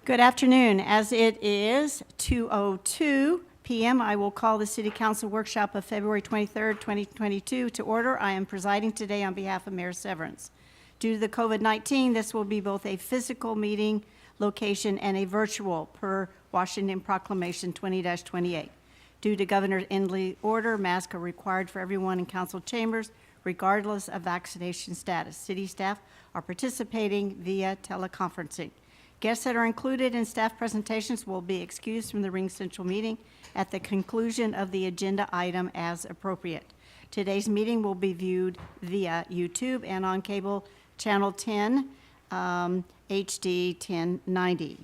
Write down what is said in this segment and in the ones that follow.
Good afternoon. As it is 2:02 p.m., I will call the City Council Workshop of February 23rd, 2022 to order. I am presiding today on behalf of Mayor Severance. Due to the COVID-19, this will be both a physical meeting location and a virtual per Washington Proclamation 20-28. Due to Governor Inslee's order, masks are required for everyone in council chambers, regardless of vaccination status. City staff are participating via teleconferencing. Guests that are included in staff presentations will be excused from the Ring Central meeting at the conclusion of the agenda item as appropriate. Today's meeting will be viewed via YouTube and on cable channel 10, HD 1090.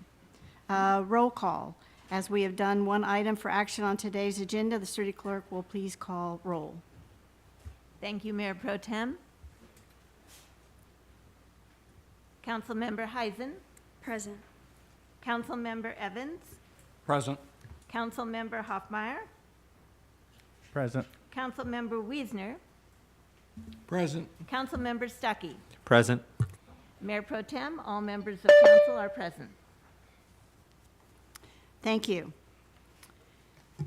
Roll call. As we have done one item for action on today's agenda, the city clerk will please call roll. Thank you, Mayor Pro Tem. Councilmember Heisen. Present. Councilmember Evans. Present. Councilmember Hoffmeyer. Present. Councilmember Wiesner. Present. Councilmember Stuckey. Present. Mayor Pro Tem, all members of council are present. Thank you. At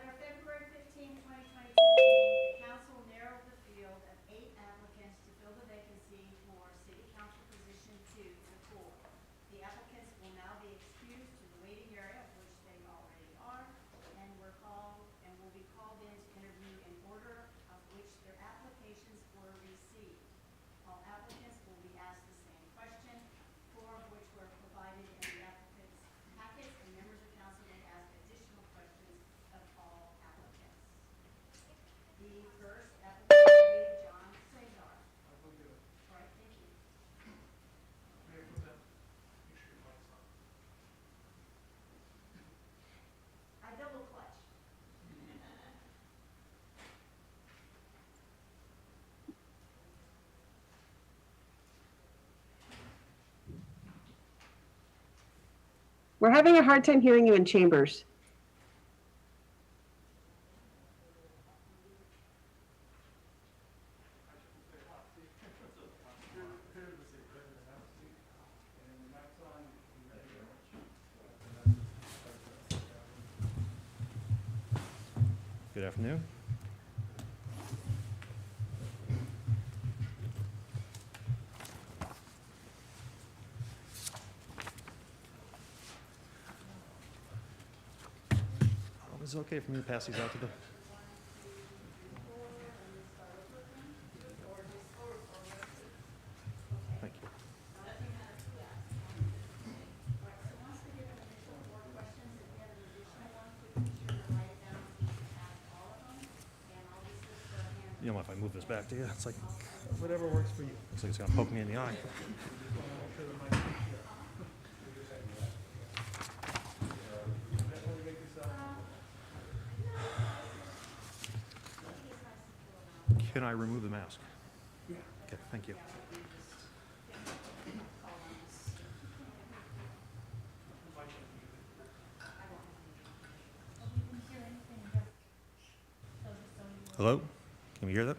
our February 15, 2022 meeting, the council narrowed the field of 8 applicants to fill the vacancy for city council position 2 to 4. The applicants will now be excused to the waiting area, which they already are, and will be called in to interview in order of which their applications were received. All applicants will be asked the same question, 4 of which were provided in the applicants' packets, and members of council may ask additional questions of all applicants. The first applicant will be John Cesar. All right, thank you. I double clutch. We're having a hard time hearing you in chambers. Good afternoon. Is it okay for me to pass these out to the? Thank you. You know, if I move this back to you, it's like, whatever works for you. Looks like it's gonna poke me in the eye. Can I remove the mask? Yeah. Okay, thank you. Hello? Can we hear that?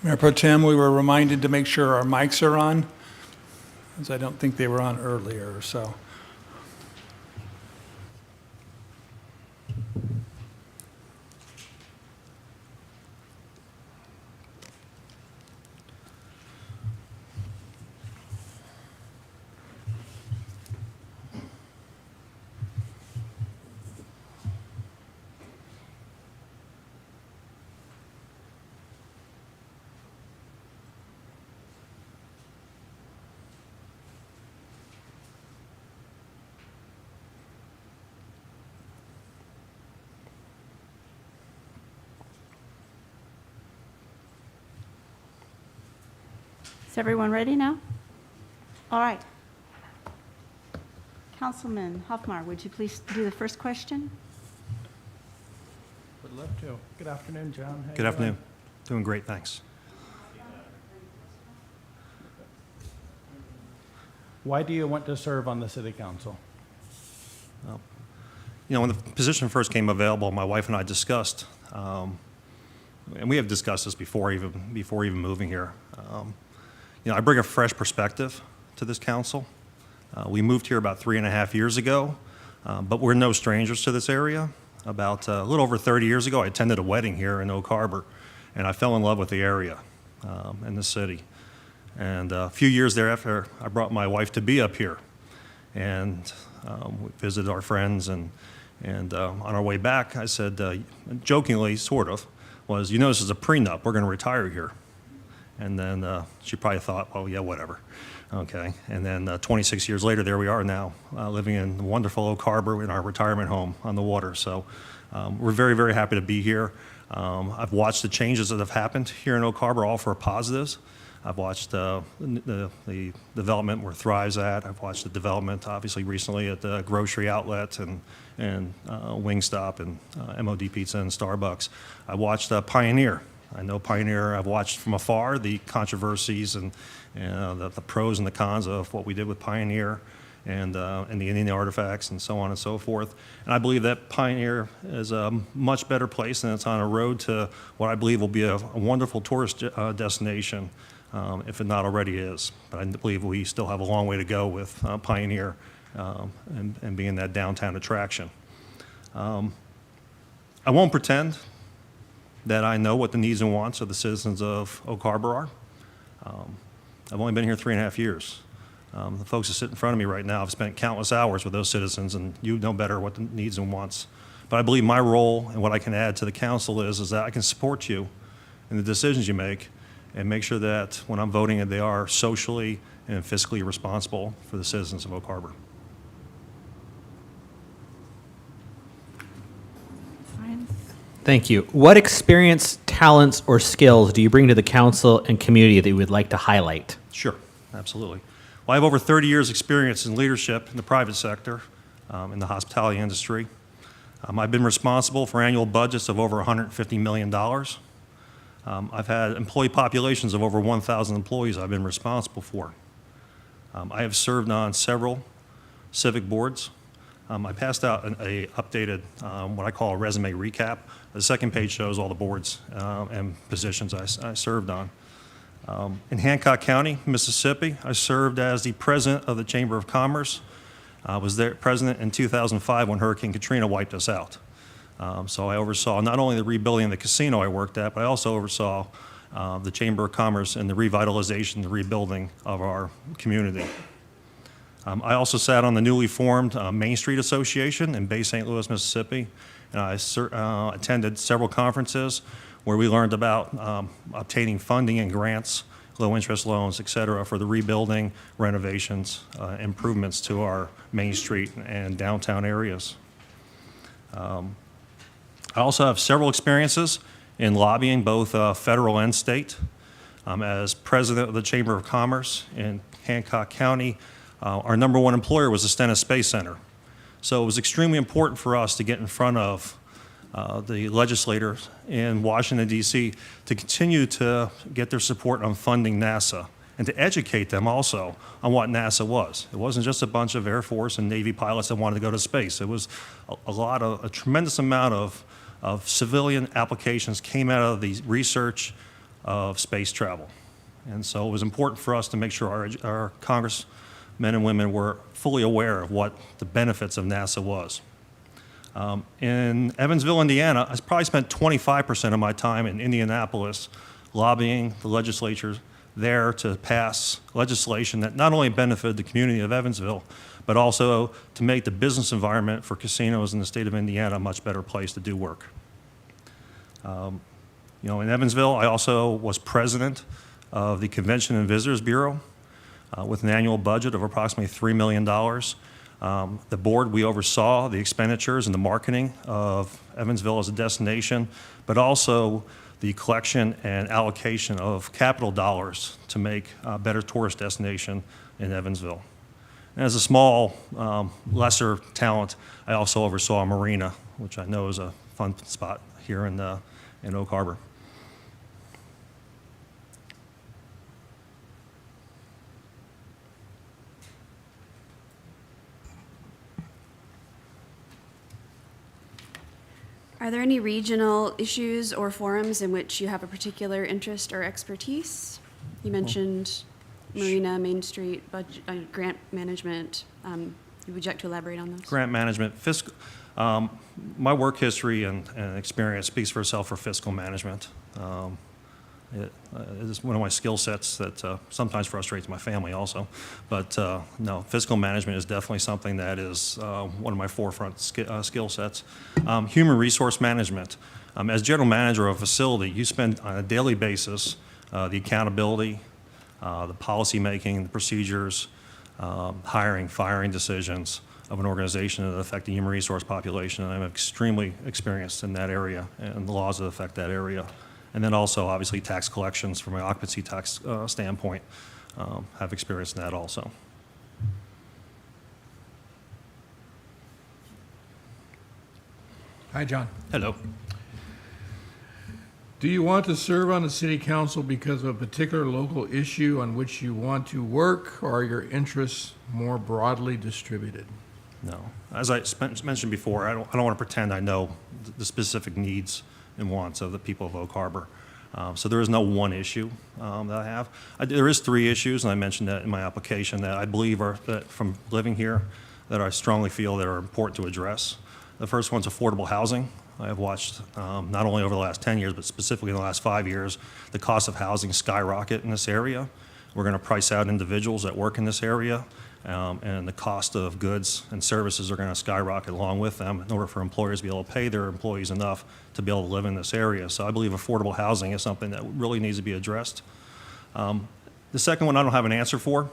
Mayor Pro Tem, we were reminded to make sure our mics are on, as I don't think they were on earlier, so. Is everyone ready now? All right. Councilman Hoffmeyer, would you please do the first question? Would love to. Good afternoon, John. How you Good afternoon. Doing great, thanks. Why do you want to serve on the city council? You know, when the position first came available, my wife and I discussed, and we have discussed this before even moving here. You know, I bring a fresh perspective to this council. We moved here about 3.5 years ago, but we're no strangers to this area. About a little over 30 years ago, I attended a wedding here in Oak Harbor, and I fell in love with the area and the city. And a few years thereafter, I brought my wife to be up here, and we visited our friends. And on our way back, I said, jokingly, sort of, was, you know, this is a prenup. We're going to retire here. And then she probably thought, well, yeah, whatever. Okay. And then 26 years later, there we are now, living in wonderful Oak Harbor in our retirement home on the water. So we're very, very happy to be here. I've watched the changes that have happened here in Oak Harbor, all for positives. I've watched the development where Thrive's at. I've watched the development, obviously, recently at the grocery outlet and Wingstop and MOD Pizza and Starbucks. I watched Pioneer. I know Pioneer. I've watched from afar the controversies and the pros and the cons of what we did with Pioneer and the Indian artifacts and so on and so forth. And I believe that Pioneer is a much better place, and it's on a road to what I believe will be a wonderful tourist destination, if it not already is. But I believe we still have a long way to go with Pioneer and being that downtown attraction. I won't pretend that I know what the needs and wants of the citizens of Oak Harbor are. I've only been here 3.5 years. The folks that sit in front of me right now have spent countless hours with those citizens, and you know better what the needs and wants. But I believe my role and what I can add to the council is that I can support you in the decisions you make and make sure that when I'm voting, they are socially and fiscally responsible for the citizens of Oak Harbor. Thank you. What experience, talents, or skills do you bring to the council and community that you would like to highlight? Sure, absolutely. Well, I have over 30 years' experience in leadership in the private sector, in the hospitality industry. I've been responsible for annual budgets of over $150 million. I've had employee populations of over 1,000 employees I've been responsible for. I have served on several civic boards. I passed out an updated, what I call a resume recap. The second page shows all the boards and positions I served on. In Hancock County, Mississippi, I served as the president of the Chamber of Commerce. I was there president in 2005 when Hurricane Katrina wiped us out. So I oversaw not only the rebuilding of the casino I worked at, but I also oversaw the Chamber of Commerce and the revitalization, the rebuilding of our community. I also sat on the newly formed Main Street Association in Bay St. Louis, Mississippi, and I attended several conferences where we learned about obtaining funding and grants, low-interest loans, et cetera, for the rebuilding, renovations, improvements to our Main Street and downtown areas. I also have several experiences in lobbying, both federal and state. As president of the Chamber of Commerce in Hancock County, our number one employer was the Stennis Space Center. So it was extremely important for us to get in front of the legislators in Washington, D.C. to continue to get their support on funding NASA and to educate them also on what NASA was. It wasn't just a bunch of Air Force and Navy pilots that wanted to go to space. It was a tremendous amount of civilian applications came out of the research of space travel. And so it was important for us to make sure our congressmen and women were fully aware of what the benefits of NASA was. In Evansville, Indiana, I probably spent 25% of my time in Indianapolis lobbying the legislatures there to pass legislation that not only benefited the community of Evansville, but also to make the business environment for casinos in the state of Indiana a much better place to do work. You know, in Evansville, I also was president of the Convention and Visitors Bureau with an annual budget of approximately $3 million. The board, we oversaw the expenditures and the marketing of Evansville as a destination, but also the collection and allocation of capital dollars to make a better tourist destination in Evansville. And as a small, lesser talent, I also oversaw a marina, which I know is a fun spot here in Oak Harbor. Are there any regional issues or forums in which you have a particular interest or expertise? You mentioned Marina, Main Street, budget, grant management. Would you like to elaborate on those? Grant management, fiscal. My work history and experience speaks for itself for fiscal management. It is one of my skill sets that sometimes frustrates my family also. But no, fiscal management is definitely something that is one of my forefront skill sets. Human resource management. As general manager of a facility, you spend on a daily basis the accountability, the policy making, the procedures, hiring, firing decisions of an organization that affect the human resource population. And I'm extremely experienced in that area and the laws that affect that area. And then also, obviously, tax collections from an occupancy tax standpoint, have experience in that also. Hi, John. Hello. Do you want to serve on the city council because of a particular local issue on which you want to work, or are your interests more broadly distributed? No. As I mentioned before, I don't want to pretend I know the specific needs and wants of the people of Oak Harbor. So there is no one issue that I have. There is 3 issues, and I mentioned that in my application, that I believe are, that from living here, that I strongly feel that are important to address. The first one's affordable housing. I have watched, not only over the last 10 years, but specifically in the last 5 years, the cost of housing skyrocket in this area. We're going to price out individuals that work in this area, and the cost of goods and services are going to skyrocket along with them in order for employers to be able to pay their employees enough to be able to live in this area. So I believe affordable housing is something that really needs to be addressed. The second one I don't have an answer for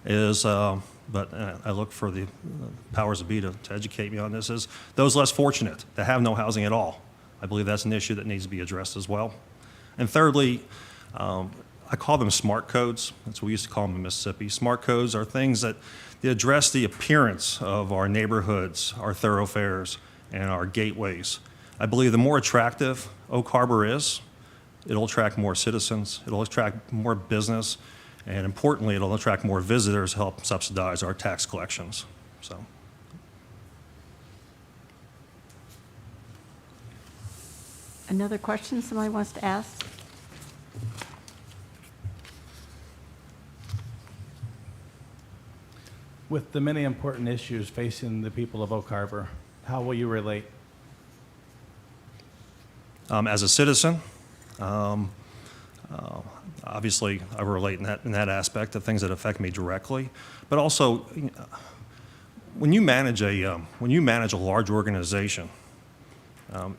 is, but I look for the powers that be to educate me on this, is those less fortunate that have no housing at all. I believe that's an issue that needs to be addressed as well. And thirdly, I call them smart codes. That's what we used to call them in Mississippi. Smart codes are things that they address the appearance of our neighborhoods, our thoroughfares, and our gateways. I believe the more attractive Oak Harbor is, it'll attract more citizens, it'll attract more business, and importantly, it'll attract more visitors to help subsidize our tax collections. So. Another question somebody wants to ask? With the many important issues facing the people of Oak Harbor, how will you relate? As a citizen, obviously I relate in that aspect of things that affect me directly, but also when you manage a large organization,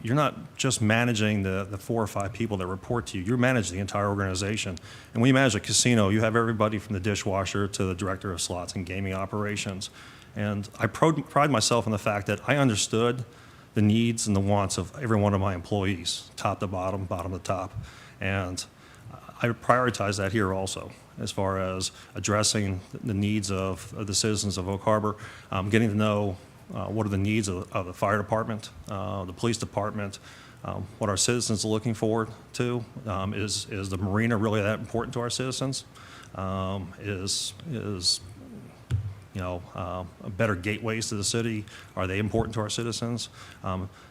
you're not just managing the 4 or 5 people that report to you. You're managing the entire organization. And when you manage a casino, you have everybody from the dishwasher to the director of slots and gaming operations. And I pride myself in the fact that I understood the needs and the wants of every one of my employees, top to bottom, bottom to top. And I prioritize that here also, as far as addressing the needs of the citizens of Oak Harbor, getting to know what are the needs of the fire department, the police department, what our citizens are looking forward to. Is the marina really that important to our citizens? Is better gateways to the city, are they important to our citizens?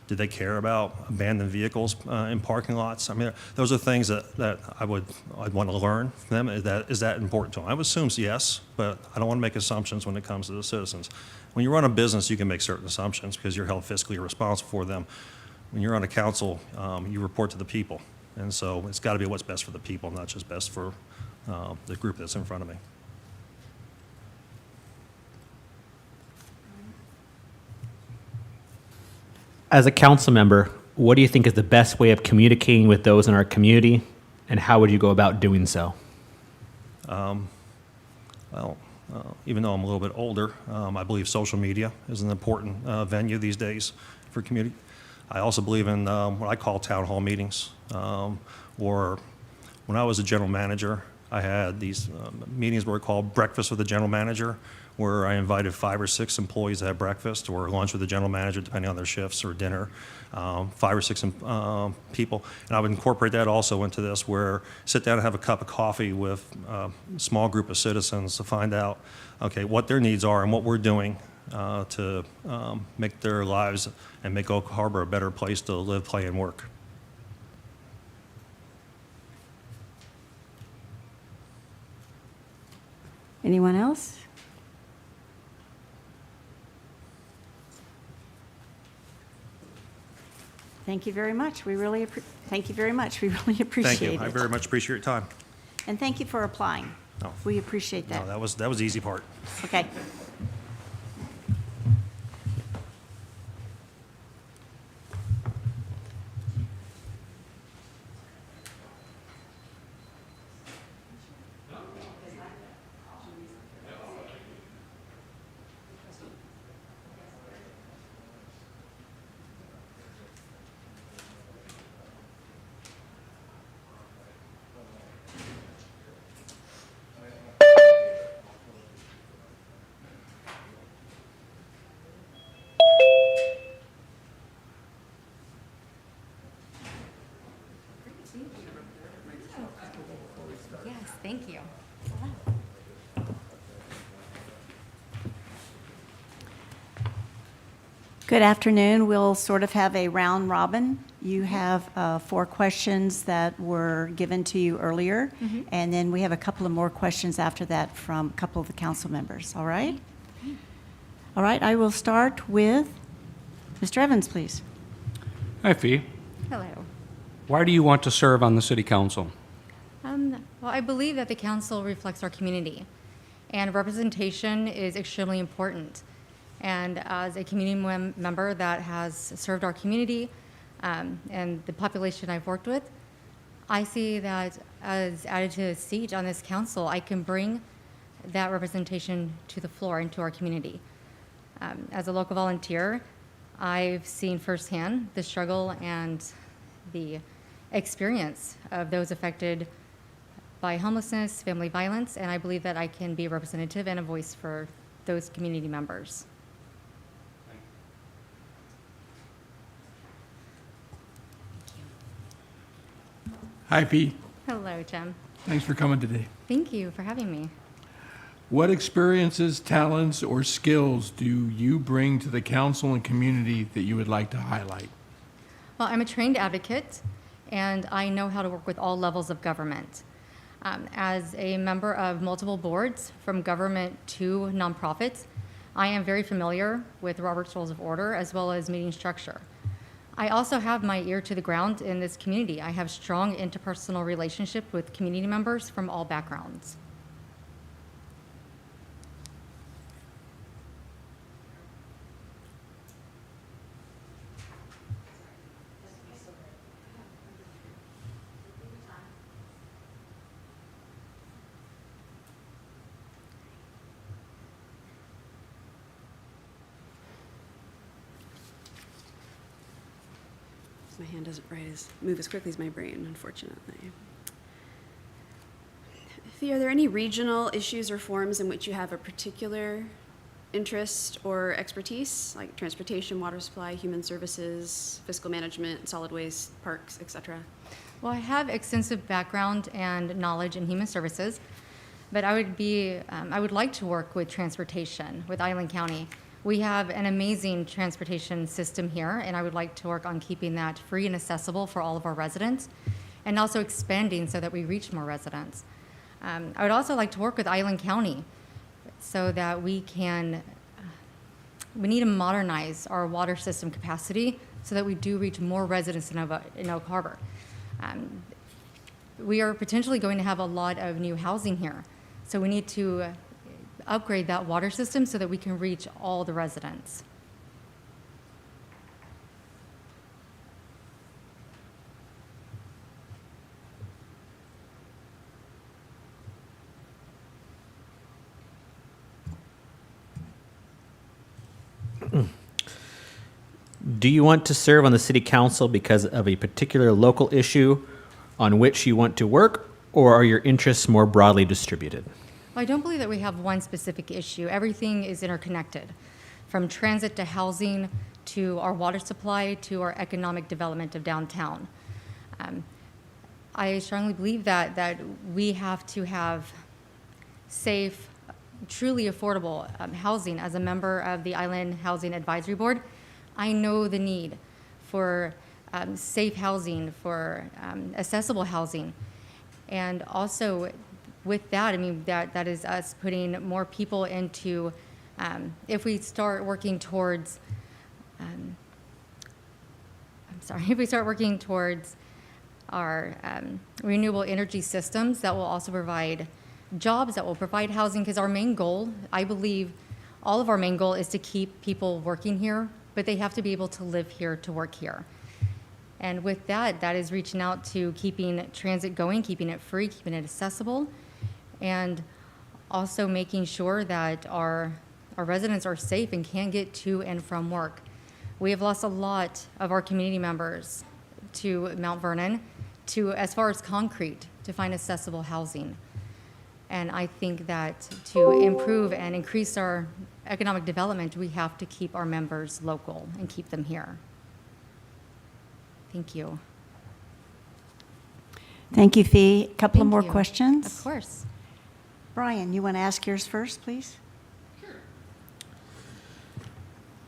Do they care about abandoned vehicles in parking lots? I mean, those are things that I'd want to learn from them. Is that important to them? I would assume yes, but I don't want to make assumptions when it comes to the citizens. When you run a business, you can make certain assumptions because you're held fiscally responsible for them. When you're on a council, you report to the people. And so it's got to be what's best for the people, not just best for the group that's in front of me. As a council member, what do you think is the best way of communicating with those in our community, and how would you go about doing so? Even though I'm a little bit older, I believe social media is an important venue these days for community. I also believe in what I call town hall meetings, or when I was a general manager, I had these meetings were called Breakfast with the General Manager, where I invited 5 or 6 employees to have breakfast or lunch with the general manager, depending on their shifts, or dinner, 5 or 6 people. And I would incorporate that also into this, where sit down and have a cup of coffee with a small group of citizens to find out, okay, what their needs are and what we're doing to make their lives and make Oak Harbor a better place to live, play, and work. Anyone else? Thank you very much. Thank you very much. We really appreciate Thank it. you. I very much appreciate your time. And thank you for applying. No. We appreciate No, that. that was the easy part. Okay. Yes, thank you. Good afternoon. We'll sort of have a round robin. You have 4 questions that were given to you earlier, and then we have a couple of more questions after that from a couple of the council members, all right? All right, I will start with Mr. Evans, please. Hi, Fee. Hello. Why do you want to serve on the city council? Well, I believe that the council reflects our community, and representation is extremely important. And as a community member that has served our community and the population I've worked with, I see that as added to a seat on this council, I can bring that representation to the floor and to our community. As a local volunteer, I've seen firsthand the struggle and the experience of those affected by homelessness, family violence, and I believe that I can be a representative and a voice for those community members. Hi, Pete. Hello, Jim. Thanks for coming today. Thank you for having me. What experiences, talents, or skills do you bring to the council and community that you would like to highlight? Well, I'm a trained advocate, and I know how to work with all levels of government. As a member of multiple boards, from government to nonprofits, I am very familiar with Robert's Rules of Order as well as meeting structure. I also have my ear to the ground in this community. I have strong interpersonal relationship with community members from all backgrounds. My hand doesn't move as quickly as my brain, unfortunately. Fee, are there any regional issues or forums in which you have a particular interest or expertise, like transportation, water supply, human services, fiscal management, solid waste, parks, etc.? Well, I have extensive background and knowledge in human services, but I would like to work with transportation, with Island County. We have an amazing transportation system here, and I would like to work on keeping that free and accessible for all of our residents, and also expanding so that we reach more residents. I would also like to work with Island County so that we need to modernize our water system capacity so that we do reach more residents in Oak Harbor. We are potentially going to have a lot of new housing here, so we need to upgrade that water system so that we can reach all the residents. Do you want to serve on the city council because of a particular local issue on which you want to work, or are your interests more broadly distributed? Well, I don't believe that we have one specific issue. Everything is interconnected, from transit to housing to our water supply to our economic development of downtown. I strongly believe that we have to have safe, truly affordable housing. As a member of the Island Housing Advisory Board, I know the need for safe housing, for accessible housing. And also with that, I mean, that is us putting more people into, if we start working towards, if we start working towards our renewable energy systems, that will also provide jobs, that will provide housing, because our main goal, I believe, all of our main goal is to keep people working here, but they have to be able to live here to work here. And with that, that is reaching out to keeping transit going, keeping it free, keeping it accessible, and also making sure that our residents are safe and can get to and from work. We have lost a lot of our community members to Mount Vernon, to as far as concrete, to find accessible housing. And I think that to improve and increase our economic development, we have to keep our members local and keep them here. Thank you. Thank you, Fee. A couple of Thank more you. questions? Of course. Brian, you want to ask yours first, please?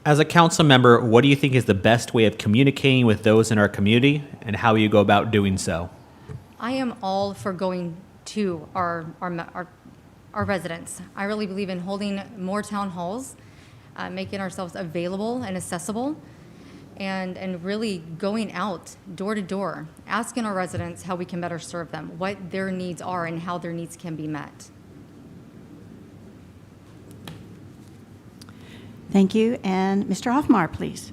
As a council member, what do you think is the best way of communicating with those in our community, and how you go about doing so? I am all for going to our residents. I really believe in holding more town halls, making ourselves available and accessible, and really going out door to door, asking our residents how we can better serve them, what their needs are, and how their needs can be met. Thank you. And Mr. Hoffmeyer, please.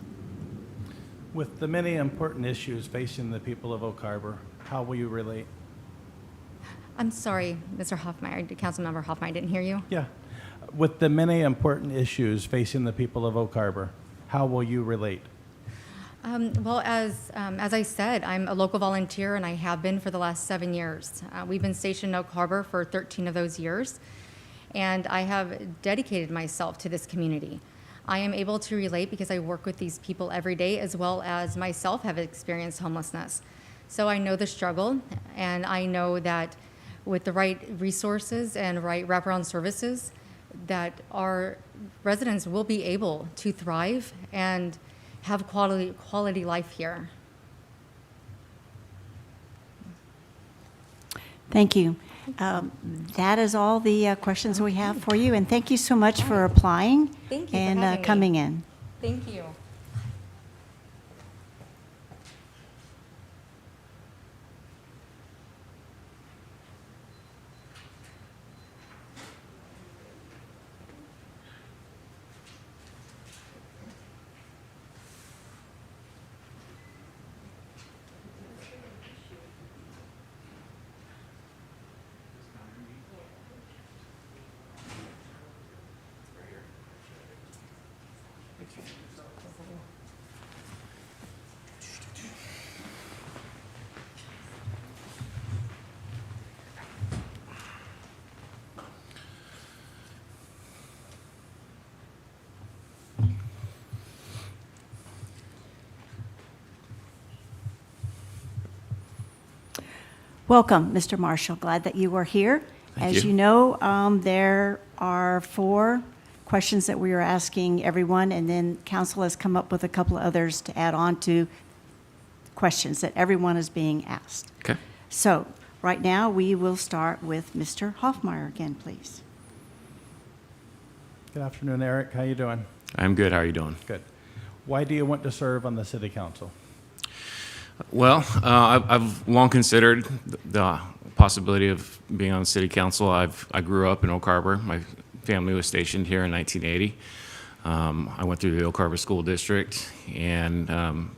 With the many important issues facing the people of Oak Harbor, how will you relate? I'm sorry, Mr. Hoffmeyer, Councilmember Hoffmeyer, I didn't hear you. Yeah. With the many important issues facing the people of Oak Harbor, how will you relate? Well, as I said, I'm a local volunteer, and I have been for the last 7 years. We've been stationed in Oak Harbor for 13 of those years, and I have dedicated myself to this community. I am able to relate because I work with these people every day, as well as myself have experienced homelessness. So I know the struggle, and I know that with the right resources and right wraparound services, that our residents will be able to thrive and have quality life here. Thank you. That is all the questions we have for you, and thank you so much for applying Thank you for and having me. coming in. Thank you. Welcome, Mr. Marshall. Glad that you are here. As you know, there are 4 questions that we are asking everyone, and then council has come up with a couple of others to add on to questions that everyone is being asked. Okay. So right now, we will start with Mr. Hoffmeyer again, please. Good afternoon, Eric. How you doing? I'm good. How are you doing? Good. Why do you want to serve on the city council? Well, I've long considered the possibility of being on the city council. I grew up in Oak Harbor. My family was stationed here in 1980. I went through the Oak Harbor School District and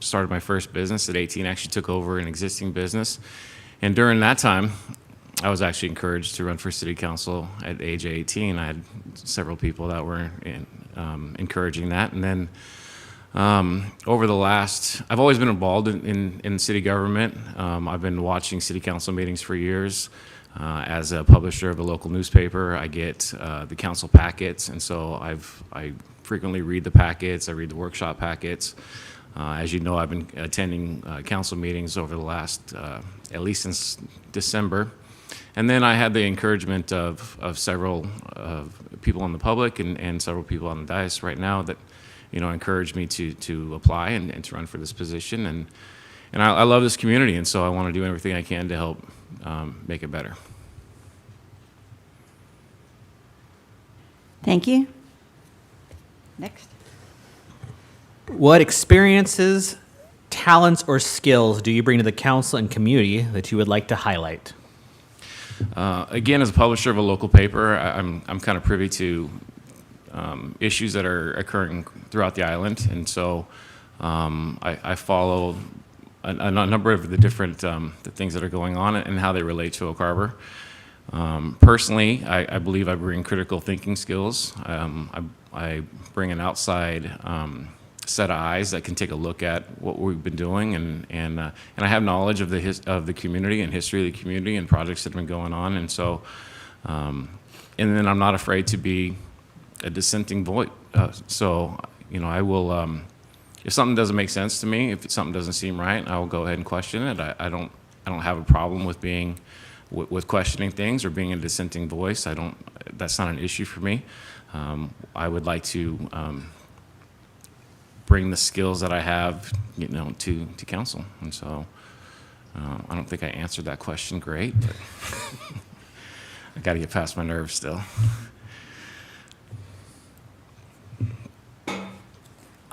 started my first business at 18. Actually took over an existing business. And during that time, I was actually encouraged to run for city council at age 18. I had several people that were encouraging that. And then over the last, I've always been involved in city government. I've been watching city council meetings for years. As a publisher of a local newspaper, I get the council packets, and so I frequently read the packets. I read the workshop packets. As you know, I've been attending council meetings over the last, at least since December. And then I had the encouragement of several people in the public and several people on the dais right now that, encouraged me to apply and to run for this position. And I love this community, and so I want to do everything I can to help make it better. Thank you. Next. What experiences, talents, or skills do you bring to the council and community that you would like to highlight? Again, as a publisher of a local paper, I'm kind of privy to issues that are occurring throughout the island, and so I follow a number of the different the things that are going on and how they relate to Oak Harbor. Personally, I believe I bring critical thinking skills. I bring an outside set of eyes that can take a look at what we've been doing, and I have knowledge of the community and history of the community and projects that have been going on, and so and then I'm not afraid to be a dissenting voice. So I will if something doesn't make sense to me, if something doesn't seem right, I will go ahead and question it. I don't have a problem with being with questioning things or being a dissenting voice. That's not an issue for me. I would like to bring the skills that I have, to council. And so I don't think I answered that question great, but I got to get past my nerves still.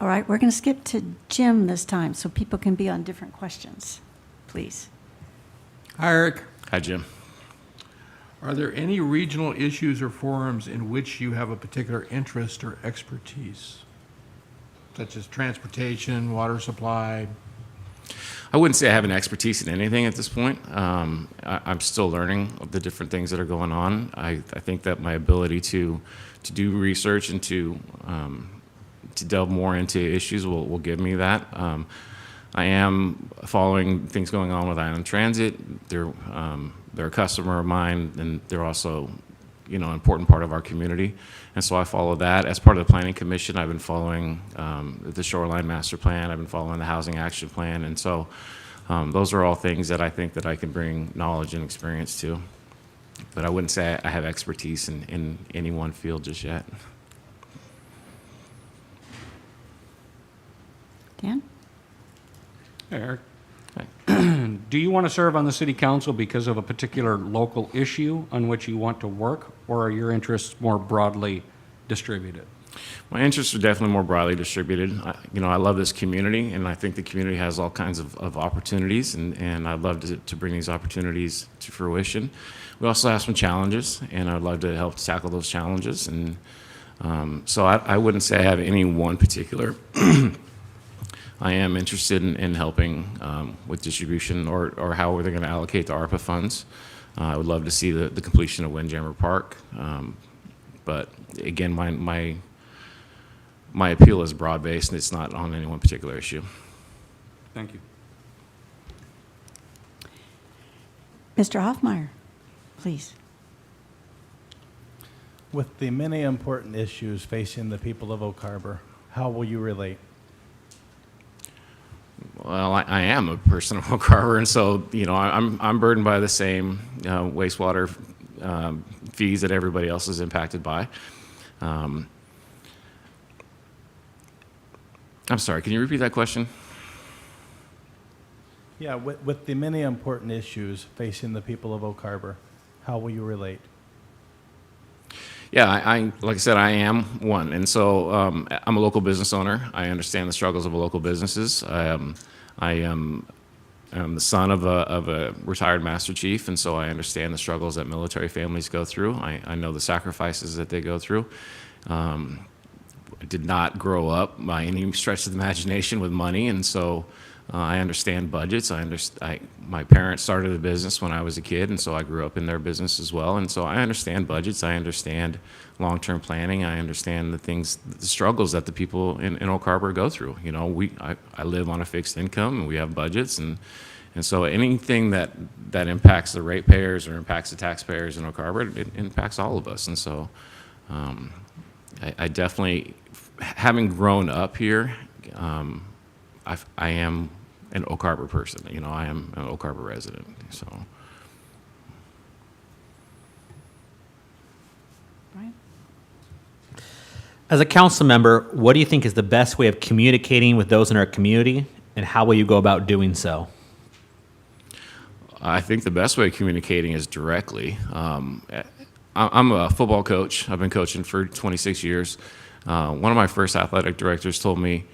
All right, we're going to skip to Jim this time so people can be on different questions, please. Hi, Eric. Hi, Jim. Are there any regional issues or forums in which you have a particular interest or expertise, such as transportation, water supply? I wouldn't say I have an expertise in anything at this point. I'm still learning of the different things that are going on. I think that my ability to do research and to delve more into issues will give me that. I am following things going on with Island Transit. They're a customer of mine, and they're also, an important part of our community. And so I follow that. As part of the Planning Commission, I've been following the Shoreline Master Plan. I've been following the Housing Action Plan. And so those are all things that I think that I can bring knowledge and experience to. But I wouldn't say I have expertise in any one field just yet. Dan? Hey, Eric. Hi. Do you want to serve on the city council because of a particular local issue on which you want to work, or are your interests more broadly distributed? My interests are definitely more broadly distributed. I love this community, and I think the community has all kinds of opportunities, and I'd love to bring these opportunities to fruition. We also have some challenges, and I'd love to help tackle those challenges. And so I wouldn't say I have any one particular. I am interested in helping with distribution or how they're going to allocate the ARPA funds. I would love to see the completion of Windjammer Park. But again, my appeal is broad-based, and it's not on any one particular issue. Thank you. Mr. Hoffmeyer, please. With the many important issues facing the people of Oak Harbor, how will you relate? Well, I am a person of Oak Harbor, and so I'm burdened by the same wastewater fees that everybody else is impacted by. I'm sorry, can you repeat that question? Yeah, with the many important issues facing the people of Oak Harbor, how will you relate? Yeah, I like I said, I am one, and so I'm a local business owner. I understand the struggles of local businesses. I am the son of a retired Master Chief, and so I understand the struggles that military families go through. I know the sacrifices that they go through. I did not grow up by any stretch of the imagination with money, and so I understand budgets. My parents started a business when I was a kid, and so I grew up in their business as well. And so I understand budgets. I understand long-term planning. I understand the struggles that the people in Oak Harbor go through. I live on a fixed income, and we have budgets, and so anything that impacts the ratepayers or impacts the taxpayers in Oak Harbor, it impacts all of us. And so I definitely, having grown up here, I am an Oak Harbor person. I am an Oak Harbor resident. So, As a council member, what do you think is the best way of communicating with those in our community, and how will you go about doing so? I think the best way of communicating is directly. I'm a football coach. I've been coaching for 26 years. One of my first athletic directors told me,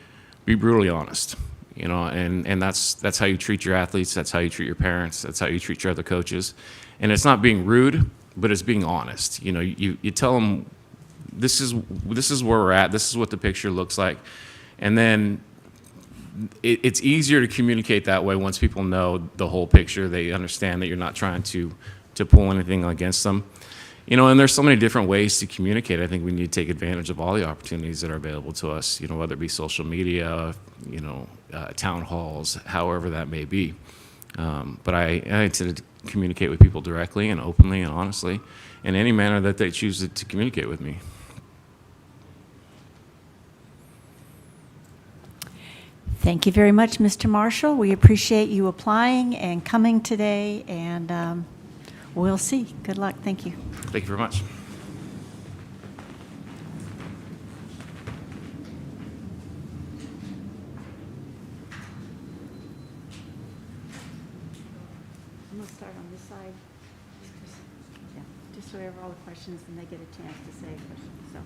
be brutally honest. You know, and that's how you treat your athletes. That's how you treat your parents. That's how you treat your other coaches. And it's not being rude, but it's being honest. You know, you tell them, this is where we're at. This is what the picture looks like. And then it's easier to communicate that way once people know the whole picture. They understand that you're not trying to pull anything against them. You know, and there's so many different ways to communicate. I think we need to take advantage of all the opportunities that are available to us, you know, whether it be social media, you know, town halls, however that may be. But I intend to communicate with people directly and openly and honestly in any manner that they choose to communicate with me. Thank you very much, Mr. Marshall. We appreciate you applying and coming today, and we'll see. Good luck. Thank you. Thank you very much. I'm going to start on this side. Yeah, just so we have all the questions and they get a chance to say questions. So.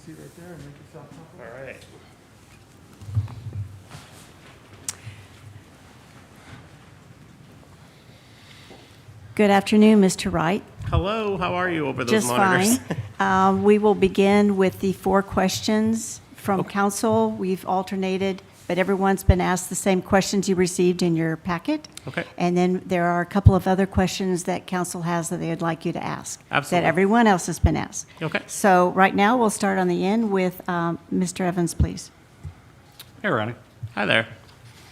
Right there and make yourself comfortable. All right. Good afternoon, Mr. Wright. Hello, how are you over those Just monitors? fine. We will begin with the 4 questions from council. We've alternated, but everyone's been asked the same questions you received in your packet. Okay. And then there are a couple of other questions that council has that they would like you to ask. Absolutely. That everyone else has been asked. Okay. So right now, we'll start on the end with Mr. Evans, please. Hey, Ronnie. Hi there.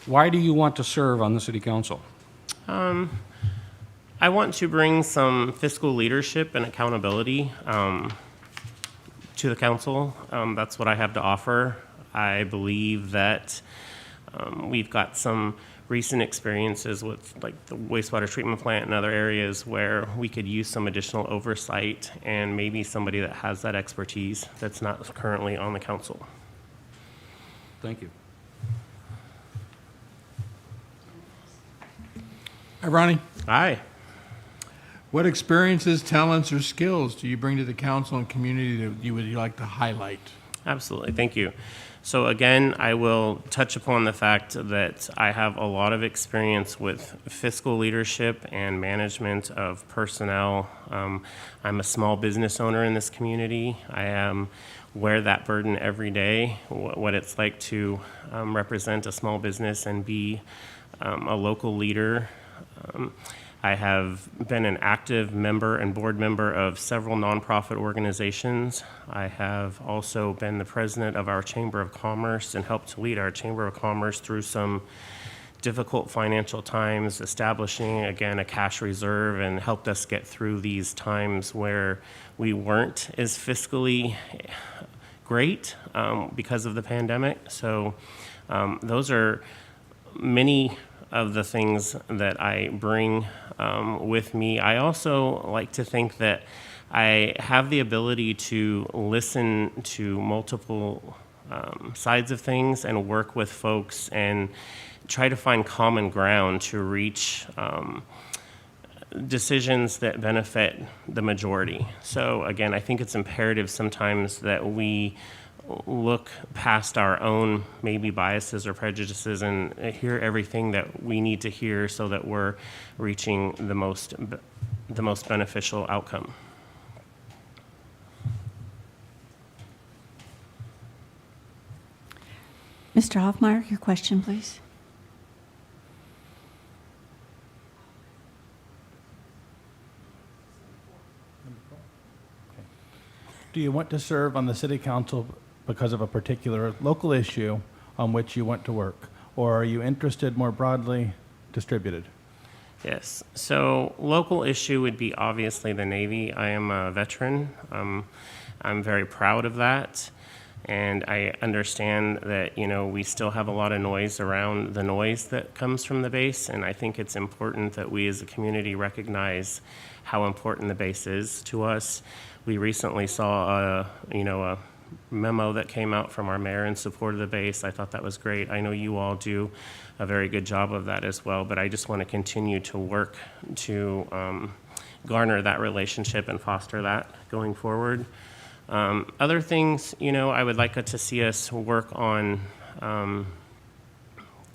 Why do you want to serve on the city council? I want to bring some fiscal leadership and accountability to the council. That's what I have to offer. I believe that we've got some recent experiences with like the wastewater treatment plant and other areas where we could use some additional oversight and maybe somebody that has that expertise that's not currently on the council. Thank you. Hi, Ronnie. Hi. What experiences, talents, or skills do you bring to the council and community that you would like to highlight? Absolutely, thank you. So again, I will touch upon the fact that I have a lot of experience with fiscal leadership and management of personnel. I'm a small business owner in this community. I wear that burden every day, what it's like to represent a small business and be a local leader. I have been an active member and board member of several nonprofit organizations. I have also been the president of our Chamber of Commerce and helped to lead our Chamber of Commerce through some difficult financial times, establishing, again, a cash reserve, and helped us get through these times where we weren't as fiscally great because of the pandemic. So those are many of the things that I bring with me. I also like to think that I have the ability to listen to multiple sides of things and work with folks and try to find common ground to reach decisions that benefit the majority. So again, I think it's imperative sometimes that we look past our own maybe biases or prejudices and hear everything that we need to hear so that we're reaching the most beneficial outcome. Mr. Hoffmeyer, your question, please. Do you want to serve on the city council because of a particular local issue on which you want to work? Or are you interested more broadly distributed? Yes, so local issue would be obviously the Navy. I am a veteran. I'm very proud of that. And I understand that, we still have a lot of noise around the noise that comes from the base, and I think it's important that we as a community recognize how important the base is to us. We recently saw a memo that came out from our mayor in support of the base. I thought that was great. I know you all do a very good job of that as well, but I just want to continue to work to garner that relationship and foster that going forward. Other things, I would like to see us work on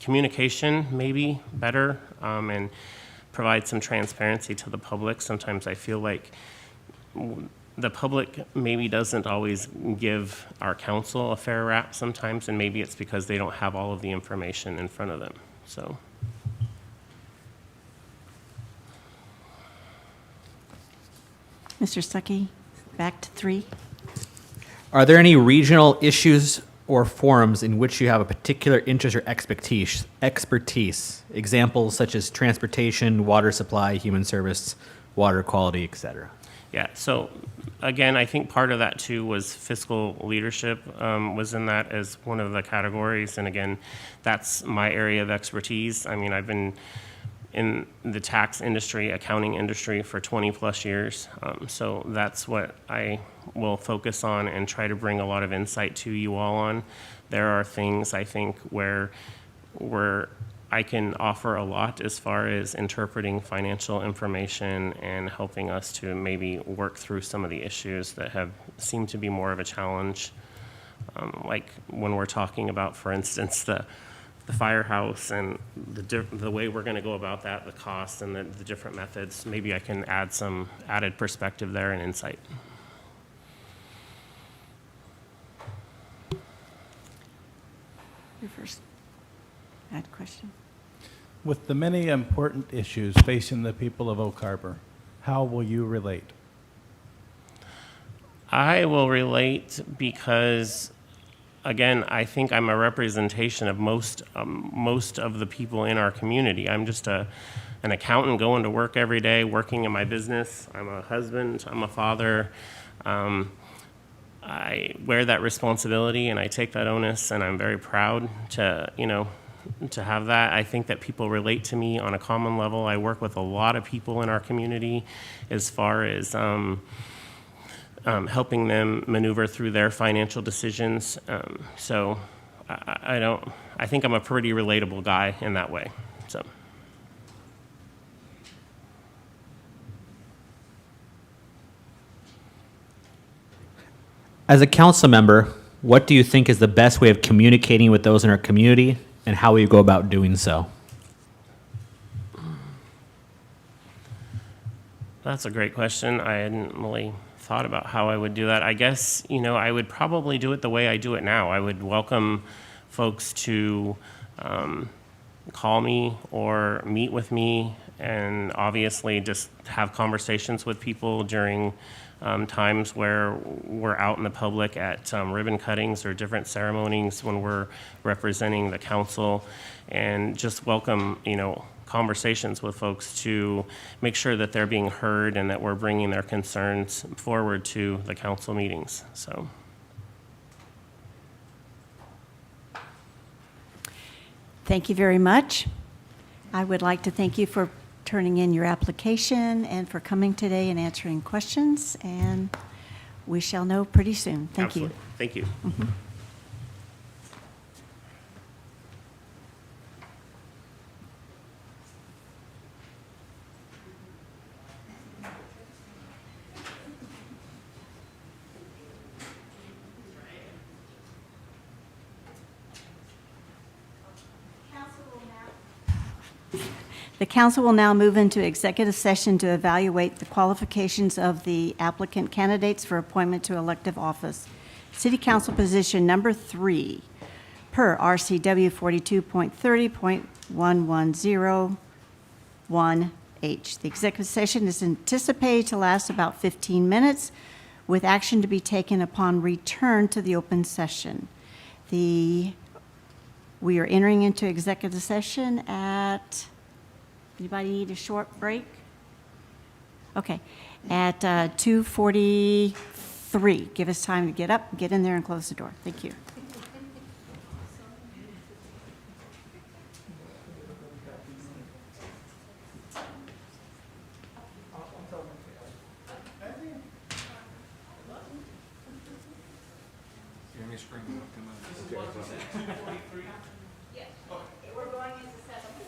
communication maybe better, and provide some transparency to the public. Sometimes I feel like the public maybe doesn't always give our council a fair rap sometimes, and maybe it's because they don't have all of the information in front of them. So. Mr. Stuckey, back to 3. Are there any regional issues or forums in which you have a particular interest or expertise? Examples such as transportation, water supply, human service, water quality, etc. Yeah, so again, I think part of that too was fiscal leadership was in that as one of the categories. And again, that's my area of expertise. I mean, I've been in the tax industry, accounting industry for 20 plus years. So that's what I will focus on and try to bring a lot of insight to you all on. There are things I think where I can offer a lot as far as interpreting financial information and helping us to maybe work through some of the issues that have seemed to be more of a challenge. Like when we're talking about, for instance, the firehouse and the way we're going to go about that, the costs and the different methods. Maybe I can add some added perspective there and insight. Your first question. With the many important issues facing the people of Oak Harbor, how will you relate? I will relate because, again, I think I'm a representation of most of the people in our community. I'm just an accountant going to work every day, working in my business. I'm a husband. I'm a father. I wear that responsibility and I take that onus, and I'm very proud to have that. I think that people relate to me on a common level. I work with a lot of people in our community as far as helping them maneuver through their financial decisions. So I think I'm a pretty relatable guy in that way. So. As a council member, what do you think is the best way of communicating with those in our community, and how will you go about doing so? That's a great question. I hadn't really thought about how I would do that. I guess, I would probably do it the way I do it now. I would welcome folks to call me or meet with me, and obviously just have conversations with people during times where we're out in the public at ribbon cuttings or different ceremonies when we're representing the council, and just welcome, conversations with folks to make sure that they're being heard and that we're bringing their concerns forward to the council meetings. So. Thank you very much. I would like to thank you for turning in your application and for coming today and answering questions, and we shall know pretty soon. Thank Absolutely. you. Thank you. Mm-hmm. The council will now move into executive session to evaluate the qualifications of the applicant candidates for appointment to elective office. City Council position number 3, per RCW 42.30.1101H. The executive session is anticipated to last about 15 minutes, with action to be taken upon return to the open session. We are entering into executive session at... Anybody need a short break? Okay, at 2:45. 3. Give us time to get up, get in there, and close the door. Thank you. We're going into settlement.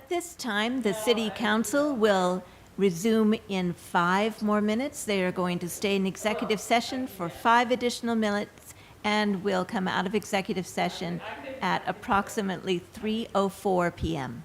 At this time, the City Council will resume in 5 more minutes. They are going to stay in executive session for 5 additional minutes and will come out of executive session at approximately 3:04 p.m.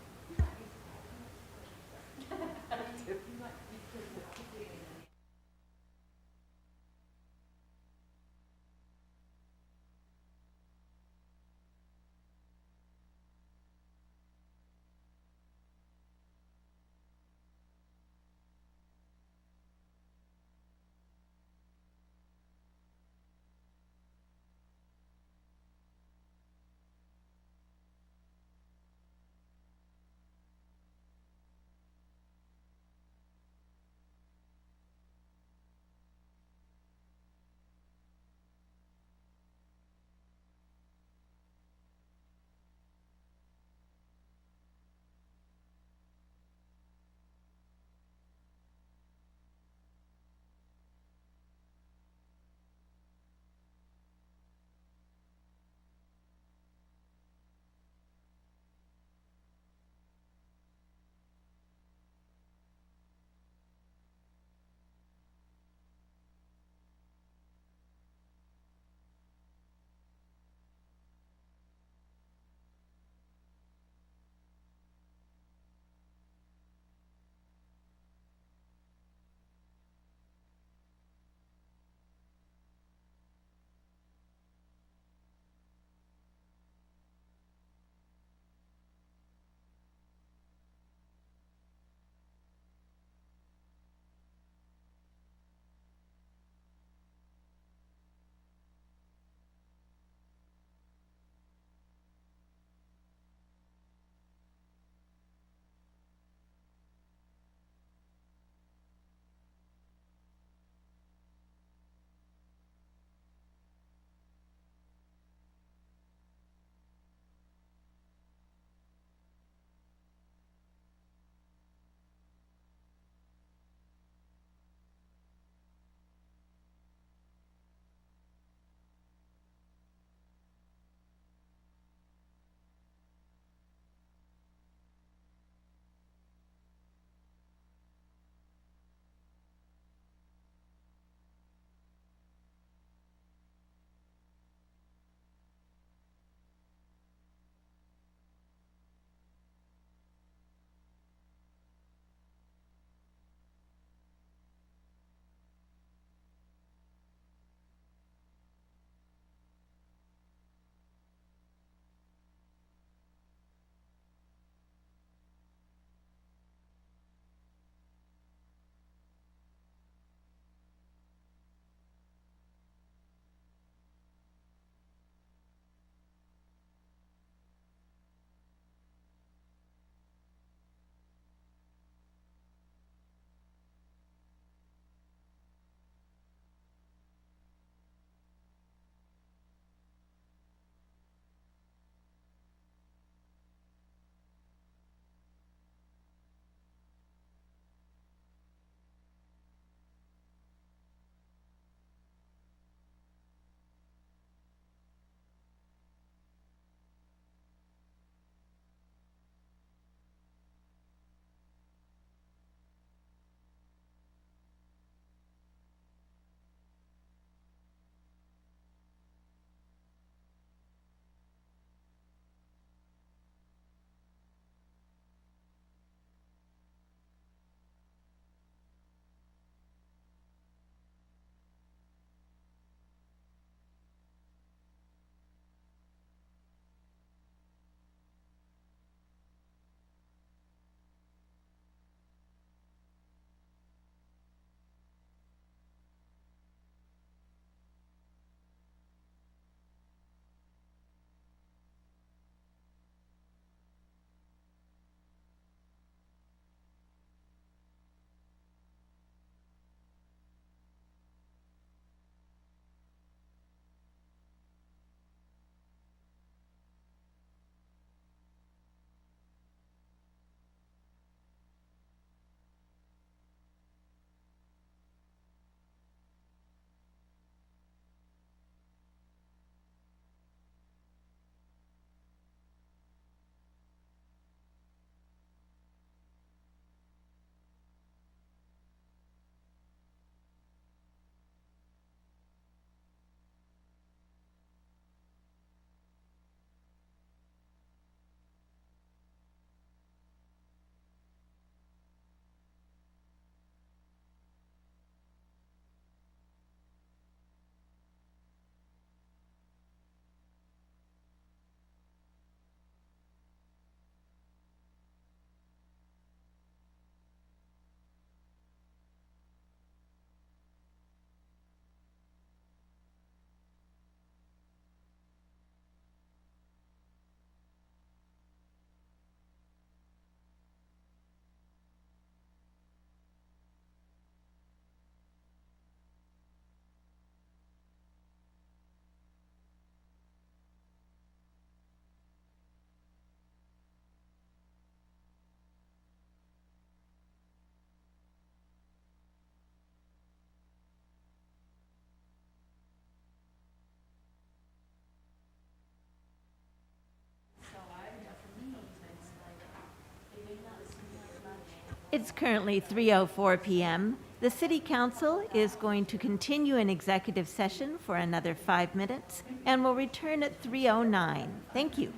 It's currently 3:04 p.m. The City Council is going to continue in executive session for another 5 minutes and will return at 3:09. Thank you.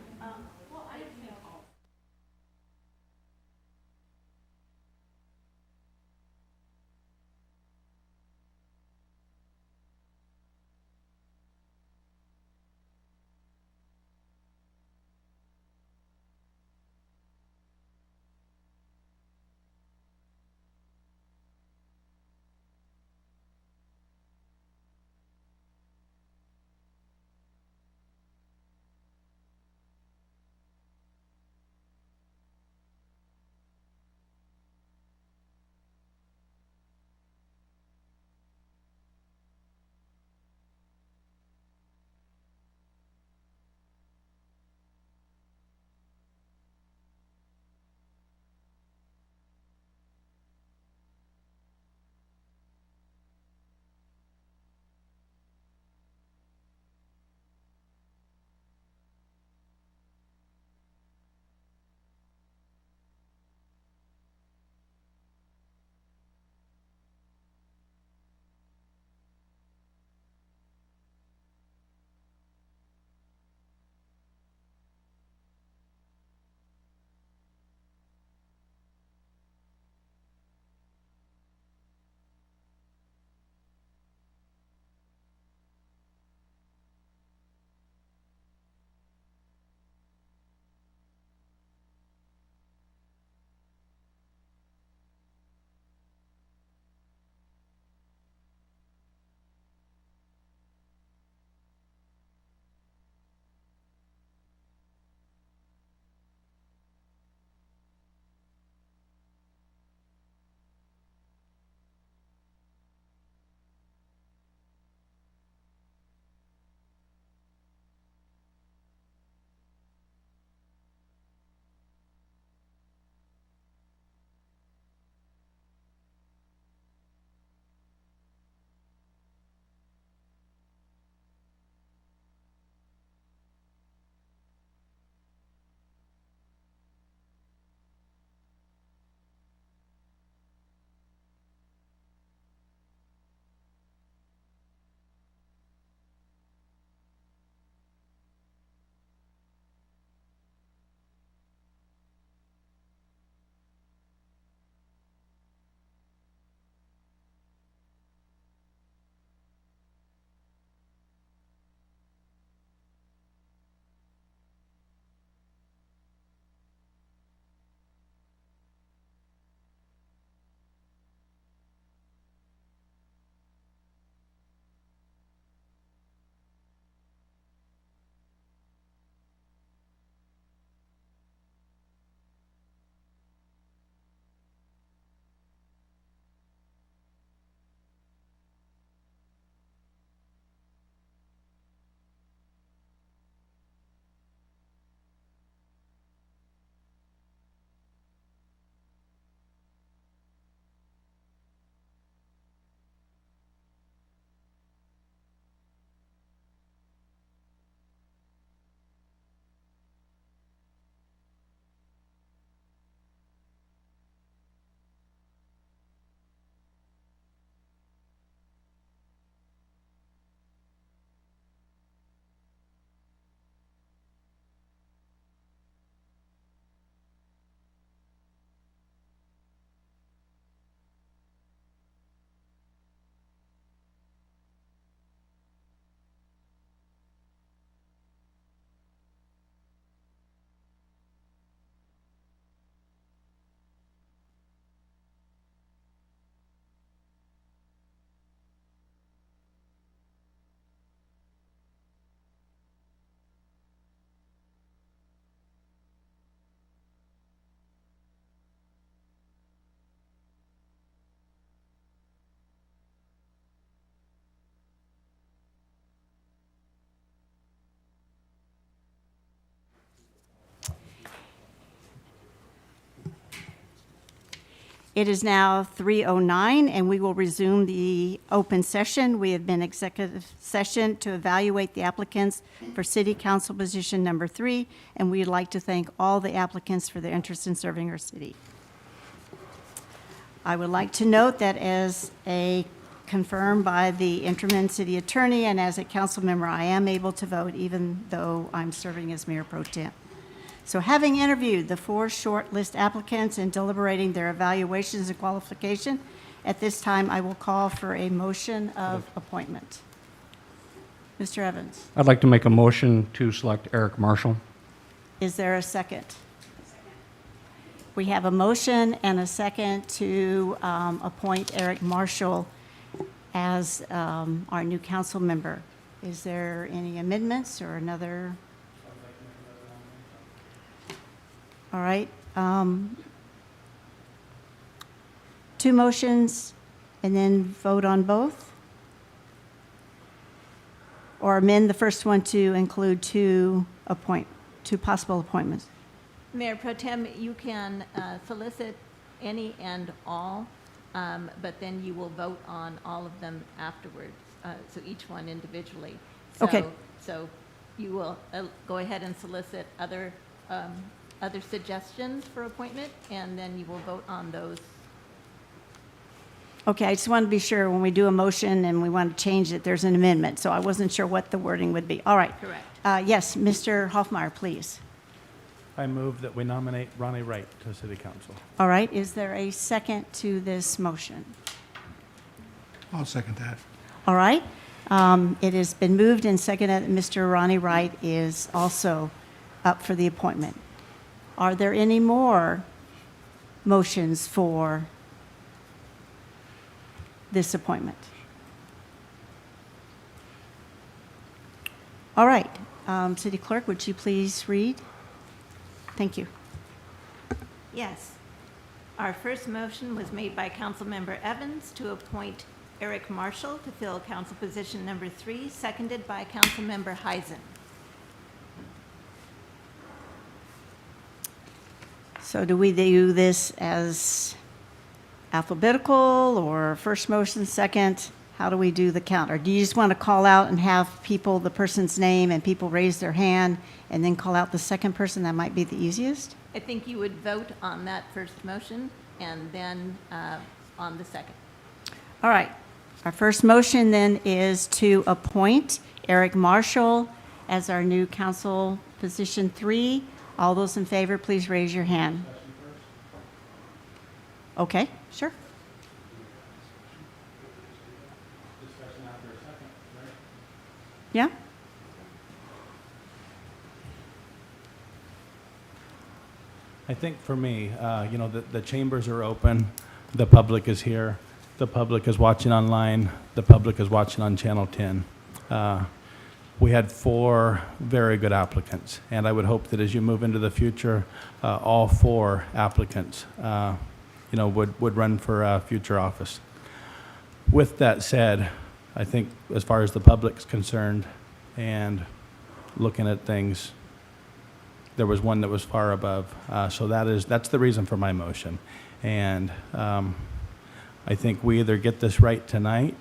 It is now 3:09, and we will resume the open session. We have been executive session to evaluate the applicants for City Council position number 3, and we'd like to thank all the applicants for their interest in serving our city. I would like to note that as a confirmed by the interim city attorney and as a council member, I am able to vote even though I'm serving as mayor pro tem. So having interviewed the 4 shortlist applicants and deliberating their evaluations and qualification, at this time I will call for a motion of appointment. Mr. Evans, I'd like to make a motion to select Eric Marshall. is there a second? We have a motion and a second to appoint Eric Marshall as our new council member. Is there any amendments or another? All right. 2 motions and then vote on both? Or amend the first one to include 2 possible appointments? Mayor Pro Tem, you can solicit any and all, but then you will vote on all of them afterwards, so each one individually. Okay. So you will go ahead and solicit other suggestions for appointment, and then you will vote on those. Okay, I just want to be sure when we do a motion and we want to change it, there's an amendment, so I wasn't sure what the wording would be. All right. Correct. Yes, Mr. Hoffmeyer, please. I move that we nominate Ronnie Wright to city council. All right, is there a second to this motion? I'll second that. All right, it has been moved and seconded that Mr. Ronnie Wright is also up for the appointment. Are there any more motions for this appointment? All right, City Clerk, would you please read? Thank you. Yes. Our first motion was made by Councilmember Evans to appoint Eric Marshall to fill council position number 3, seconded by Councilmember Heisen. So do we do this as alphabetical or first motion, second? How do we do the count? Or do you just want to call out and have people, the person's name, and people raise their hand and then call out the second person? That might be the easiest. I think you would vote on that first motion and then on the second. All right. Our first motion then is to appoint Eric Marshall as our new council position 3. All those in favor, please raise your hand. Okay, sure. Yeah? I think for me, the chambers are open, the public is here, the public is watching online, the public is watching on Channel 10. We had 4 very good applicants, and I would hope that as you move into the future, all 4 applicants, would run for future office. With that said, I think as far as the public's concerned and looking at things, there was one that was far above. So that's the reason for my motion. And I think we either get this right tonight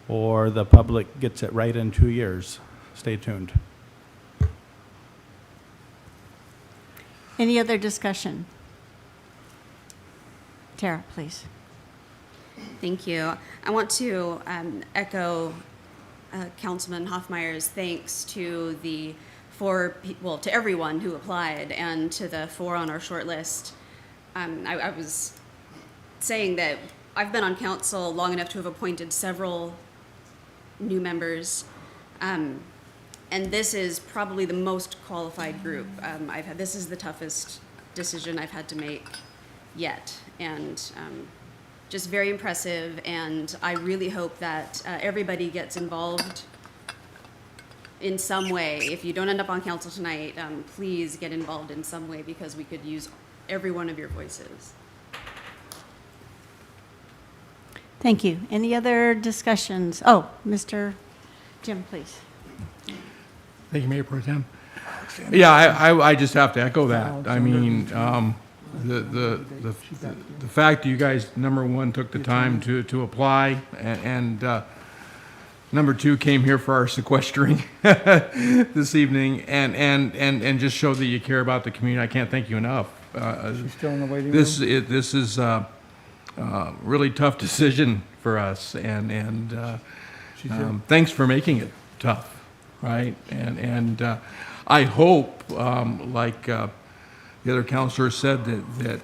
or the public gets it right in 2 years. Stay tuned. Any other discussion? Tara, please. Thank you. I want to echo Councilman Hoffmeyer's thanks to the 4 people, to everyone who applied and to the 4 on our short list. I was saying that I've been on council long enough to have appointed several new members, and this is probably the most qualified group I've had. This is the toughest decision I've had to make yet, and just very impressive, and I really hope that everybody gets involved in some way. If you don't end up on council tonight, please get involved in some way because we could use every one of your voices. Thank you. Any other discussions? Oh, Mr. Jim, please. Thank you, Mayor Pro Tem. Yeah, I just have to echo that. I mean, the fact that you guys, number one, took the time to apply, and number 2, came here for our sequestering this evening, and just show that you care about the community. I can't thank you enough. She's still in the waiting room? This is really tough decision for us, and thanks for making it tough, right? And I hope, like the other counselor said, that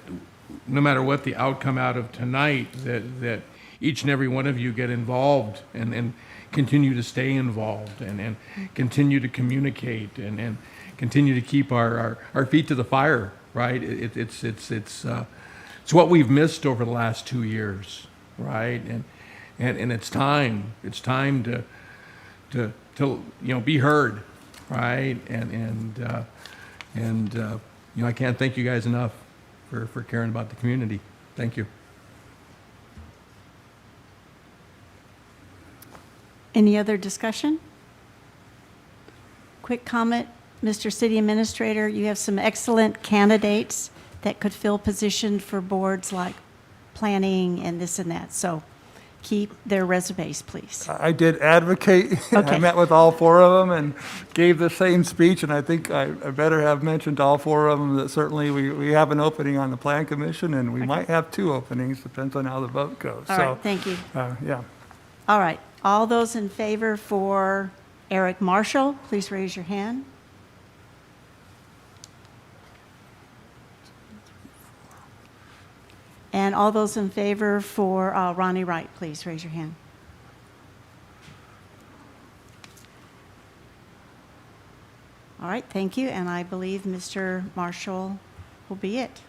no matter what the outcome out of tonight, that each and every one of you get involved and continue to stay involved and continue to communicate and continue to keep our feet to the fire, right? It's what we've missed over the last 2 years, right? And it's time to be heard, right? And I can't thank you guys enough for caring about the community. Thank you. Any other discussion? Quick comment, Mr. City Administrator, you have some excellent candidates that could fill positions for boards like planning and this and that. So keep their resumes, please. I did advocate. Okay. I met with all 4 of them and gave the same speech, and I think I better have mentioned to all 4 of them that certainly we have an opening on the Plan Commission, and we might have 2 openings, depends on how the vote goes. All So, right, thank you. Yeah. All right, all those in favor for Eric Marshall, please raise your hand. And all those in favor for Ronnie Wright, please raise your hand. All right, thank you, and I believe Mr. Marshall will be it.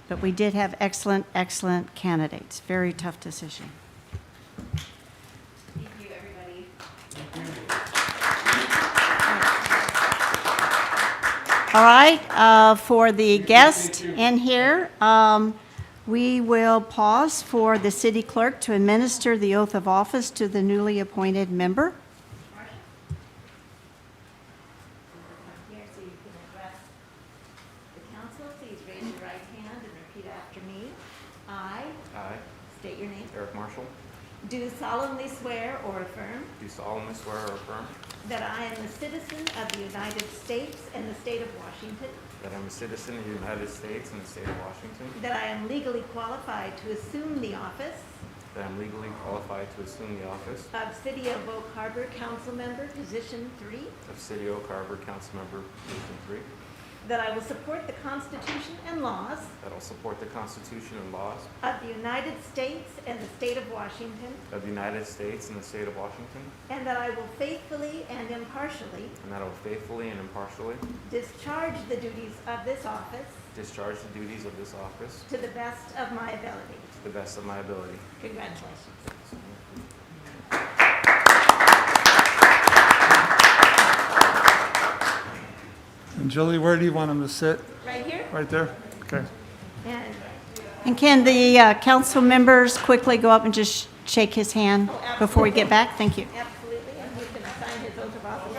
But we did have excellent, excellent candidates. Very tough decision. Thank you, everybody. All right, for the guest in here, we will pause for the city clerk to administer the oath of office to the newly appointed member. Here, so you can address the council. Please raise your right hand and repeat after me. I state your name. Eric Marshall, Do solemnly swear or affirm do solemnly swear or affirm that I am a citizen of the United States and the state of Washington, that I'm a citizen of the United States and the state of Washington, that I am legally qualified to assume the office that I'm legally qualified to assume the office of City of Oak Harbor Council Member, Position 3, of City of Oak Harbor Council Member, Division 3, that I will support the Constitution and laws that I'll support the Constitution and laws of the United States and the state of Washington, of the United States and the state of Washington, and that I will faithfully and impartially and that I will faithfully and impartially discharge the duties of this office discharge the duties of this office to the best of my ability. to the best of my ability. Congratulations. And Julie, where do you want them to sit? Right here? Right there? Okay. And can the council members quickly go up and just shake his hand before we get back? Thank you. Absolutely, and you can sign his oath of office.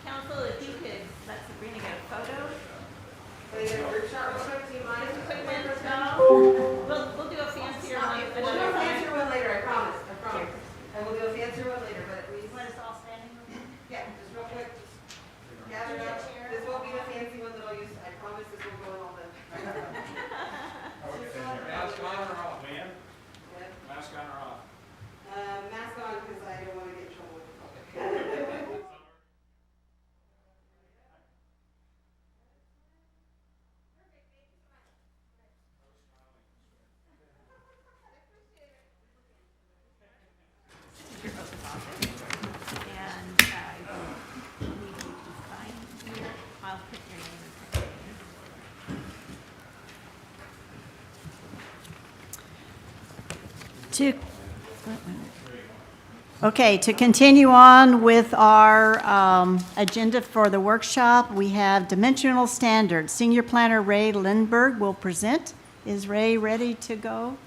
Council, if you could let Sabrina get a photo. Quick one, no. We'll do a fancier one. We'll do a fancier one later, I promise, And we'll do a fancier one later, but we Want us all standing? yeah, just real quick, just gather up. This won't be the fancy one that I'll use, I promise this will go in all the. Mask on or off, man? Yep. Mask on or off? Mask on, because I don't want to get in trouble with the public. And I will need you to sign here. I'll put your name in. Okay, to continue on with our agenda for the workshop, we have dimensional standards. Senior Planner Ray Lindberg will present. Is Ray ready to go?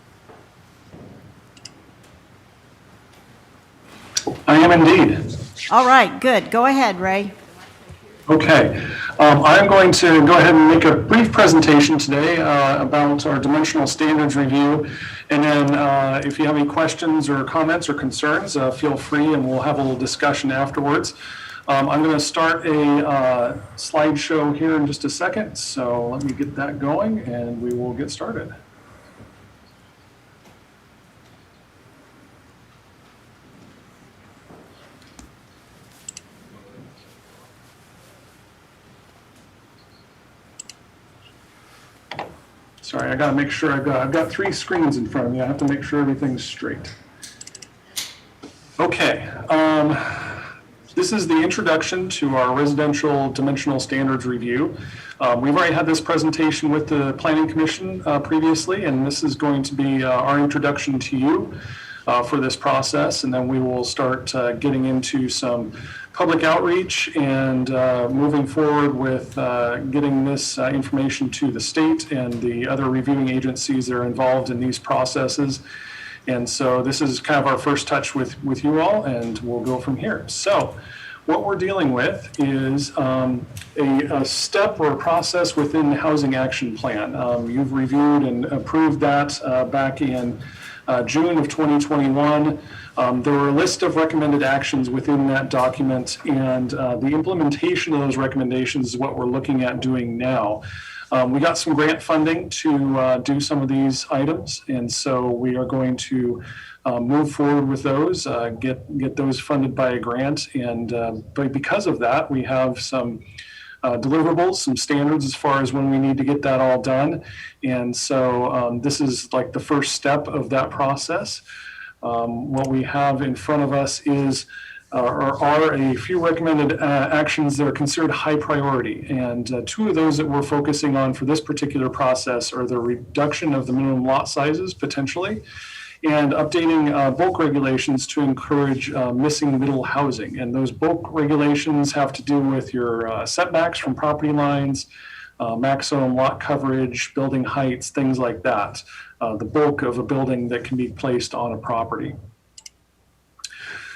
I am indeed. All right, good. Go ahead, Ray. Okay. I'm going to go ahead and make a brief presentation today about our dimensional standards review. And then if you have any questions or comments or concerns, feel free and we'll have a little discussion afterwards. I'm going to start a slideshow here in just a second. So let me get that going and we will get started. Sorry, I got to make sure I've got 3 screens in front of me. I have to make sure everything's straight. Okay. This is the introduction to our residential dimensional standards review. We've already had this presentation with the Planning Commission previously, and this is going to be our introduction to you for this process, and then we will start getting into some public outreach and moving forward with getting this information to the state and the other reviewing agencies that are involved in these processes. And so this is kind of our first touch with you all, and we'll go from here. So what we're dealing with is a step or a process within the Housing Action Plan. You've reviewed and approved that back in June of 2021. There were a list of recommended actions within that document, and the implementation of those recommendations is what we're looking at doing now. We got some grant funding to do some of these items, and so we are going to move forward with those, get those funded by a grant, and but because of that, we have some deliverables, some standards as far as when we need to get that all done, and so this is like the first step of that process. What we have in front of us is are a few recommended actions that are considered high priority. And 2 of those that we're focusing on for this particular process are the reduction of the minimum lot sizes potentially, and updating bulk regulations to encourage missing middle housing. And those bulk regulations have to do with your setbacks from property lines, maximum lot coverage, building heights, things like that. The bulk of a building that can be placed on a property.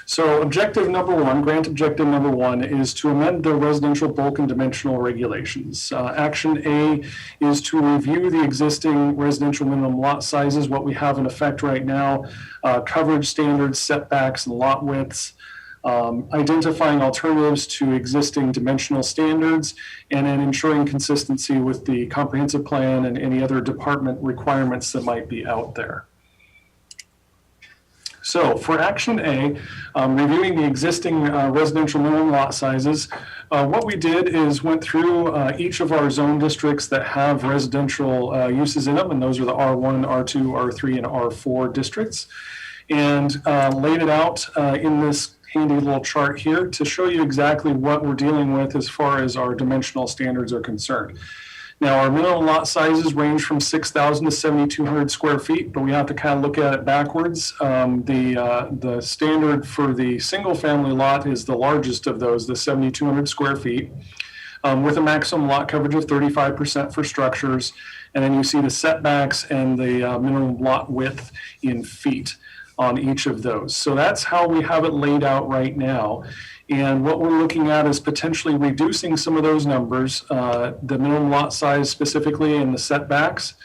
So objective number 1, grant objective number 1, is to amend the residential bulk and dimensional regulations. Action A is to review the existing residential minimum lot sizes, what we have in effect right now, coverage standards, setbacks, and lot widths, identifying alternatives to existing dimensional standards, and then ensuring consistency with the comprehensive plan and any other department requirements that might be out there. So for action A, reviewing the existing residential minimum lot sizes, what we did is went through each of our zone districts that have residential uses in them, and those are the R1, R2, R3, and R4 districts, and laid it out in this handy little chart here to show you exactly what we're dealing with as far as our dimensional standards are concerned. Now, our minimum lot sizes range from 6,000 to 7,200 square feet, but we have to kind of look at it backwards. The standard for the single family lot is the largest of those, the 7,200 square feet, with a maximum lot coverage of 35% for structures. And then you see the setbacks and the minimum lot width in feet on each of those. So that's how we have it laid out right now. And what we're looking at is potentially reducing some of those numbers, the minimum lot size specifically and the setbacks,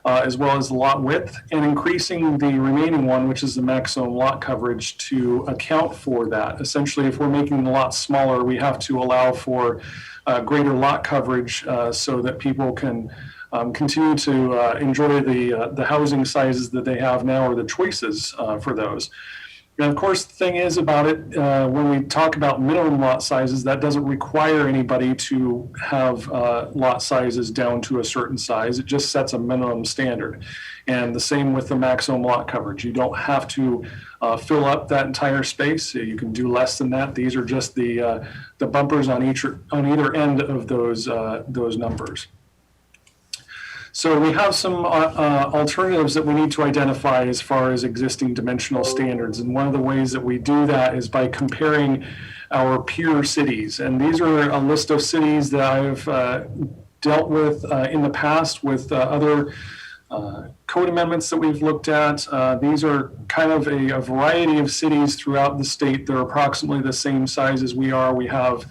as well as the lot width, and increasing the remaining one, which is the maximum lot coverage, to account for that. Essentially, if we're making the lot smaller, we have to allow for greater lot coverage so that people can continue to enjoy the housing sizes that they have now, or the choices for those. And of course, the thing is about it, when we talk about minimum lot sizes, that doesn't require anybody to have lot sizes down to a certain size. It just sets a minimum standard. And the same with the maximum lot coverage. You don't have to fill up that entire space. You can do less than that. These are just the bumpers on either end of those numbers. So we have some alternatives that we need to identify as far as existing dimensional standards. And one of the ways that we do that is by comparing our peer cities. And these are a list of cities that I've dealt with in the past with other code amendments that we've looked at. These are kind of a variety of cities throughout the state. They're approximately the same size as we are. We have,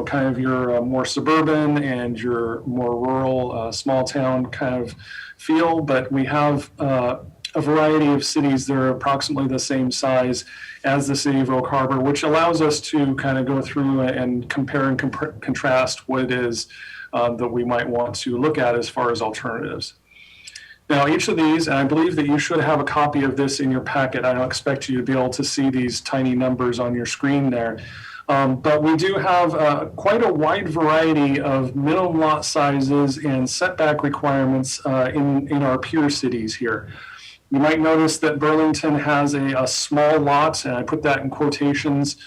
kind of your more suburban and your more rural, small town kind of feel, but we have a variety of cities that are approximately the same size as the city of Oak Harbor, which allows us to kind of go through and compare and contrast what it is that we might want to look at as far as alternatives. Now, each of these, and I believe that you should have a copy of this in your packet. I don't expect you to be able to see these tiny numbers on your screen there. But we do have quite a wide variety of minimum lot sizes and setback requirements in our peer cities here. You might notice that Burlington has a small lot, and I put that in quotations,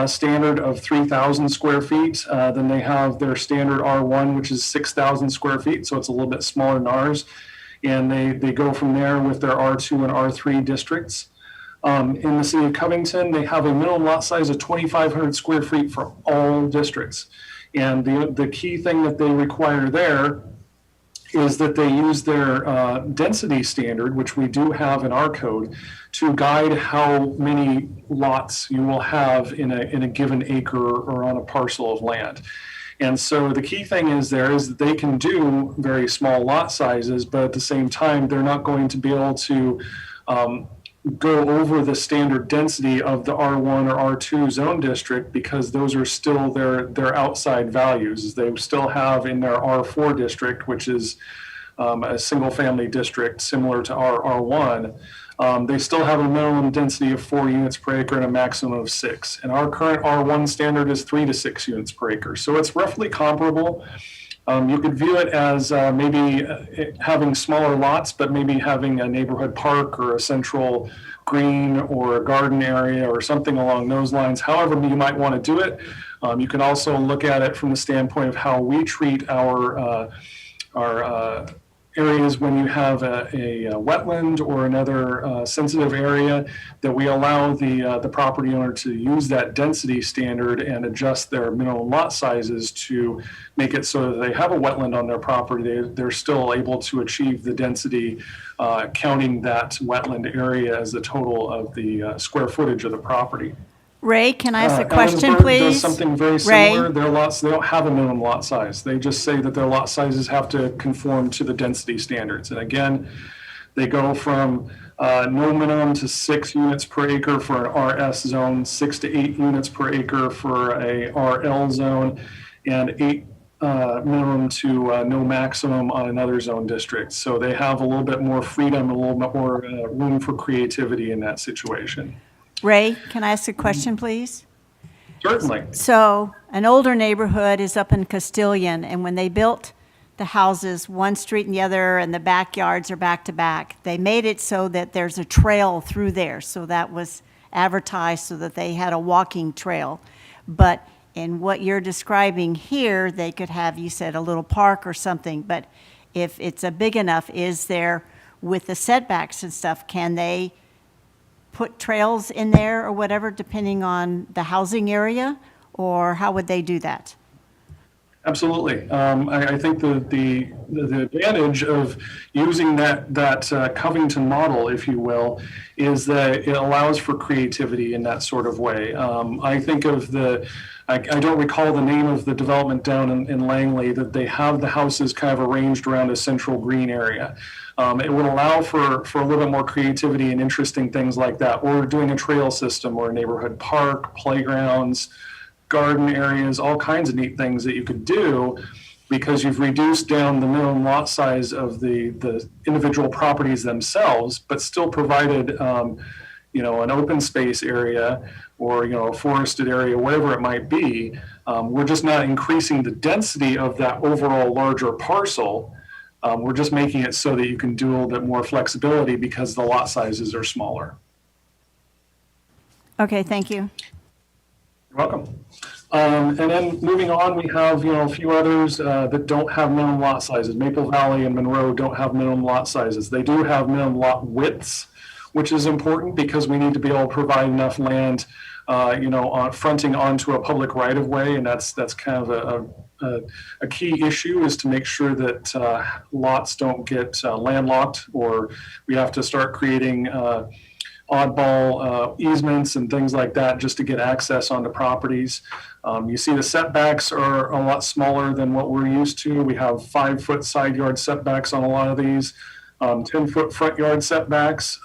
standard of 3,000 square feet. Then they have their standard R1, which is 6,000 square feet, so it's a little bit smaller than ours. And they go from there with their R2 and R3 districts. In the city of Covington, they have a minimum lot size of 2,500 square feet for all districts. And the key thing that they require there is that they use their density standard, which we do have in our code, to guide how many lots you will have in a given acre or on a parcel of land. And so the key thing is that they can do very small lot sizes, but at the same time, they're not going to be able to go over the standard density of the R1 or R2 zone district, because those are still their outside values. They still have in their R4 district, which is a single family district similar to our R1, they still have a minimum density of 4 units per acre and a maximum of 6. And our current R1 standard is 3 to 6 units per acre. So it's roughly comparable. You could view it as maybe having smaller lots, but maybe having a neighborhood park or a central green or a garden area or something along those lines. However you might want to do it. You can also look at it from the standpoint of how we treat our areas when you have a wetland or another sensitive area, that we allow the property owner to use that density standard and adjust their minimum lot sizes to make it so that they have a wetland on their property. They're still able to achieve the density, counting that wetland area as the total of the square footage of the property. Ray, can I ask a question, Ellensburg please? does something very similar. Ray? Their lots, they don't have a minimum lot size. They just say that their lot sizes have to conform to the density standards. And again, they go from no minimum to 6 units per acre for an RS zone, 6 to 8 units per acre for a RL zone, and 8 minimum to no maximum on another zone district. So they have a little bit more freedom, a little bit more room for creativity in that situation. Ray, can I ask a question, please? Certainly. So an older neighborhood is up in Castilian, and when they built the houses, one street and the other, and the backyards are back to back, they made it so that there's a trail through there. So that was advertised so that they had a walking trail. But in what you're describing here, they could have, you said, a little park or something. But if it's a big enough, is there, with the setbacks and stuff, can they put trails in there or whatever, depending on the housing area, or how would they do that? Absolutely. I think the advantage of using that Covington model, if you will, is that it allows for creativity in that sort of way. I think of I don't recall the name of the development down in Langley, that they have the houses kind of arranged around a central green area. It would allow for a little bit more creativity and interesting things like that. Or doing a trail system or a neighborhood park, playgrounds, garden areas, all kinds of neat things that you could do, because you've reduced down the minimum lot size of the individual properties themselves, but still provided an open space area or a forested area, whatever it might be. We're just not increasing the density of that overall larger parcel. We're just making it so that you can do a little bit more flexibility because the lot sizes are smaller. Okay, thank you. You're welcome. And then moving on, we have a few others that don't have minimum lot sizes. Maple Valley and Monroe don't have minimum lot sizes. They do have minimum lot widths, which is important because we need to be able to provide enough land fronting onto a public right of way, and that's kind of a key issue, is to make sure that lots don't get landlocked, or we have to start creating oddball easements and things like that just to get access onto properties. You see the setbacks are a lot smaller than what we're used to. We have 5-foot side yard setbacks on a lot of these, 10-foot front yard setbacks.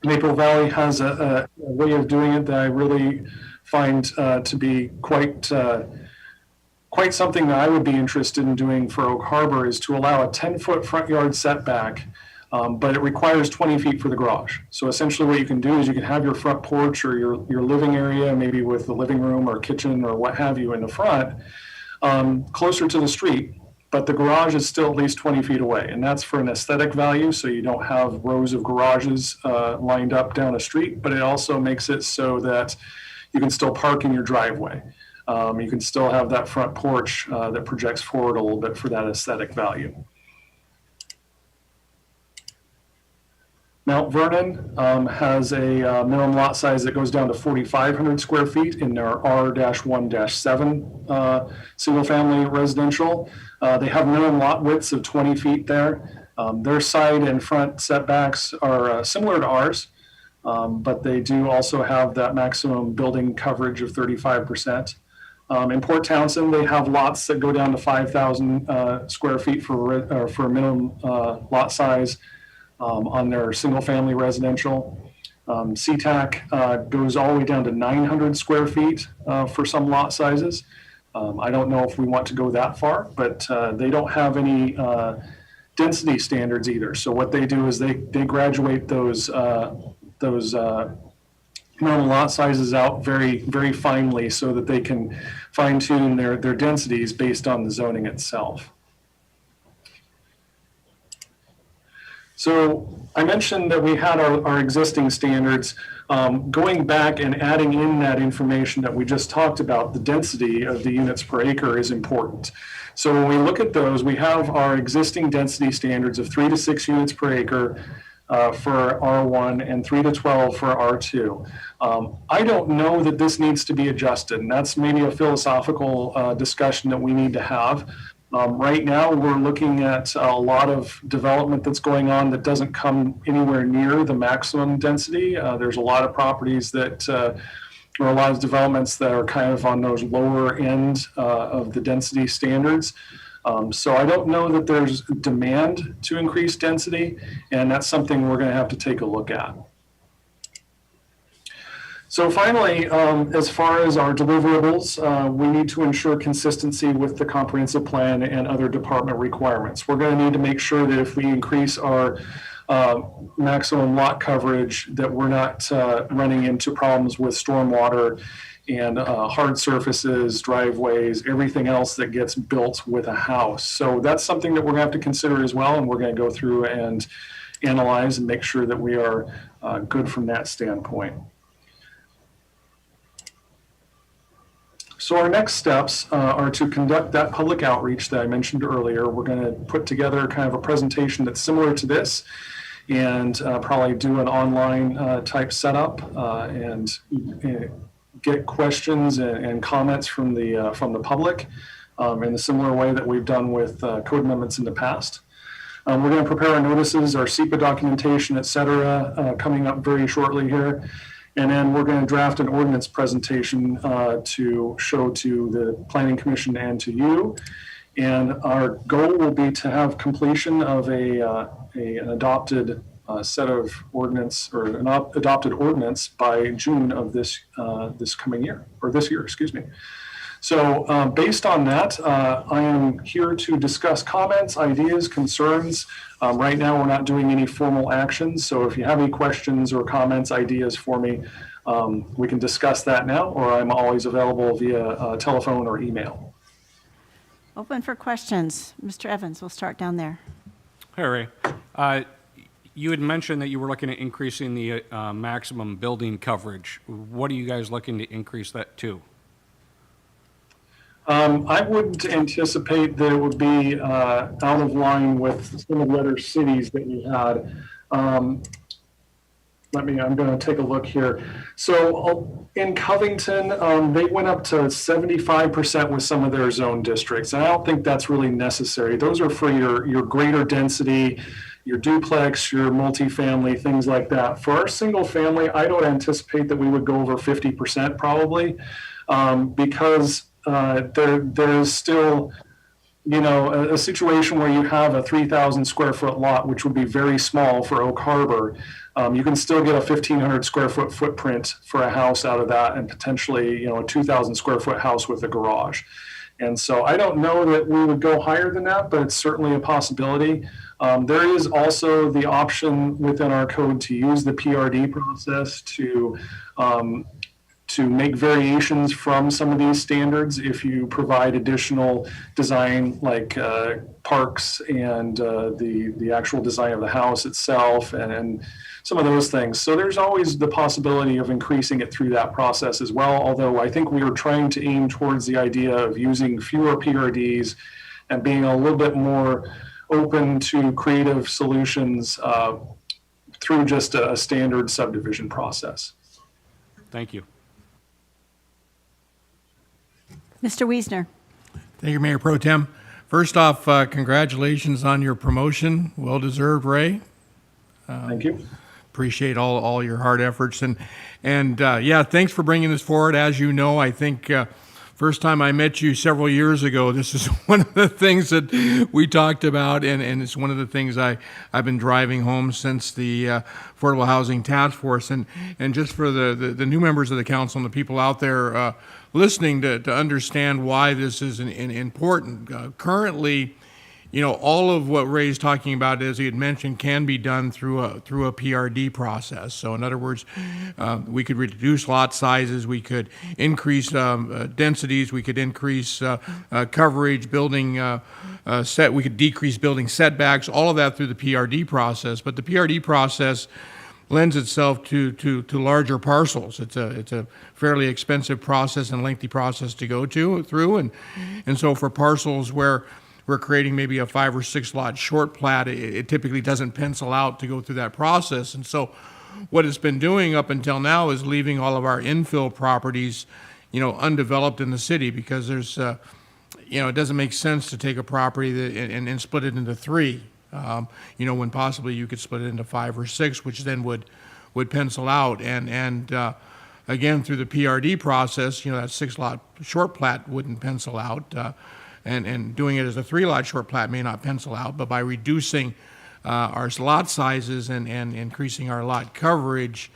Maple Valley has a way of doing it that I really find to be quite something that I would be interested in doing for Oak Harbor, is to allow a 10-foot front yard setback, but it requires 20 feet for the garage. So essentially what you can do is you can have your front porch or your living area, maybe with the living room or kitchen or what have you in the front, closer to the street, but the garage is still at least 20 feet away. And that's for an aesthetic value, so you don't have rows of garages lined up down a street, but it also makes it so that you can still park in your driveway. You can still have that front porch that projects forward a little bit for that aesthetic value. Mount Vernon has a minimum lot size that goes down to 4,500 square feet in their R-1-7 single-family residential. They have minimum lot widths of 20 feet there. Their side and front setbacks are similar to ours, but they do also have that maximum building coverage of 35%. In Port Townsend, they have lots that go down to 5,000 square feet for a minimum lot size on their single-family residential. SeaTac goes all the way down to 900 square feet for some lot sizes. I don't know if we want to go that far, but they don't have any density standards either. So what they do is they graduate those minimum lot sizes out very, very finely so that they can fine-tune their densities based on the zoning itself. So I mentioned that we had our existing standards. Going back and adding in that information that we just talked about, the density of the units per acre is important. So when we look at those, we have our existing density standards of 3 to 6 units per acre for R1 and 3 to 12 for R2. I don't know that this needs to be adjusted, and that's maybe a philosophical discussion that we need to have. Right now, we're looking at a lot of development that's going on that doesn't come anywhere near the maximum density. There's a lot of properties that, or a lot of developments that are kind of on those lower end of the density standards. So I don't know that there's demand to increase density, and that's something we're going to have to take a look at. So finally, as far as our deliverables, we need to ensure consistency with the comprehensive plan and other department requirements. We're going to need to make sure that if we increase our maximum lot coverage, that we're not running into problems with stormwater and hard surfaces, driveways, everything else that gets built with a house. So that's something that we're going to have to consider as well, and we're going to go through and analyze and make sure that we are good from that standpoint. So our next steps are to conduct that public outreach that I mentioned earlier. We're going to put together kind of a presentation that's similar to this, and probably do an online type setup and get questions and comments from the public in a similar way that we've done with code amendments in the past. We're going to prepare our notices, our SEPA documentation, et cetera, coming up very shortly here. And then we're going to draft an ordinance presentation to show to the Planning Commission and to you. And our goal will be to have completion of an adopted set of ordinance, or an adopted ordinance by June of this coming year, or this year, excuse me. So based on that, I am here to discuss comments, ideas, concerns. Right now, we're not doing any formal actions. So if you have any questions or comments, ideas for me, we can discuss that now, or I'm always available via telephone or email. Open for questions. Mr. Evans, we'll start down there. Hey, Ray. You had mentioned that you were looking at increasing the maximum building coverage. What are you guys looking to increase that to? I wouldn't anticipate that it would be out of line with some of the other cities that we had. I'm going to take a look here. So in Covington, they went up to 75% with some of their zone districts. And I don't think that's really necessary. Those are for your greater density, your duplex, your multifamily, things like that. For our single family, I don't anticipate that we would go over 50% probably, because there's still, a situation where you have a 3,000 square foot lot, which would be very small for Oak Harbor. You can still get a 1,500 square foot footprint for a house out of that, and potentially, a 2,000 square foot house with a garage. And so I don't know that we would go higher than that, but it's certainly a possibility. There is also the option within our code to use the PRD process to make variations from some of these standards if you provide additional design like parks and the actual design of the house itself and some of those things. So there's always the possibility of increasing it through that process as well, although I think we are trying to aim towards the idea of using fewer PRDs and being a little bit more open to creative solutions through just a standard subdivision process. Thank you. Mr. Wiesner. Thank you, Mayor Pro Tem. First off, congratulations on your promotion. Well-deserved, Ray. Thank you. Appreciate all your hard efforts. And yeah, thanks for bringing this forward. As you know, I think first time I met you several years ago, this is one of the things that we talked about, and it's one of the things I've been driving home since the Affordable Housing Task Force. And just for the new members of the council and the people out there listening to understand why this is important. Currently, all of what Ray's talking about, as he had mentioned, can be done through a PRD process. So in other words, we could reduce lot sizes, we could increase densities, we could increase coverage, building we could decrease building setbacks, all of that through the PRD process. But the PRD process lends itself to larger parcels. It's a fairly expensive process and lengthy process to go through, and so for parcels where we're creating maybe a 5 or 6 lot short plat, it typically doesn't pencil out to go through that process. And so what it's been doing up until now is leaving all of our infill properties, undeveloped in the city, because there's, it doesn't make sense to take a property and split it into 3. When possibly you could split it into 5 or 6, which then would pencil out. And again, through the PRD process, that 6 lot short plat wouldn't pencil out. And doing it as a 3 lot short plat may not pencil out, but by reducing our lot sizes and increasing our lot coverage,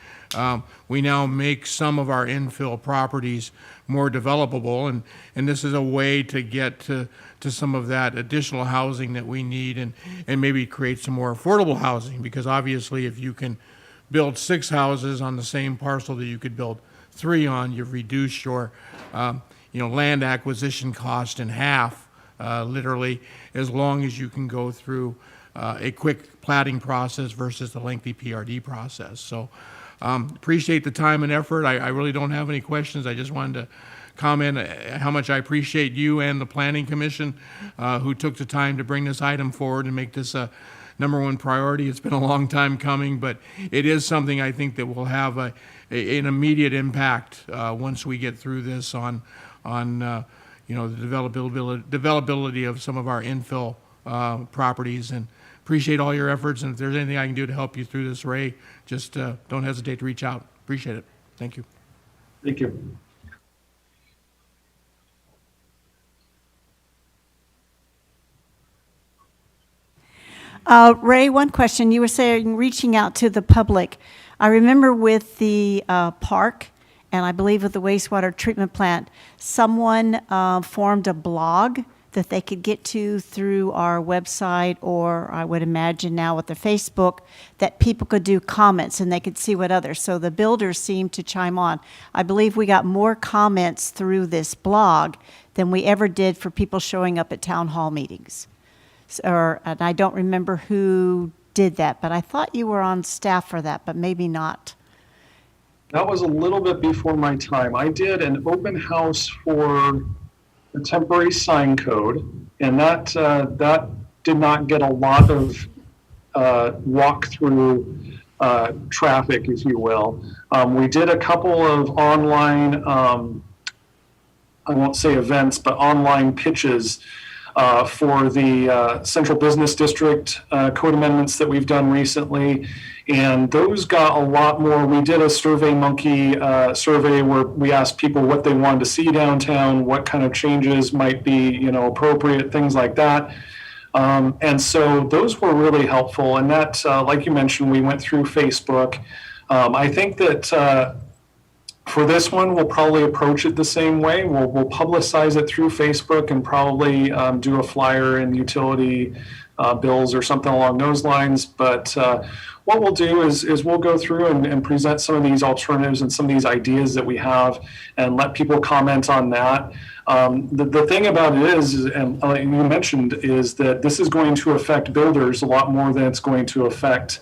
we now make some of our infill properties more developable, and this is a way to get to some of that additional housing that we need, and maybe create some more affordable housing, because obviously if you can build 6 houses on the same parcel that you could build 3 on, you've reduced your land acquisition cost in half, literally, as long as you can go through a quick platting process versus the lengthy PRD process. So appreciate the time and effort. I really don't have any questions. I just wanted to comment how much I appreciate you and the Planning Commission who took the time to bring this item forward and make this a #1 priority. It's been a long time coming, but it is something I think that will have an immediate impact once we get through this on the developability of some of our infill properties. And appreciate all your efforts, and if there's anything I can do to help you through this, Ray, just don't hesitate to reach out. Appreciate it. Thank you. Thank you. Ray, one question. You were saying reaching out to the public. I remember with the park, and I believe with the wastewater treatment plant, someone formed a blog that they could get to through our website, or I would imagine now with the Facebook, that people could do comments and they could see what others. So the builders seemed to chime on. I believe we got more comments through this blog than we ever did for people showing up at town hall meetings. And I don't remember who did that, but I thought you were on staff for that, but maybe not. That was a little bit before my time. I did an open house for the temporary sign code, and that did not get a lot of walkthrough traffic, if you will. We did a couple of online, I won't say events, but online pitches for the Central Business District code amendments that we've done recently. And those got a lot more. We did a SurveyMonkey survey where we asked people what they wanted to see downtown, what kind of changes might be, appropriate, things like that. And so those were really helpful. And that, like you mentioned, we went through Facebook. I think that for this one, we'll probably approach it the same way. We'll publicize it through Facebook and probably do a flyer in utility bills or something along those lines. But what we'll do is we'll go through and present some of these alternatives and some of these ideas that we have and let people comment on that. The thing about it is, and you mentioned, is that this is going to affect builders a lot more than it's going to affect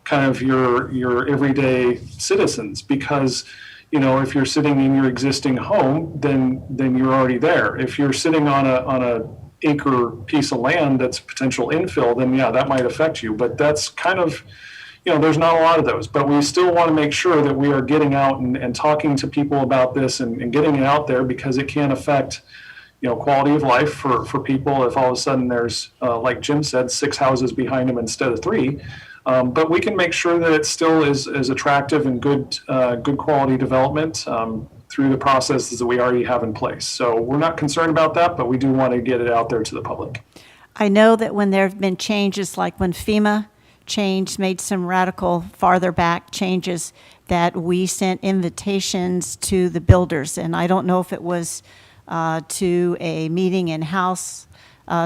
kind of your everyday citizens, because if you're sitting in your existing home, then you're already there. If you're sitting on a acre piece of land that's potential infill, then yeah, that might affect you. But that's kind of, there's not a lot of those. But we still want to make sure that we are getting out and talking to people about this and getting it out there, because it can affect, quality of life for people if all of a sudden there's, like Jim said, 6 houses behind him instead of 3. But we can make sure that it still is attractive and good quality development through the processes that we already have in place. So we're not concerned about that, but we do want to get it out there to the public. I know that when there have been changes, like when FEMA made some radical farther back changes, that we sent invitations to the builders. And I don't know if it was to a meeting in-house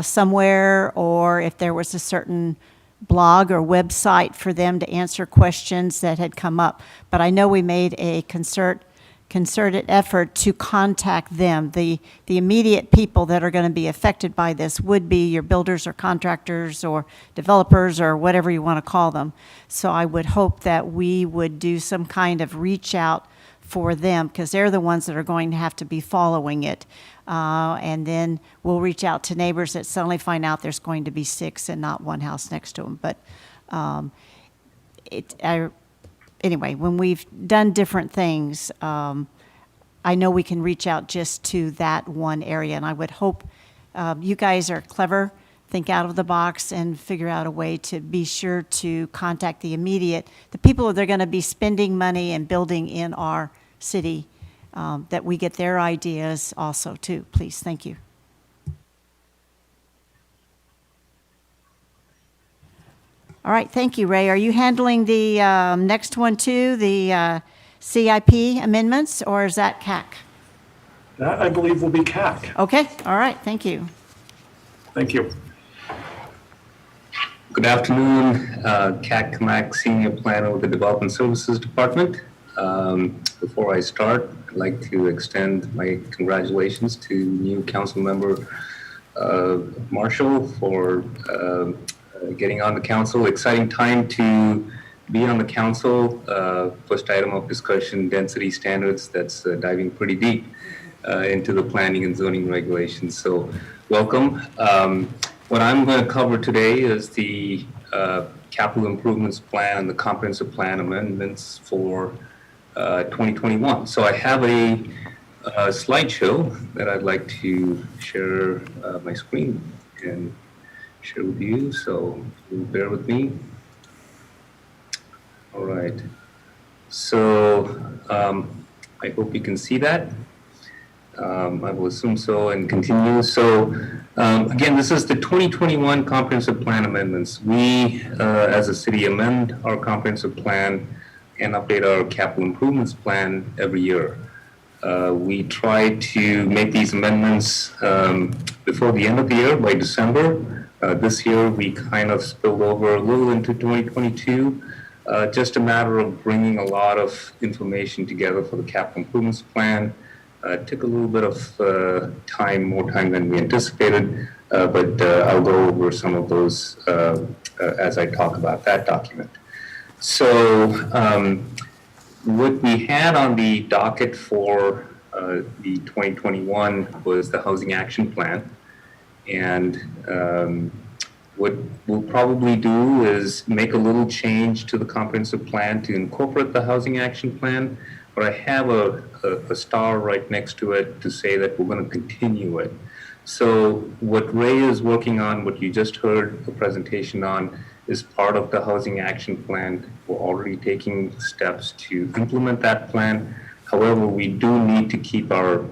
somewhere, or if there was a certain blog or website for them to answer questions that had come up. But I know we made a concerted effort to contact them. The immediate people that are going to be affected by this would be your builders or contractors or developers or whatever you want to call them. So I would hope that we would do some kind of reach out for them, because they're the ones that are going to have to be following it. And then we'll reach out to neighbors that suddenly find out there's going to be 6 and not one house next to them. But anyway, when we've done different things, I know we can reach out just to that one area. And I would hope you guys are clever, think out of the box, and figure out a way to be sure to contact the people that are going to be spending money and building in our city, that we get their ideas also too. Please, thank you. All right, thank you, Ray. Are you handling the next one too, the CIP amendments, or is that CAC? That, I believe, will be CAC. Okay, all right, thank you. Thank you. Good afternoon, Kat Kamak, Senior Planner with the Development Services Department. Before I start, I'd like to extend my congratulations to new council member Marshall for getting on the council. Exciting time to be on the council. First item of discussion, density standards. That's diving pretty deep into the planning and zoning regulations. So welcome. What I'm going to cover today is the capital improvements plan and the comprehensive plan amendments for 2021. So I have a slideshow that I'd like to share my screen and share with you. So you'll bear with me. All right. So I hope you can see that. I will assume so and continue. So again, this is the 2021 comprehensive plan amendments. We, as a city, amend our comprehensive plan and update our capital improvements plan every year. We try to make these amendments before the end of the year, by December. This year, we kind of spilled over a little into 2022. Just a matter of bringing a lot of information together for the capital improvements plan. Took a little bit of time, more time than we anticipated, but I'll go over some of those as I talk about that document. So what we had on the docket for the 2021 was the Housing Action Plan. And what we'll probably do is make a little change to the comprehensive plan to incorporate the housing action plan, but I have a star right next to it to say that we're going to continue it. So what Ray is working on, what you just heard the presentation on, is part of the housing action plan. We're already taking steps to implement that plan. However, we do need to keep our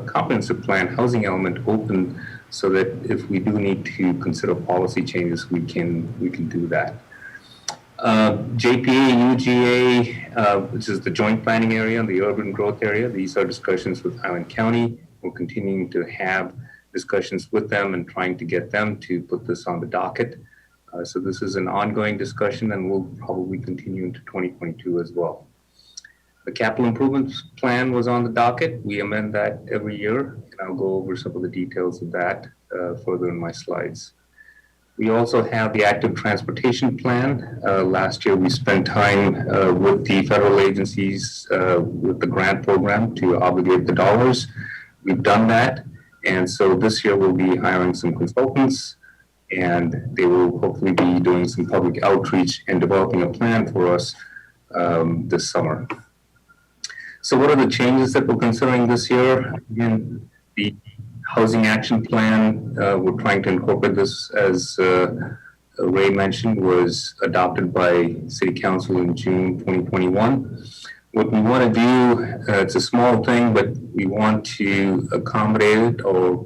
comprehensive plan housing element open so that if we do need to consider policy changes, we can do that. JPA, UGA, which is the joint planning area and the urban growth area, these are discussions with Island County. We're continuing to have discussions with them and trying to get them to put this on the docket. So this is an ongoing discussion and will probably continue into 2022 as well. The capital improvements plan was on the docket. We amend that every year, and I'll go over some of the details of that further in my slides. We also have the active transportation plan. Last year, we spent time with the federal agencies with the grant program to obligate the dollars. We've done that. And so this year, we'll be hiring some consultants, and they will hopefully be doing some public outreach and developing a plan for us this summer. So what are the changes that we're considering this year? Again, the housing action plan, we're trying to incorporate this, as Ray mentioned, was adopted by City Council in June 2021. What we want to do, it's a small thing, but we want to accommodate it or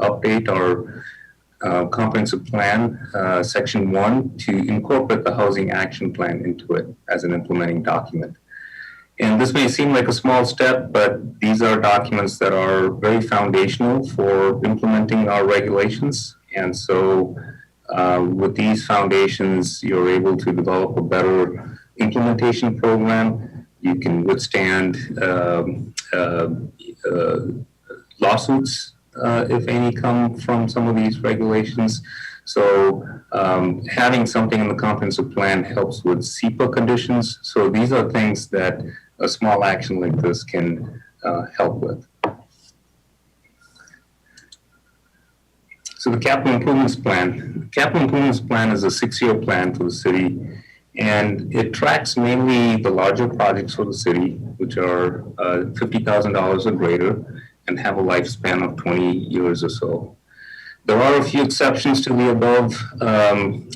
update our comprehensive plan, section 1, to incorporate the housing action plan into it as an implementing document. And this may seem like a small step, but these are documents that are very foundational for implementing our regulations. And so with these foundations, you're able to develop a better implementation program. You can withstand lawsuits if any come from some of these regulations. So having something in the comprehensive plan helps with SEPA conditions. So these are things that a small action like this can help with. So the capital improvements plan. The capital improvements plan is a 6-year plan for the city, and it tracks mainly the larger projects for the city, which are $50,000 or greater and have a lifespan of 20 years or so. There are a few exceptions to the above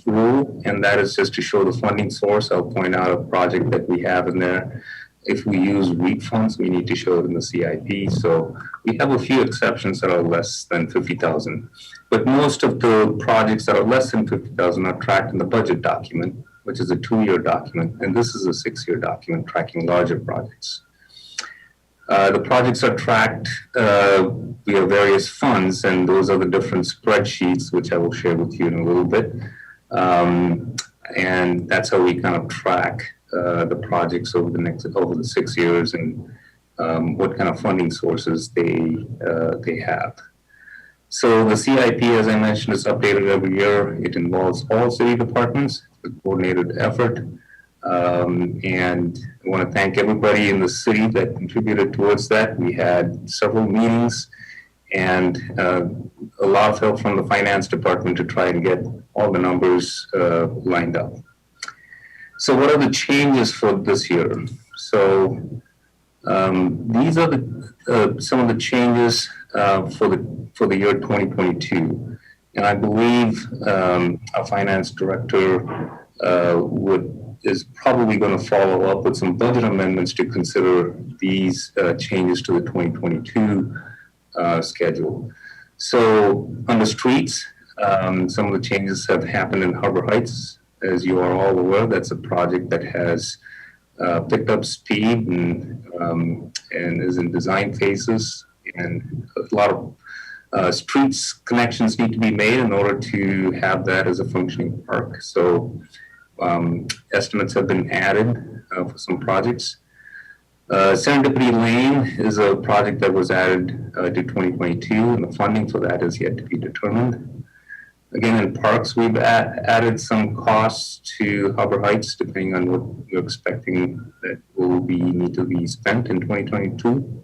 rule, and that is just to show the funding source. I'll point out a project that we have in there. If we use REAP funds, we need to show it in the CIP. So we have a few exceptions that are less than 50,000. But most of the projects that are less than 50,000 are tracked in the budget document, which is a 2-year document. And this is a 6-year document tracking larger projects. The projects are tracked via various funds, and those are the different spreadsheets, which I will share with you in a little bit. And that's how we kind of track the projects over the 6 years and what kind of funding sources they have. So the CIP, as I mentioned, is updated every year. It involves all city departments, a coordinated effort. And I want to thank everybody in the city that contributed towards that. We had several meetings and a lot of help from the finance department to try and get all the numbers lined up. So what are the changes for this year? So these are some of the changes for the year 2022. And I believe our finance director is probably going to follow up with some budget amendments to consider these changes to the 2022 schedule. So on the streets, some of the changes have happened in Harbor Heights. As you are all aware, that's a project that has picked up speed and is in design phases. And a lot of streets connections need to be made in order to have that as a functioning park. So estimates have been added for some projects. Serendipity Lane is a project that was added to 2022, and the funding for that is yet to be determined. Again, in parks, we've added some costs to Harbor Heights, depending on what we're expecting that will need to be spent in 2022.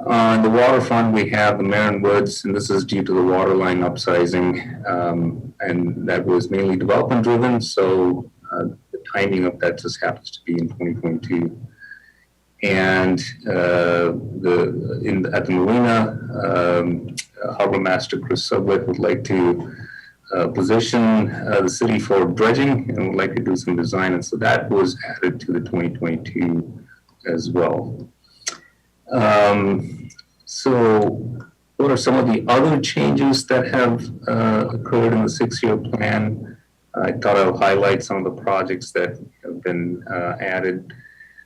On the waterfront, we have the Marin Woods, and this is due to the water line upsizing, and that was mainly development driven, so the timing of that just happens to be in 2022. And at the marina, Harbor Master Chris Sublet would like to position the city for dredging and would like to do some design, and so that was added to the 2022 as well. So what are some of the other changes that have occurred in the 6-year plan? I thought I'll highlight some of the projects that have been added.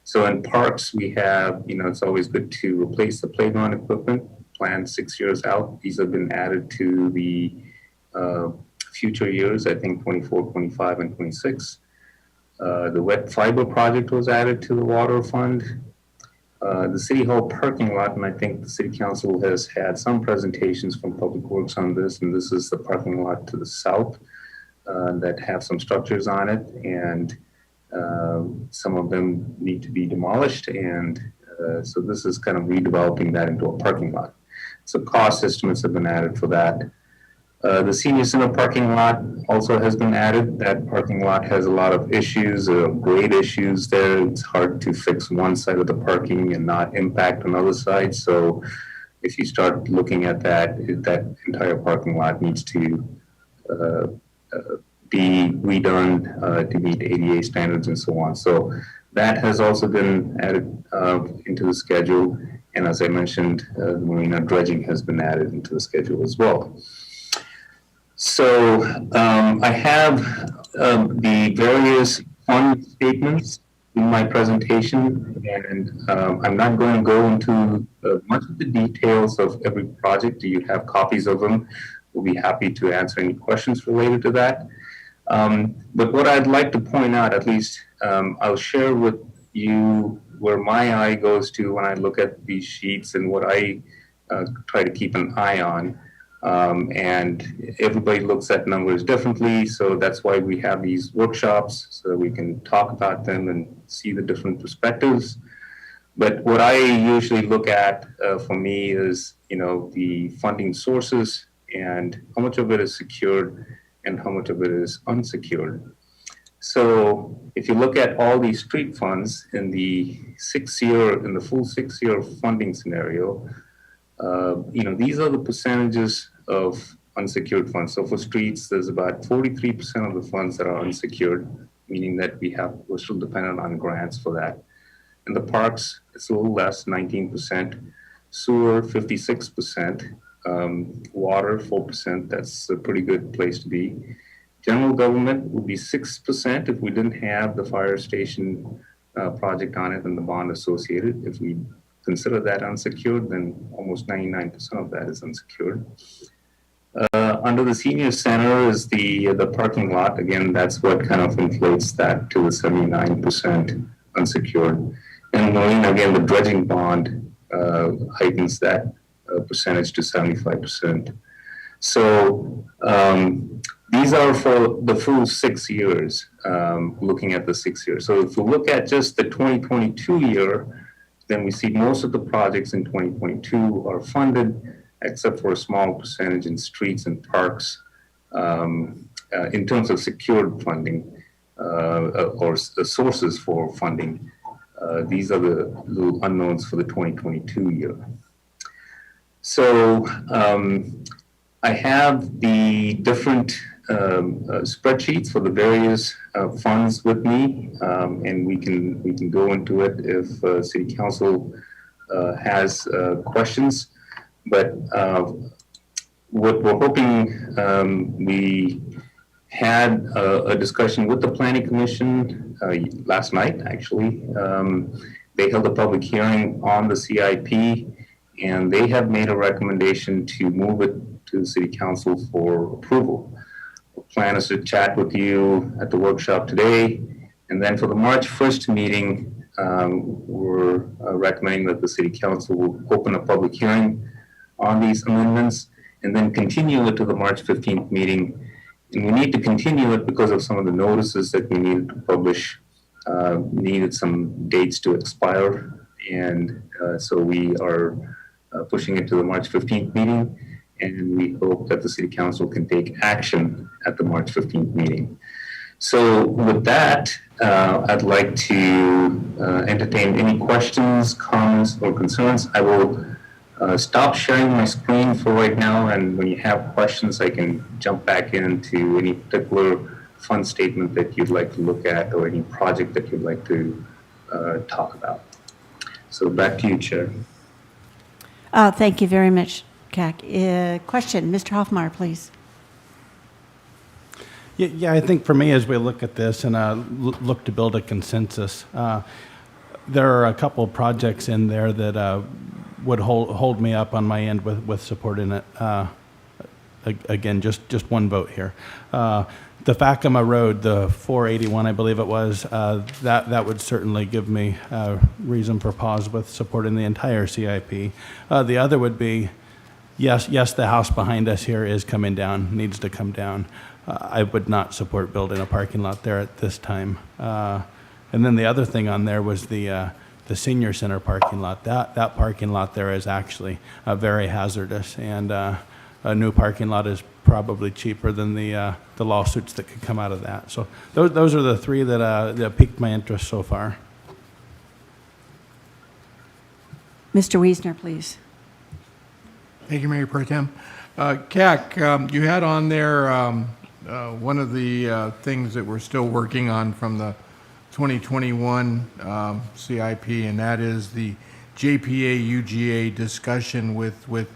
So in parks, we have, it's always good to replace the playground equipment, planned 6 years out. These have been added to the future years, I think 24, 25, and 26. The wet fiber project was added to the water fund. The City Hall parking lot, and I think the City Council has had some presentations from Public Works on this, and this is the parking lot to the south that have some structures on it, and some of them need to be demolished, and so this is kind of redeveloping that into a parking lot. So cost estimates have been added for that. The senior center parking lot also has been added. That parking lot has a lot of issues, grade issues there. It's hard to fix one side of the parking and not impact another side. So if you start looking at that, that entire parking lot needs to be redone to meet ADA standards and so on. So that has also been added into the schedule. And as I mentioned, the marina dredging has been added into the schedule as well. So I have the various fund statements in my presentation, and I'm not going to go into much of the details of every project. You have copies of them. We'll be happy to answer any questions related to that. But what I'd like to point out, at least I'll share with you where my eye goes to when I look at these sheets and what I try to keep an eye on. And everybody looks at numbers differently, so that's why we have these workshops, so that we can talk about them and see the different perspectives. But what I usually look at for me is, the funding sources and how much of it is secured and how much of it is unsecured. So if you look at all these street funds in the full 6-year funding scenario, these are the percentages of unsecured funds. So for streets, there's about 43% of the funds that are unsecured, meaning that we're still dependent on grants for that. In the parks, it's a little less, 19%. Sewer, 56%. Water, 4%. That's a pretty good place to be. General government would be 6% if we didn't have the fire station project on it and the bond associated. If we consider that unsecured, then almost 99% of that is unsecured. Under the senior center is the parking lot. Again, that's what kind of inflates that to the 79% unsecured. And marine, again, the dredging bond heightens that percentage to 75%. So these are for the full 6 years, looking at the 6 years. So if we look at just the 2022 year, then we see most of the projects in 2022 are funded, except for a small percentage in streets and parks in terms of secured funding or the sources for funding. These are the little unknowns for the 2022 year. So I have the different spreadsheets for the various funds with me, and we can go into it if City Council has questions. But what we're hoping, we had a discussion with the Planning Commission last night, actually. They held a public hearing on the CIP, and they have made a recommendation to move it to the City Council for approval. The plan is to chat with you at the workshop today, and then for the March 1st meeting, we're recommending that the City Council will open a public hearing on these amendments and then continue it to the March 15th meeting. And we need to continue it because of some of the notices that we needed to publish, needed some dates to expire. And so we are pushing it to the March 15th meeting, and we hope that the City Council can take action at the March 15th meeting. So with that, I'd like to entertain any questions, comments, or concerns. I will stop sharing my screen for right now, and when you have questions, I can jump back into any particular fund statement that you'd like to look at or any project that you'd like to talk about. So back to you, Chair. Thank you very much, CAC. Question, Mr. Hoffmeyer, please. Yeah, I think for me, as we look at this and look to build a consensus, there are a couple of projects in there that would hold me up on my end with supporting it. Again, just one vote here. The Facama Road, the 481, I believe it was, that would certainly give me reason for pause with supporting the entire CIP. The other would be, yes, the house behind us here is coming down, needs to come down. I would not support building a parking lot there at this time. And then the other thing on there was the senior center parking lot. That parking lot there is actually very hazardous, and a new parking lot is probably cheaper than the lawsuits that could come out of that. So those are the three that piqued my interest so far. Mr. Wiesner, please. Thank you, Mayor Pro Tem. CAC, you had on there one of the things that we're still working on from the 2021 CIP, and that is the JPA UGA discussion with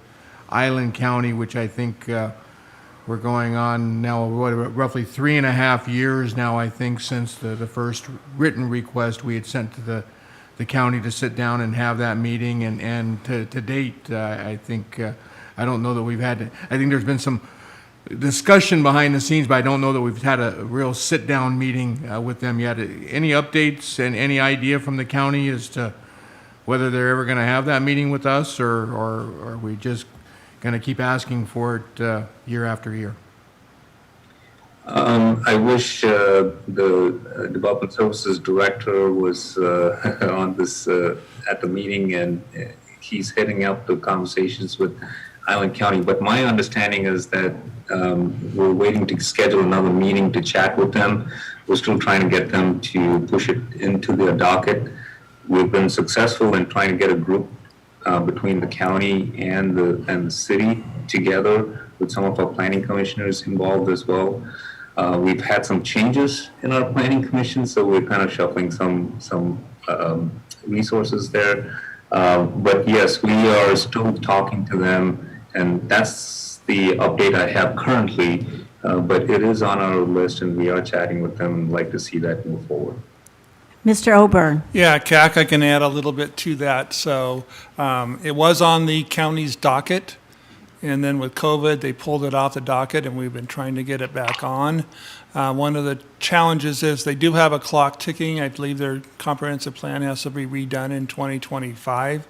Island County, which I think we're going on now, roughly 3.5 years now, I think, since the first written request we had sent to the county to sit down and have that meeting. And to date, I think, I don't know that we've had, I think there's been some discussion behind the scenes, but I don't know that we've had a real sit-down meeting with them yet. Any updates and any idea from the county as to whether they're ever going to have that meeting with us, or are we just going to keep asking for it year after year? I wish the Development Services Director was on this at the meeting, and he's heading up the conversations with Island County. But my understanding is that we're waiting to schedule another meeting to chat with them. We're still trying to get them to push it into their docket. We've been successful in trying to get a group between the county and the city together, with some of our planning commissioners involved as well. We've had some changes in our planning commission, so we're kind of shuffling some resources there. But yes, we are still talking to them, and that's the update I have currently. But it is on our list, and we are chatting with them and like to see that move forward. Mr. Oberg. Yeah, CAC, I can add a little bit to that. So it was on the county's docket, and then with COVID, they pulled it off the docket, and we've been trying to get it back on. One of the challenges is they do have a clock ticking. I believe their comprehensive plan has to be redone in 2025.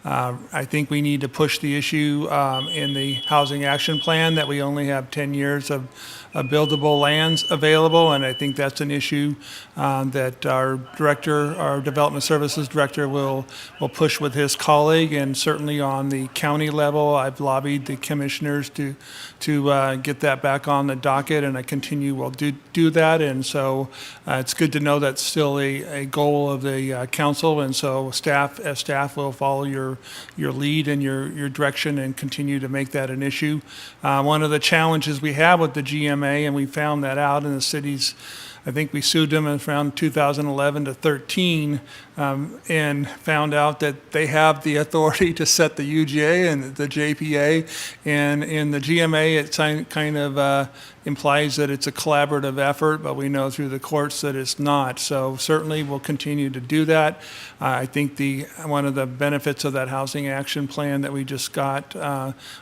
I think we need to push the issue in the housing action plan that we only have 10 years of buildable lands available, and I think that's an issue that our Development Services Director will push with his colleague. And certainly on the county level, I've lobbied the commissioners to get that back on the docket, and I will do that. And so it's good to know that's still a goal of the council, and so staff will follow your lead and your direction and continue to make that an issue. One of the challenges we have with the GMA, and we found that out in the cities, I think we sued them around 2011 to 13, and found out that they have the authority to set the UGA and the JPA, and in the GMA it kind of implies that it's a collaborative effort, but we know through the courts that it's not. So certainly we'll continue to do that. I think one of the benefits of that housing action plan that we just got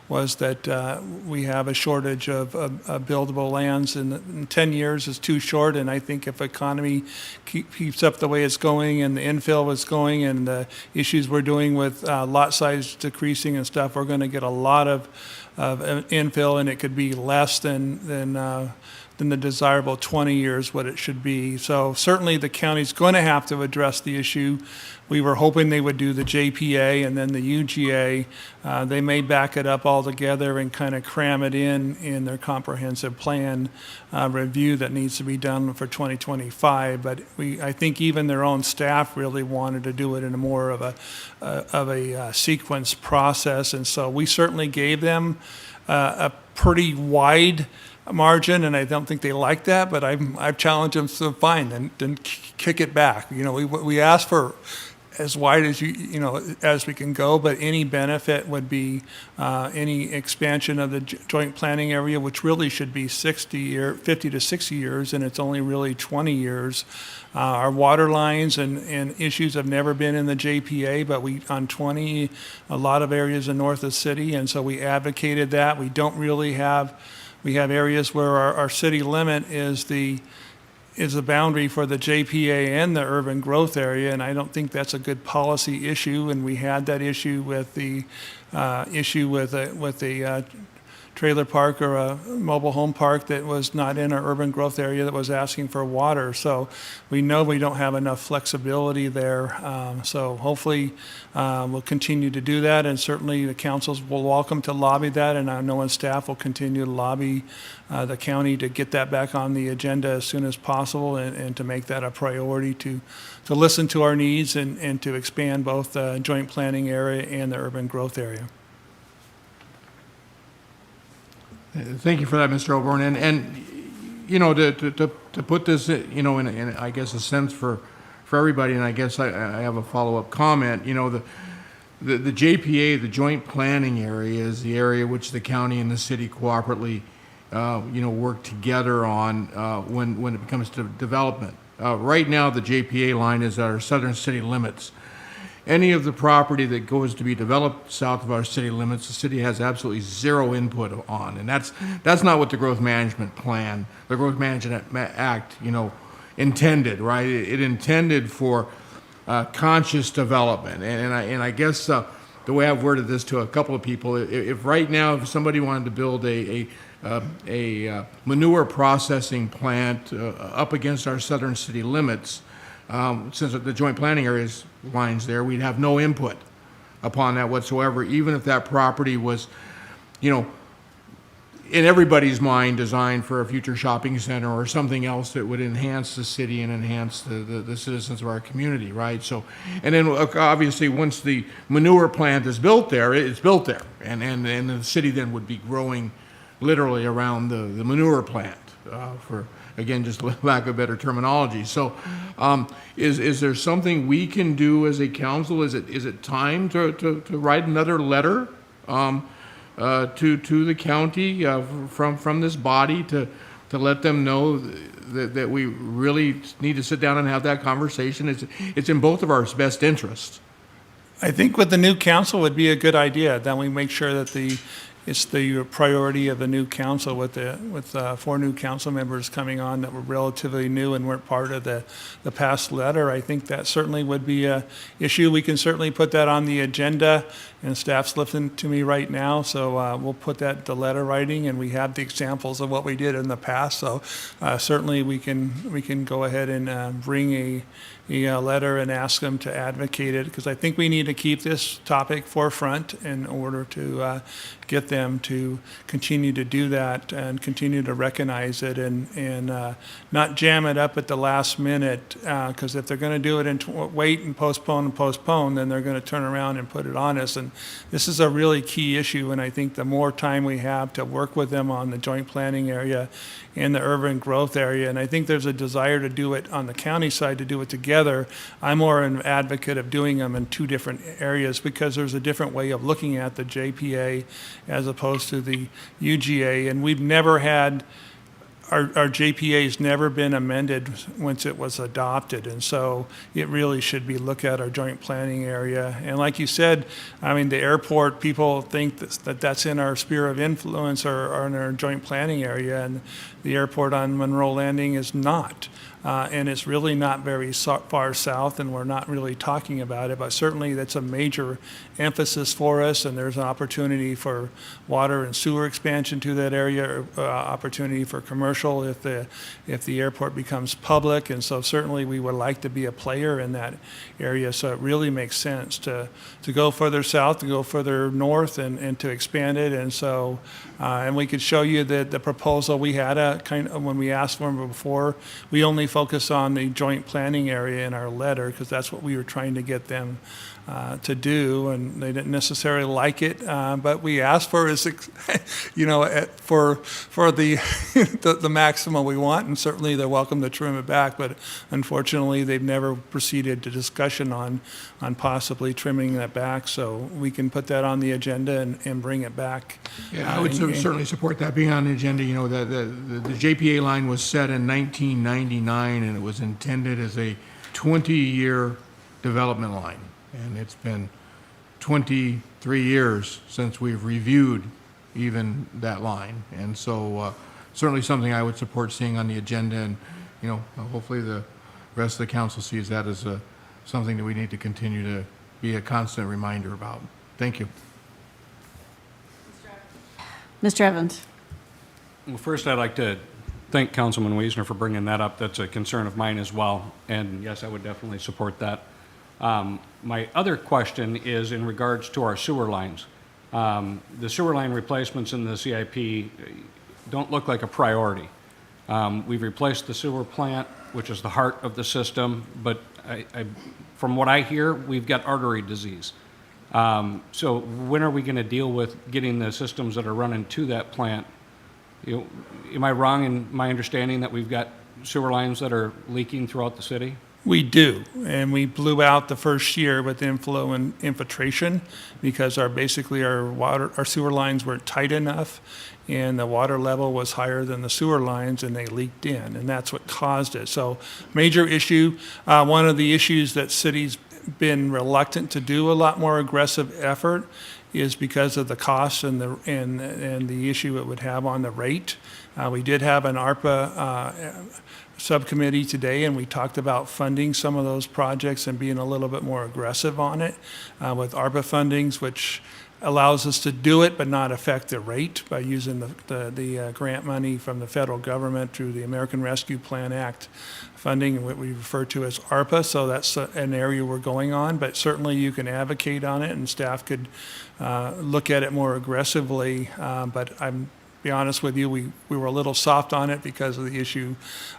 was that we have a shortage of buildable lands, and 10 years is too short. And I think if economy keeps up the way it's going, and the infill is going, and the issues we're doing with lot size decreasing and stuff, we're going to get a lot of infill, and it could be less than the desirable 20 years, what it should be. So certainly the county's going to have to address the issue. We were hoping they would do the JPA and then the UGA. They may back it up all together and kind of cram it in their comprehensive plan review that needs to be done for 2025. But I think even their own staff really wanted to do it in a more of a sequence process. And so we certainly gave them a pretty wide margin, and I don't think they like that, but I've challenged them to fine, then kick it back. You know, we asked for as wide as as we can go, but any benefit would be any expansion of the joint planning area, which really should be 50 to 60 years, and it's only really 20 years. Our water lines and issues have never been in the JPA, but on 20, a lot of areas in north of the city, and so we advocated that. We don't really have. We have areas where our city limit is the boundary for the JPA and the urban growth area, and I don't think that's a good policy issue. And we had that issue with the trailer park or a mobile home park that was not in our urban growth area that was asking for water. So we know we don't have enough flexibility there. So hopefully we'll continue to do that, and certainly the councils will welcome to lobby that, and I know and staff will continue to lobby the county to get that back on the agenda as soon as possible, and to make that a priority to listen to our needs and to expand both the joint planning area and the urban growth area. Thank you for that, Mr. Oborn. And you know, to put this, you know, in I guess a sense for everybody, and I guess I have a follow-up comment. You know, the JPA, the joint planning area, is the area which the county and the city cooperatively, you know, work together on when it comes to development. Right now, the JPA line is our southern city limits. Any of the property that goes to be developed south of our city limits, the city has absolutely zero input on, and that's not what the Growth Management Plan, the Growth Management Act, you know, intended, right? It intended for conscious development, and I guess the way I've worded this to a couple of people, if right now if somebody wanted to build a manure processing plant up against our southern city limits, since the joint planning areas lines there, we'd have no input upon that whatsoever, even if that property was, you know, in everybody's mind designed for a future shopping center or something else that would enhance the city and enhance the citizens of our community, right? So, and then obviously once the manure plant is built there, it's built there, and the city then would be growing literally around the manure plant, for, again, just lack of better terminology. So is there something we can do as a council? Is it time to write another letter to the county from this body to let them know that we really need to sit down and have that conversation? It's in both of our best interests. I think with the new council would be a good idea. Then we make sure that it's the priority of the new council with 4 new council members coming on that were relatively new and weren't part of the past letter. I think that certainly would be a issue. We can certainly put that on the agenda, and staff's listening to me right now, so we'll put that to letter writing, and we have the examples of what we did in the past. So certainly we can go ahead and bring a letter and ask them to advocate it, because I think we need to keep this topic forefront in order to get them to continue to do that and continue to recognize it, and not jam it up at the last minute, because if they're going to do it and wait and postpone, then they're going to turn around and put it on us. And this is a really key issue, and I think the more time we have to work with them on the joint planning area and the urban growth area, and I think there's a desire to do it on the county side, to do it together. I'm more an advocate of doing them in 2 different areas, because there's a different way of looking at the JPA as opposed to the UGA, and we've never had, our JPA's never been amended once it was adopted, and so it really should be look at our joint planning area. And like you said, I mean, the airport, people think that's in our sphere of influence or in our joint planning area, and the airport on Monroe Landing is not. and it's really not very far south, and we're not really talking about it, but certainly that's a major emphasis for us, and there's an opportunity for water and sewer expansion to that area, opportunity for commercial if the airport becomes public, and so certainly we would like to be a player in that area, so it really makes sense to go further south, to go further north, and to expand it, and so, and we could show you the proposal we had, when we asked for them before, we only focus on the joint planning area in our letter, because that's what we were trying to get them to do, and they didn't necessarily like it, but we asked for is, for the maximum we want, and certainly they're welcome to trim it back, but unfortunately they've never proceeded to discussion on possibly trimming that back, so we can put that on the agenda and bring it back. Yeah, I would certainly support that being on the agenda. You know, the JPA line was set in 1999, and it was intended as a 20-year development line. And it's been 23 years since we've reviewed even that line. And so certainly something I would support seeing on the agenda. And, you know, hopefully the rest of the council sees that as something that we need to continue to be a constant reminder about. Thank you. Mr. Evans? Well, first, I'd like to thank Councilman Wiesner for bringing that up. That's a concern of mine as well. And yes, I would definitely support that. My other question is in regards to our sewer lines. The sewer line replacements in the CIP don't look like a priority. We've replaced the sewer plant, which is the heart of the system, but from what I hear, we've got artery disease. So when are we going to deal with getting the systems that are running to that plant? Am I wrong in my understanding that we've got sewer lines that are leaking throughout the city? We do, and we blew out the first year with inflow and infiltration because our sewer lines weren't tight enough, and the water level was higher than the sewer lines, and they leaked in, and that's what caused it. So, major issue. One of the issues that cities been reluctant to do a lot more aggressive effort is because of the cost and the issue it would have on the rate. We did have an ARPA subcommittee today, and we talked about funding some of those projects and being a little bit more aggressive on it with ARPA fundings, which allows us to do it but not affect the rate by using the grant money from the federal government through the American Rescue Plan Act funding, what we refer to as ARPA. So that's an area we're going on, but certainly you can advocate on it, and staff could look at it more aggressively. But I'm be honest with you, we were a little soft on it because of the issue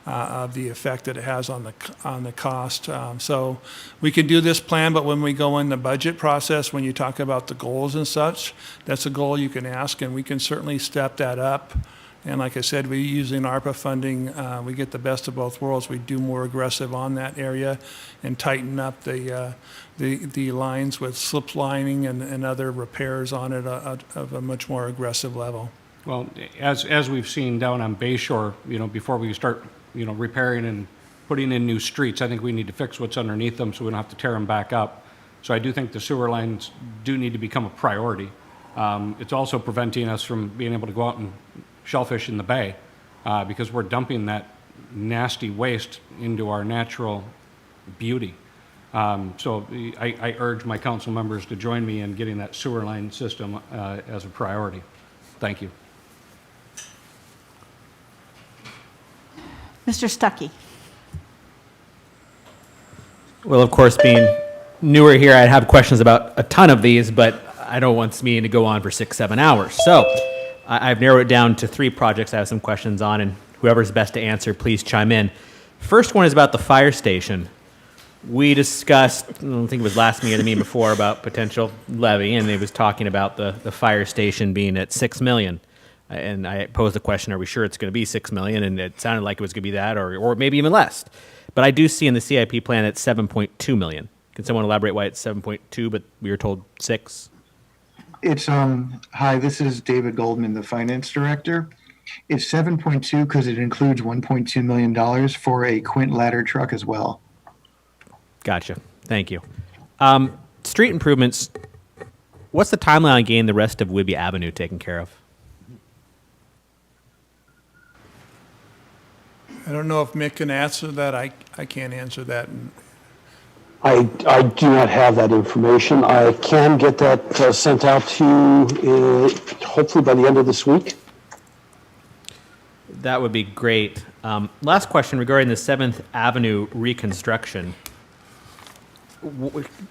of the effect that it has on the cost. So we can do this plan, but when we go in the budget process, when you talk about the goals and such, that's a goal you can ask, and we can certainly step that up. And like I said, we using ARPA funding, we get the best of both worlds. We do more aggressive on that area and tighten up the lines with slip lining and other repairs on it of a much more aggressive level. Well, as we've seen down on Bayshore, before we start, repairing and putting in new streets, I think we need to fix what's underneath them so we don't have to tear them back up. So I do think the sewer lines do need to become a priority. It's also preventing us from being able to go out and shellfish in the bay because we're dumping that nasty waste into our natural beauty. So I urge my council members to join me in getting that sewer line system as a priority. Thank you. Mr. Stuckey? Well, of course, being newer here, I have questions about a ton of these, but I don't want this meeting to go on for 6-7 hours. So I've narrowed it down to 3 projects I have some questions on, and whoever's best to answer, please chime in. First one is about the fire station. We discussed, I don't think it was last meeting or the meeting before, about potential levy, and it was talking about the fire station being at $6 million. And I posed the question, are we sure it's going to be $6 million? And it sounded like it was going to be that, or maybe even less. But I do see in the CIP plan it's $7.2 million. Can someone elaborate why it's 7.2, but we were told 6? It's, hi, this is David Goldman, the finance director. It's 7.2 because it includes $1.2 million for a Quint ladder truck as well. Gotcha. Thank you. Street improvements, what's the timeline on getting the rest of Whidbey Avenue taken care of? I don't know if Mick can answer that. I can't answer that. I do not have that information. I can get that sent out to you hopefully by the end of this week. That would be great. Last question regarding the 7th Avenue reconstruction.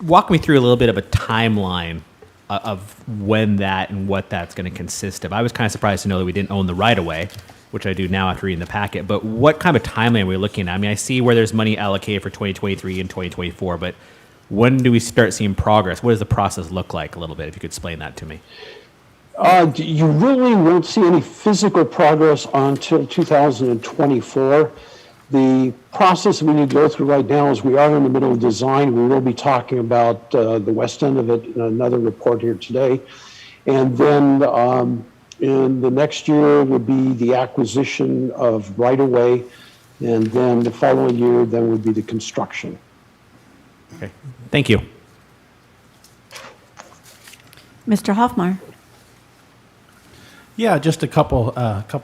Walk me through a little bit of a timeline of when that and what that's going to consist of. I was kind of surprised to know that we didn't own the right-of-way, which I do now after reading the packet, but what kind of timeline are we looking at? I mean, I see where there's money allocated for 2023 and 2024, but when do we start seeing progress? What does the process look like a little bit, if you could explain that to me? You really won't see any physical progress until 2024. The process we need to go through right now is we are in the middle of design. We will be talking about the west end of it in another report here today. And then in the next year would be the acquisition of right-of-way. And then the following year then would be the construction. Okay, thank you. Mr. Hoffmeyer. Yeah, just a couple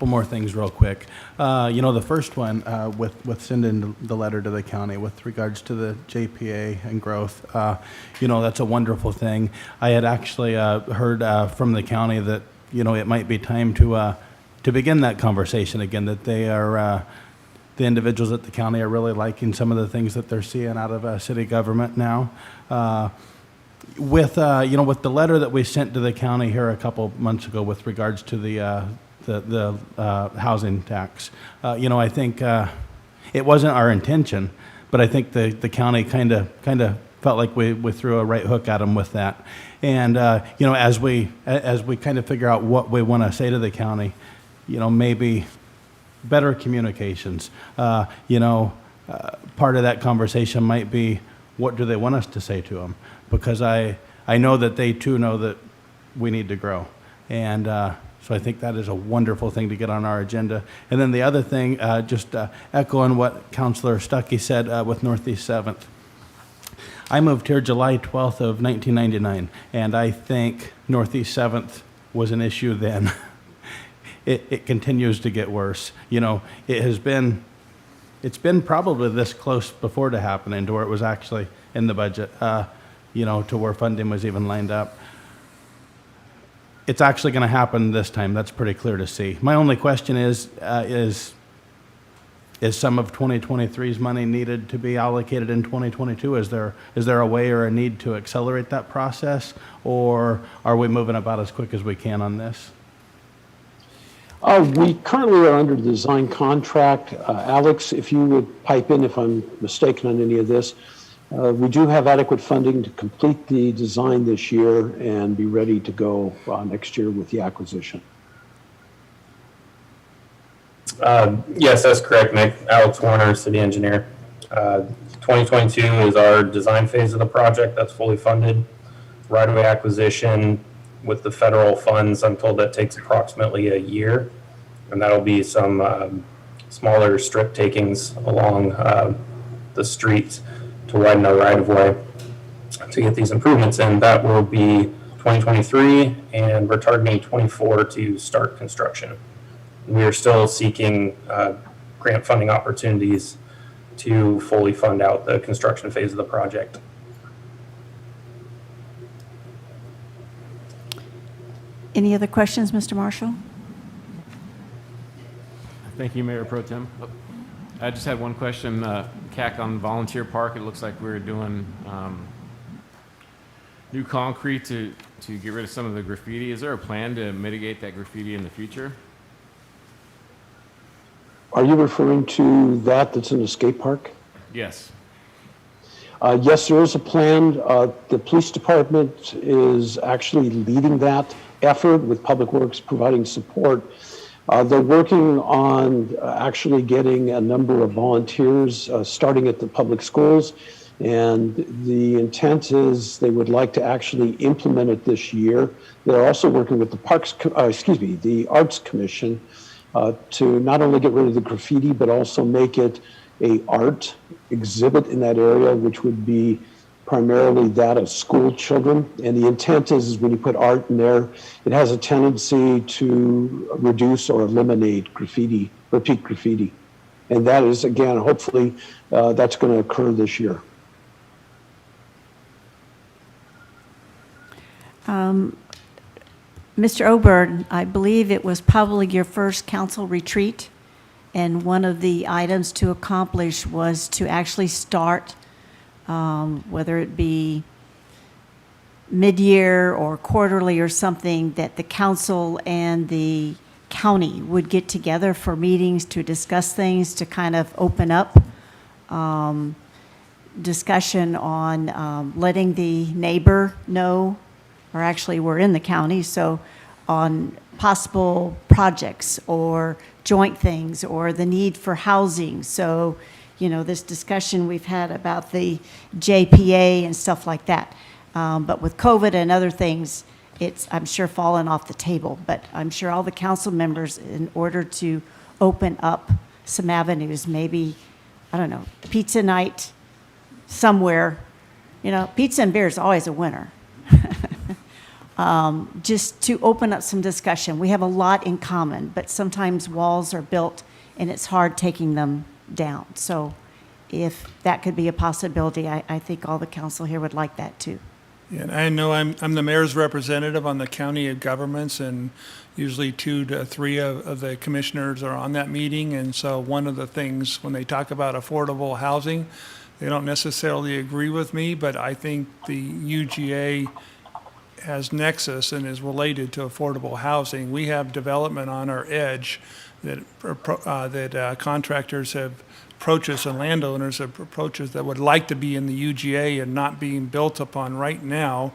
more things real quick. The first one with sending the letter to the county with regards to the JPA and growth, that's a wonderful thing. I had actually heard from the county that, it might be time to begin that conversation again, that they are, the individuals at the county are really liking some of the things that they're seeing out of city government now. With the letter that we sent to the county here a couple months ago with regards to the housing tax, I think it wasn't our intention, but I think the county kind of felt like we threw a right hook at them with that. And as we kind of figure out what we want to say to the county, maybe better communications. Part of that conversation might be, what do they want us to say to them? Because I know that they too know that we need to grow. And so I think that is a wonderful thing to get on our agenda. And then the other thing, just echoing what Councilor Stuckey said with Northeast 7th. I moved here July 12th of 1999, and I think Northeast 7th was an issue then. It continues to get worse. It's been probably this close before to happening to where it was actually in the budget. To where funding was even lined up. It's actually going to happen this time. That's pretty clear to see. My only question is some of 2023's money needed to be allocated in 2022? Is there a way or a need to accelerate that process, or are we moving about as quick as we can on this? We currently are under design contract. Alex, if you would pipe in if I'm mistaken on any of this. We do have adequate funding to complete the design this year and be ready to go next year with the acquisition. Yes, that's correct, Nick. Alex Warner, city engineer. 2022 is our design phase of the project. That's fully funded. Right-of-way acquisition with the federal funds, I'm told that takes approximately a year. And that'll be some smaller strip takings along the streets to widen our right-of-way to get these improvements in. That will be 2023, and we're targeting 24 to start construction. We are still seeking grant funding opportunities to fully fund out the construction phase of the project. Any other questions, Mr. Marshall? Thank you, Mayor Pro Tem. I just had one question. CAC on Volunteer Park, it looks like we're doing new concrete to get rid of some of the graffiti. Is there a plan to mitigate that graffiti in the future? Are you referring to that's in the skate park? Yes. Yes, there is a plan. The police department is actually leading that effort with Public Works providing support. They're working on actually getting a number of volunteers starting at the public schools. And the intent is they would like to actually implement it this year. They're also working with the Arts Commission to not only get rid of the graffiti, but also make it a art exhibit in that area, which would be primarily that of school children. And the intent is when you put art in there, it has a tendency to reduce or eliminate graffiti, repeat graffiti. And that is, again, hopefully, that's going to occur this year. Mr. Oberg, I believe it was probably your first council retreat, and one of the items to accomplish was to actually start, whether it be mid-year or quarterly or something, that the council and the county would get together for meetings to discuss things, to kind of open up discussion on letting the neighbor know, or actually we're in the county, so on possible projects or joint things or the need for housing. So, you know, this discussion we've had about the JPA and stuff like that. But with COVID and other things, it's, I'm sure, fallen off the table. But I'm sure all the council members, in order to open up some avenues, maybe, I don't know, pizza night somewhere. You know, pizza and beer is always a winner. Just to open up some discussion. We have a lot in common, but sometimes walls are built and it's hard taking them down. So if that could be a possibility, I think all the council here would like that too. Yeah, and I know I'm the mayor's representative on the county of governments, and usually 2 to 3 of the commissioners are on that meeting. And so one of the things when they talk about affordable housing, they don't necessarily agree with me, but I think the UGA has nexus and is related to affordable housing. We have development on our edge that contractors have approached us and landowners have approached us that would like to be in the UGA and not being built upon right now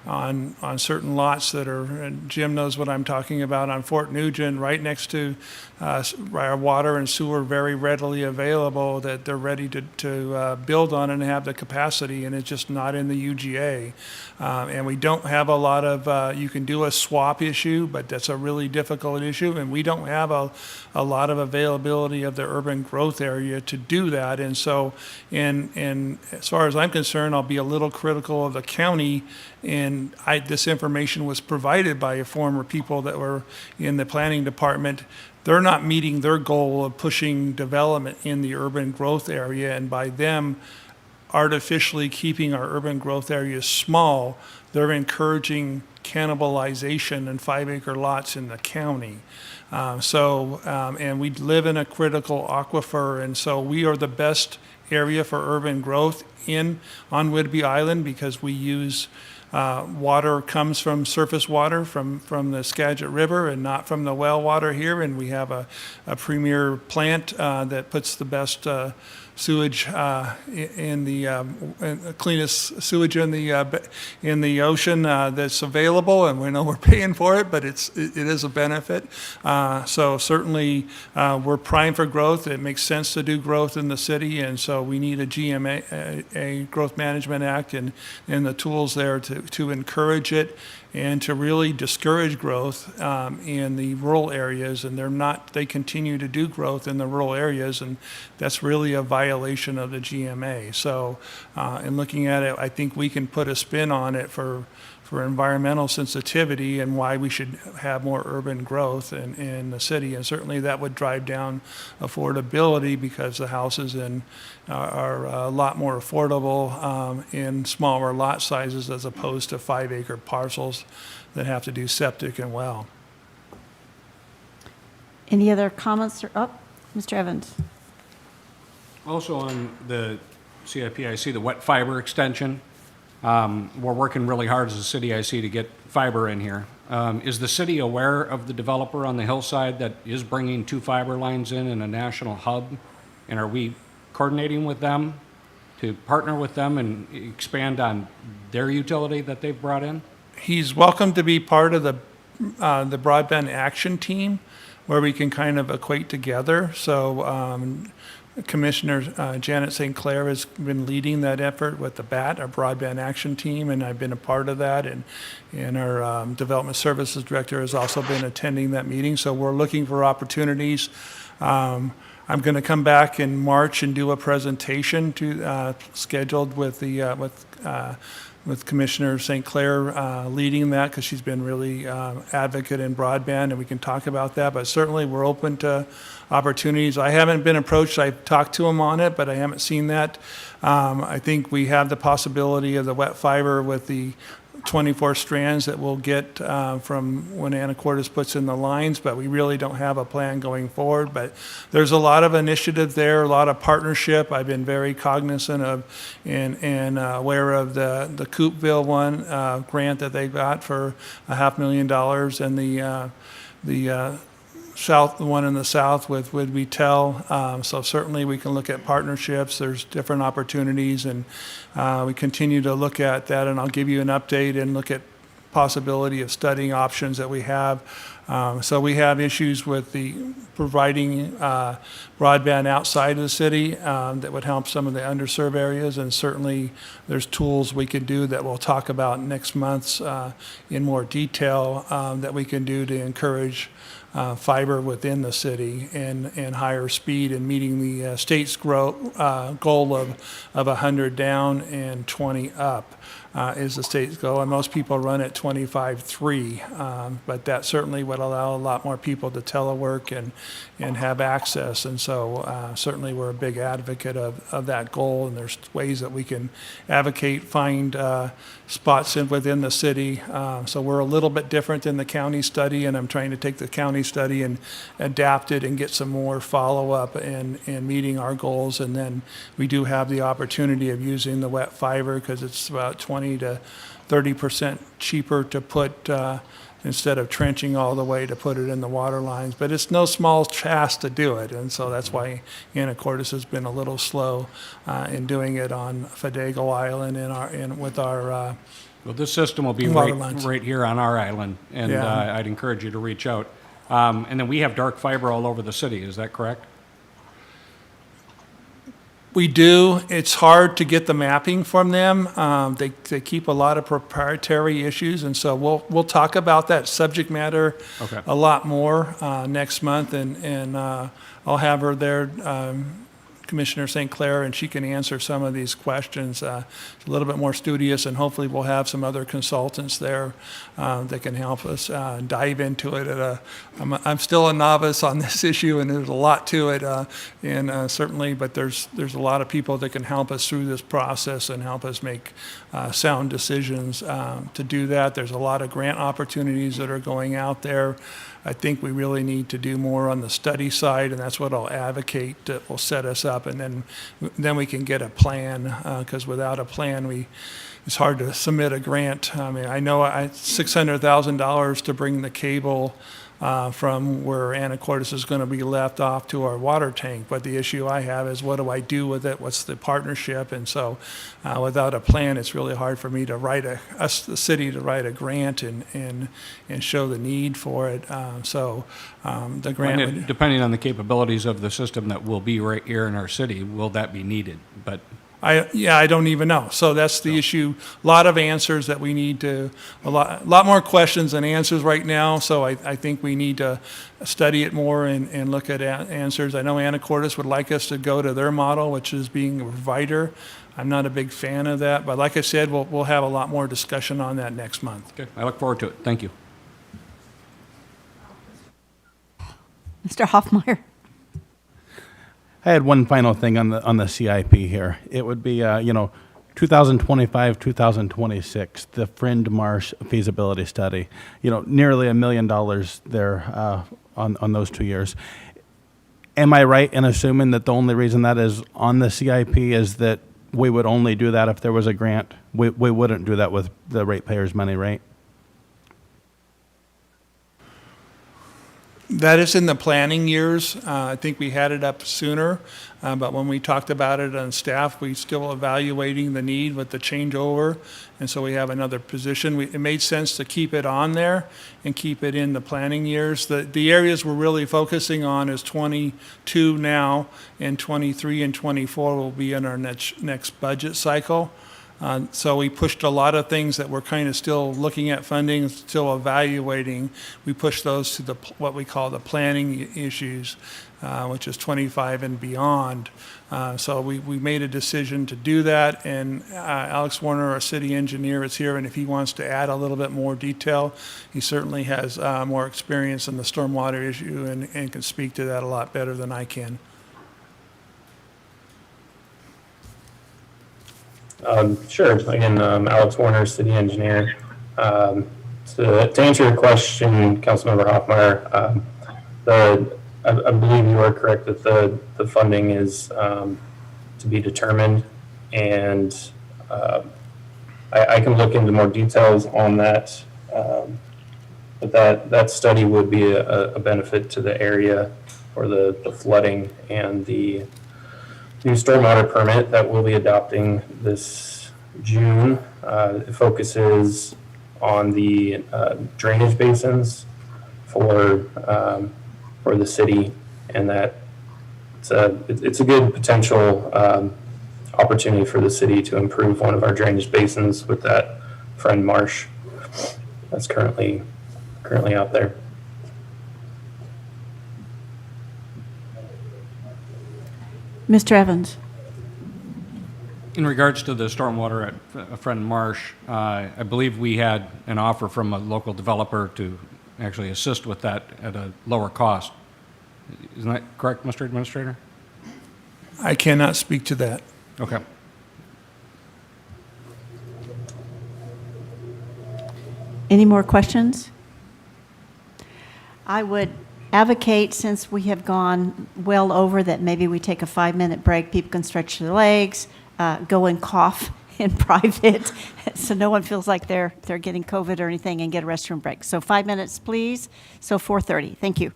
on certain lots that are, and Jim knows what I'm talking about, on Fort Nugent, right next to our water and sewer very readily available, that they're ready to build on and have the capacity, and it's just not in the UGA. And we don't have a lot of, you can do a swap issue, but that's a really difficult issue, and we don't have a lot of availability of the urban growth area to do that. And so, and as far as I'm concerned, I'll be a little critical of the county. And this information was provided by former people that were in the planning department. They're not meeting their goal of pushing development in the urban growth area, and by them artificially keeping our urban growth areas small, they're encouraging cannibalization in 5-acre lots in the county. And we live in a critical aquifer, and so we are the best area for urban growth on Whidbey Island, because we use water comes from surface water from the Skagit River and not from the well water here, and we have a premier plant that puts the best sewage in the cleanest sewage in the ocean that's available, and we know we're paying for it, but it is a benefit. So certainly we're primed for growth. It makes sense to do growth in the city, and so we need a GMA, a Growth Management Act, and the tools there to encourage it and to really discourage growth in the rural areas. And they continue to do growth in the rural areas, and that's really a violation of the GMA. So in looking at it, I think we can put a spin on it for environmental sensitivity and why we should have more urban growth in the city. And certainly that would drive down affordability, because the houses are a lot more affordable in smaller lot sizes as opposed to 5-acre parcels that have to do septic and well. Any other comments? Mr. Evans. Also on the CIP, I see the wet fiber extension. We're working really hard as a city, I see, to get fiber in here. Is the city aware of the developer on the hillside that is bringing 2 fiber lines in a national hub? And are we coordinating with them to partner with them and expand on their utility that they've brought in? He's welcome to be part of the broadband action team, where we can kind of equate together. So Commissioner Janet St. Clair has been leading that effort with the BAT, our broadband action team, and I've been a part of that. And our development services director has also been attending that meeting. So we're looking for opportunities. I'm going to come back in March and do a presentation scheduled with Commissioner St. Clair leading that, because she's been really advocate in broadband, and we can talk about that. But certainly we're open to opportunities. I haven't been approached. I've talked to them on it, but I haven't seen that. I think we have the possibility of the wet fiber with the 24 strands that we'll get from when Anacortes puts in the lines, but we really don't have a plan going forward. But there's a lot of initiative there, a lot of partnership. I've been very cognizant of and aware of the Coopville one grant that they got for $500,000, and the south, the one in the south with Would-Be Tell. So certainly we can look at partnerships. There's different opportunities, and we continue to look at that, and I'll give you an update and look at possibility of studying options that we have. So we have issues with the providing broadband outside of the city that would help some of the underserved areas, and certainly there's tools we could do that we'll talk about next month in more detail that we can do to encourage fiber within the city and higher speed, and meeting the state's goal of 100 down and 20 up is the state's goal. And most people run at 25.3, but that certainly would allow a lot more people to telework and have access. And so certainly we're a big advocate of that goal, and there's ways that we can advocate, find spots within the city. So we're a little bit different than the county study, and I'm trying to take the county study and adapt it and get some more follow-up and meeting our goals. And then we do have the opportunity of using the wet fiber, because it's about 20 to 30% cheaper to put instead of trenching all the way, to put it in the water lines. But it's no small task to do it, and so that's why Anacortes has been a little slow in doing it on Fadago Island with our Well, this system will be right here on our island, and Yeah. I'd encourage you to reach out. And then we have dark fiber all over the city, is that correct? We do. It's hard to get the mapping from them. They keep a lot of proprietary issues, and so we'll talk about that subject matter a lot more next month, and I'll have her there, Commissioner St. Clair, and she can answer some of these questions. A little bit more studious, and hopefully we'll have some other consultants there that can help us dive into it. I'm still a novice on this issue, and there's a lot to it, and certainly, but there's a lot of people that can help us through this process and help us make sound decisions to do that. There's a lot of grant opportunities that are going out there. I think we really need to do more on the study side, and that's what I'll advocate that will set us up, and then we can get a plan, because without a plan, it's hard to submit a grant. I mean, I know $600,000 to bring the cable from where Anacortes is going to be left off to our water tank, but the issue I have is, what do I do with it? What's the partnership? And so without a plan, it's really hard for me to the city to write a grant and show the need for it. The grant Depending on the capabilities of the system that will be right here in our city, will that be needed? But I don't even know. So that's the issue. A lot of answers that we need to, a lot more questions than answers right now. So I think we need to study it more and look at answers. I know Anacortes would like us to go to their model, which is being a provider. I'm not a big fan of that, but like I said, we'll have a lot more discussion on that next month. Okay, I look forward to it. Thank you. Mr. Hoffmeyer. I had one final thing on the CIP here. It would be 2025, 2026, the Friend Marsh feasibility study. Nearly $1 million there on those 2 years. Am I right in assuming that the only reason that is on the CIP is that we would only do that if there was a grant? We wouldn't do that with the ratepayers' money, right? That is in the planning years. I think we had it up sooner, but when we talked about it on staff, we still evaluating the need with the changeover, and so we have another position. It made sense to keep it on there and keep it in the planning years. The areas we're really focusing on is 22 now, and 23 and 24 will be in our next budget cycle. So we pushed a lot of things that we're kind of still looking at funding, still evaluating. We pushed those to what we call the planning issues, which is 25 and beyond. So we made a decision to do that, and Alex Warner, our city engineer, is here, and if he wants to add a little bit more detail, he certainly has more experience in the stormwater issue and can speak to that a lot better than I can. Sure. Again, Alex Warner, city engineer. To answer your question, Councilmember Hoffmeyer, I believe you are correct that the funding is to be determined, and I can look into more details on that. But that study would be a benefit to the area for the flooding and the new stormwater permit that we'll be adopting this June. It focuses on the drainage basins for the city, and that it's a good potential opportunity for the city to improve one of our drainage basins with that Friend Marsh that's currently out there. Mr. Evans? In regards to the stormwater at Friend Marsh, I believe we had an offer from a local developer to actually assist with that at a lower cost. Isn't that correct, Mr. Administrator? I cannot speak to that. Okay. Any more questions? I would advocate, since we have gone well over, that maybe we take a 5-minute break. People can stretch their legs, go and cough in private, so no one feels like they're getting COVID or anything, and get a restroom break. So 5 minutes, please. So 4:30. Thank you.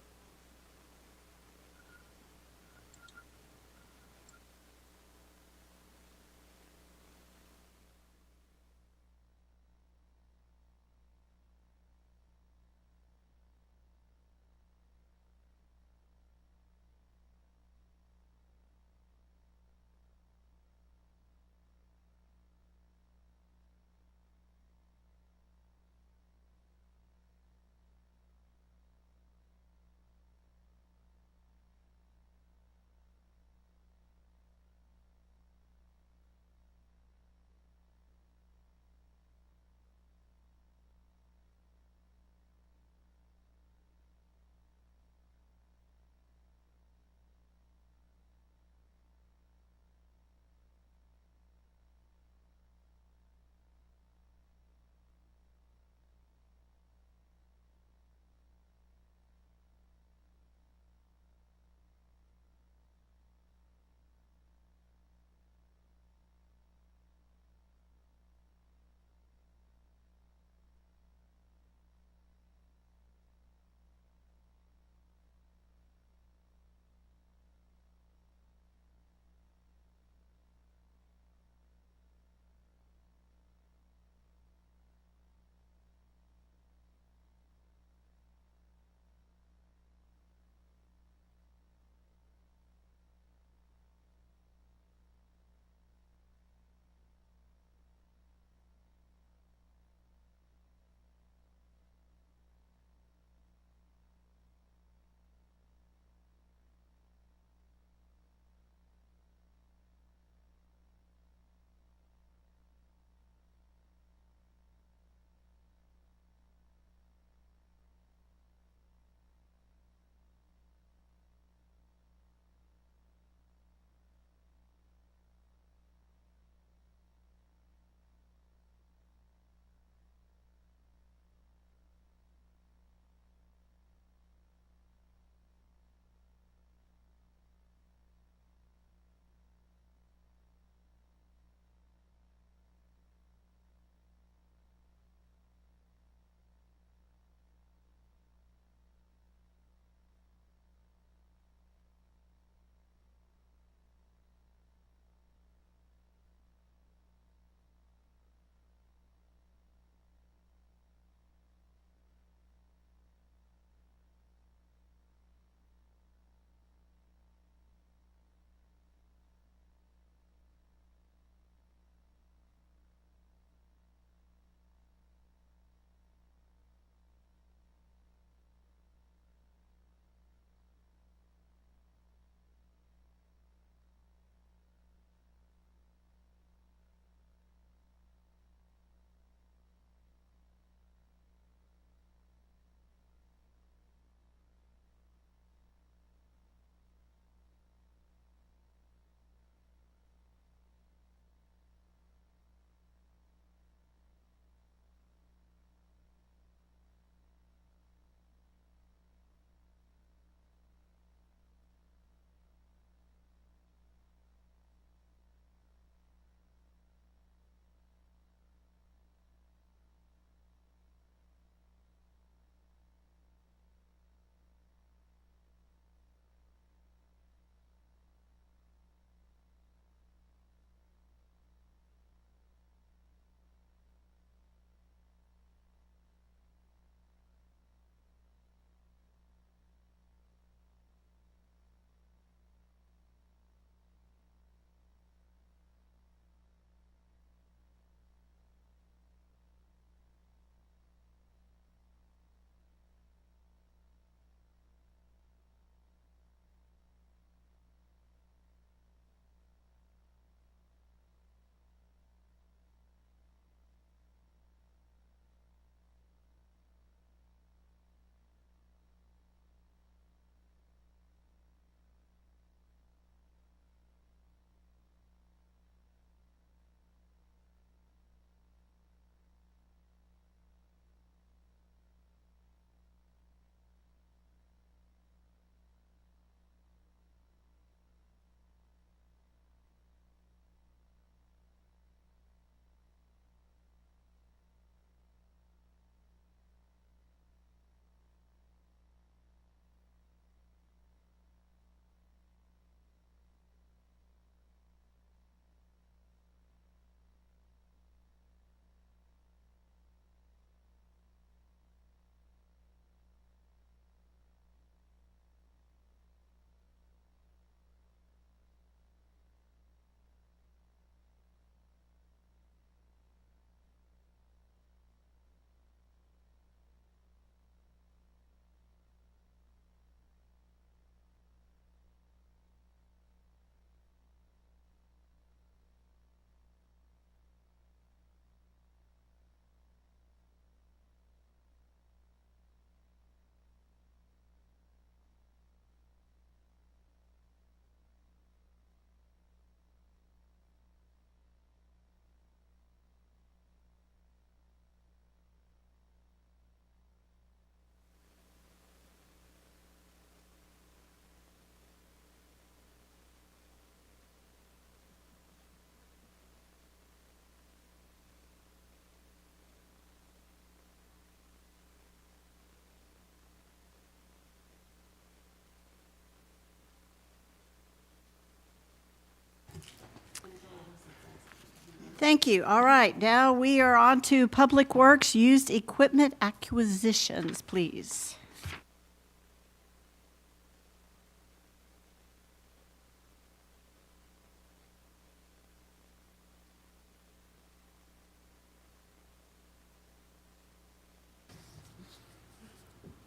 Thank you. All right, now we are on to Public Works used equipment acquisitions, please.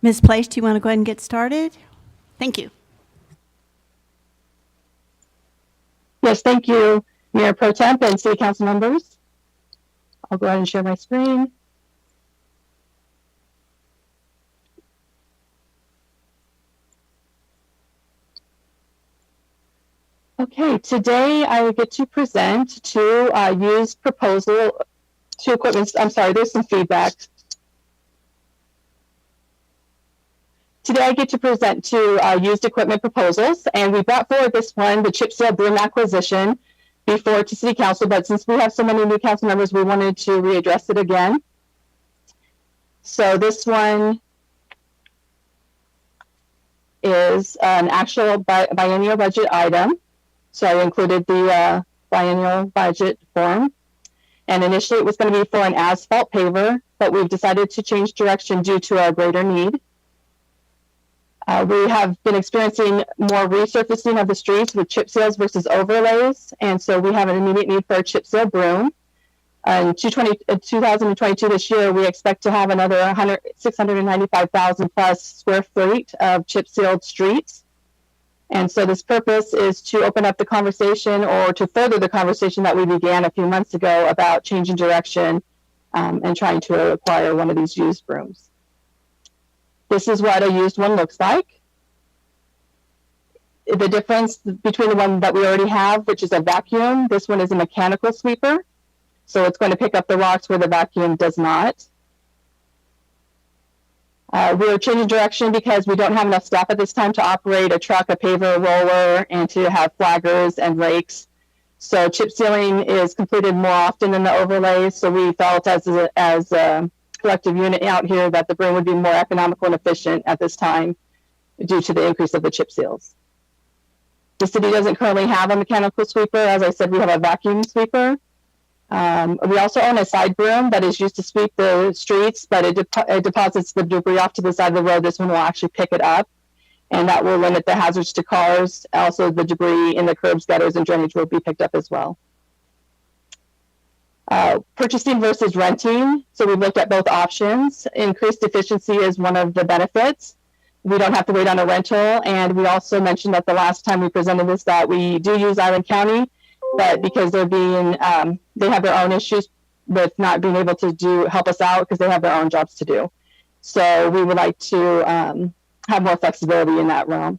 Ms. Place, do you want to go ahead and get started? Thank you. Yes, thank you, Mayor Pro Temp and City Council members. I'll go ahead and share my screen. Okay, today I will get to present two used proposal, two equipment, I'm sorry, there's some feedback. Today I get to present two used equipment proposals, and we brought forward this one, the chip seal broom acquisition, before to City Council, but since we have so many new council members, we wanted to readdress it again. So this one is an actual biennial budget item. So I included the biennial budget form. And initially it was going to be for an asphalt paver, but we've decided to change direction due to our greater need. We have been experiencing more resurfacing of the streets with chip seals versus overlays, and so we have an immediate need for a chip seal broom. In 2022, this year, we expect to have another 695,000 plus square feet of chip sealed streets. And so this purpose is to open up the conversation or to further the conversation that we began a few months ago about changing direction and trying to acquire one of these used brooms. This is what a used one looks like. The difference between the one that we already have, which is a vacuum, this one is a mechanical sweeper. So it's going to pick up the rocks where the vacuum does not. We're changing direction because we don't have enough staff at this time to operate a truck, a paver, a roller, and to have flaggers and rakes. So chip sealing is completed more often than the overlays. So we felt as a collective unit out here that the broom would be more economical and efficient at this time due to the increase of the chip seals. The city doesn't currently have a mechanical sweeper. As I said, we have a vacuum sweeper. We also own a side broom that is used to sweep the streets, but it deposits the debris off to the side of the road. This one will actually pick it up, and that will limit the hazards to cars. Also, the debris in the curbs, gutters, and drainage will be picked up as well. Purchasing versus renting. So we looked at both options. Increased efficiency is one of the benefits. We don't have to wait on a rental. And we also mentioned that the last time we presented this that we do use Island County, but because they're being, they have their own issues with not being able to help us out because they have their own jobs to do. So we would like to have more flexibility in that realm.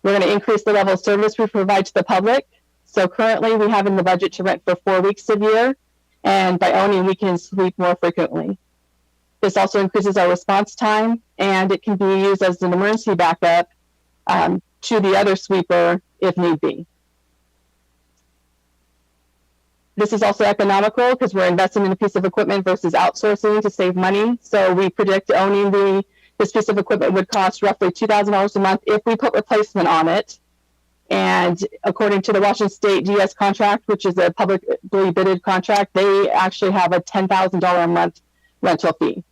We're going to increase the level of service we provide to the public. So currently we have in the budget to rent for 4 weeks a year. And by owning, we can sweep more frequently. This also increases our response time, and it can be used as an emergency backup to the other sweeper if need be. This is also economical because we're investing in a piece of equipment versus outsourcing to save money. So we predict owning this piece of equipment would cost roughly $2,000 a month if we put replacement on it. And according to the Washington State DS contract, which is a publicly bidded contract, they actually have a $10,000 a month rental fee.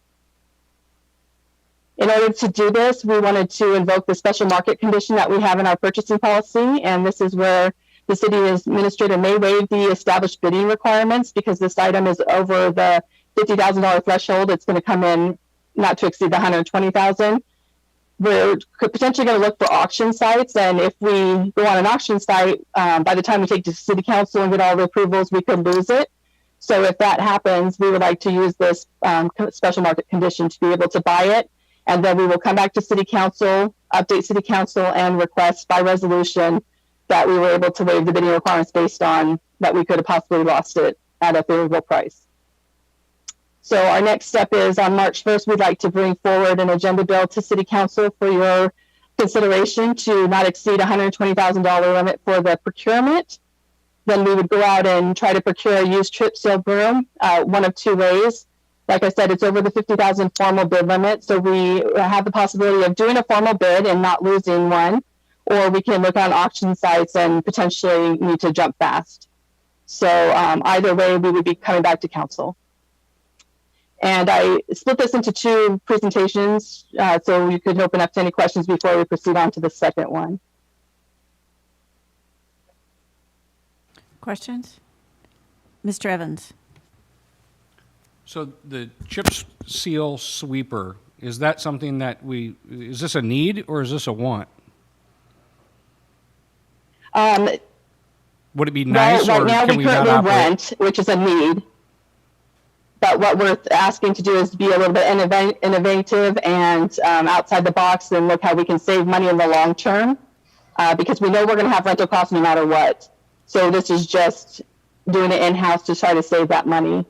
In order to do this, we wanted to invoke the special market condition that we have in our purchasing policy. And this is where the city administrator may waive the established bidding requirements because this item is over the $50,000 threshold. It's going to come in not to exceed the $120,000. We're potentially going to look for auction sites, and if we go on an auction site, by the time we take to city council and get all the approvals, we could lose it. So if that happens, we would like to use this special market condition to be able to buy it, and then we will come back to city council, update city council, and request by resolution that we were able to waive the bidding requirements based on that we could have possibly lost it at a favorable price. So our next step is on March 1st, we'd like to bring forward an agenda bill to City Council for your consideration to not exceed $120,000 limit for the procurement. Then we would go out and try to procure a used chip seal broom one of two ways. Like I said, it's over the $50,000 formal bid limit. So we have the possibility of doing a formal bid and not losing one, or we can look on auction sites and potentially need to jump fast. So either way, we would be coming back to council. And I split this into two presentations so you could open up to any questions before we proceed on to the second one. Questions? Mr. Evans? So the chip seal sweeper, is that something that is this a need or is this a want? Would it be nice, right or now can we we not currently operate? rent, which is a need. But what we're asking to do is be a little bit innovative and outside the box and look how we can save money in the long term because we know we're going to have rental costs no matter what. So this is just doing it in-house to try to save that money.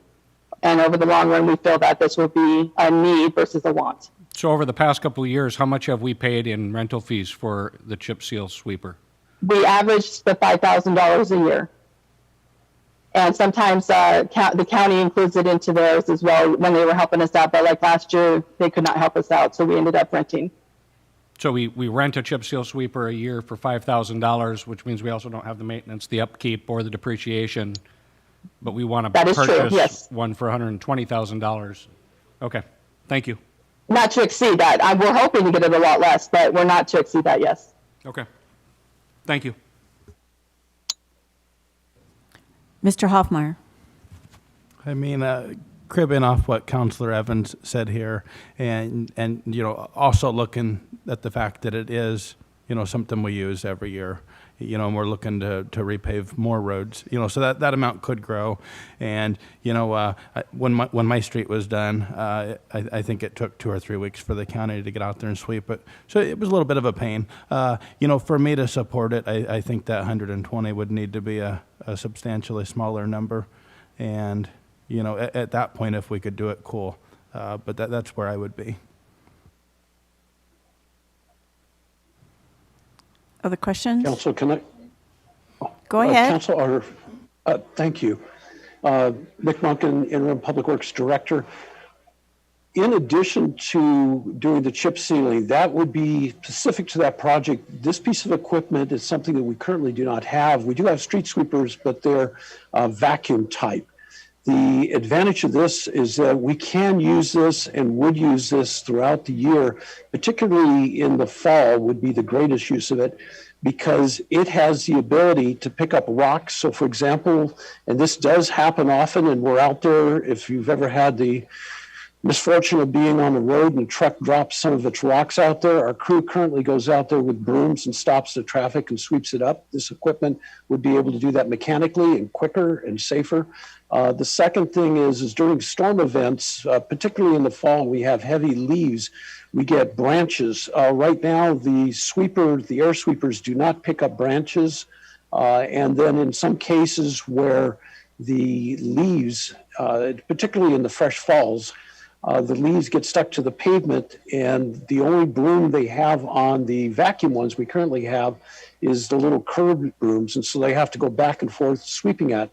And over the long run, we feel that this will be a need versus a want. So over the past couple of years, how much have we paid in rental fees for the chip seal sweeper? We averaged the $5,000 a year. And sometimes the county includes it into theirs as well when they were helping us out. But like last year, they could not help us out, so we ended up renting. So we rent a chip seal sweeper a year for $5,000, which means we also don't have the maintenance, the upkeep, or the depreciation. But we want to purchase one for $120,000. Okay, thank you. Not to exceed that. We're hoping to get it a lot less, but we're not to exceed that, yes. Okay, thank you. Mr. Hoffmeyer? I mean, cribbing off what Councilor Evans said here, and you know, also looking at the fact that it is, you know, something we use every year, you know, and we're looking to repave more roads, you know, so that amount could grow. And you know, when my street was done, I think it took 2 or 3 weeks for the county to get out there and sweep it. So it was a little bit of a pain. You know, for me to support it, I think that 120 would need to be a substantially smaller number. And you know, at that point, if we could do it, cool. But that's where I would be. Other questions? Council, can I? Go ahead. Council, thank you. Nick Monken, Interim Public Works Director. In addition to doing the chip sealing, that would be specific to that project. This piece of equipment is something that we currently do not have. We do have street sweepers, but they're vacuum type. The advantage of this is that we can use this and would use this throughout the year, particularly in the fall would be the greatest use of it because it has the ability to pick up rocks. So for example, and this does happen often, and we're out there, if you've ever had the misfortune of being on the road and a truck drops some of its rocks out there, our crew currently goes out there with brooms and stops the traffic and sweeps it up. This equipment would be able to do that mechanically and quicker and safer. The second thing is during storm events, particularly in the fall, we have heavy leaves. We get branches. Right now, the air sweepers do not pick up branches. And then in some cases where the leaves, particularly in the fresh falls, the leaves get stuck to the pavement, and the only broom they have on the vacuum ones we currently have is the little curved brooms, and so they have to go back and forth sweeping at.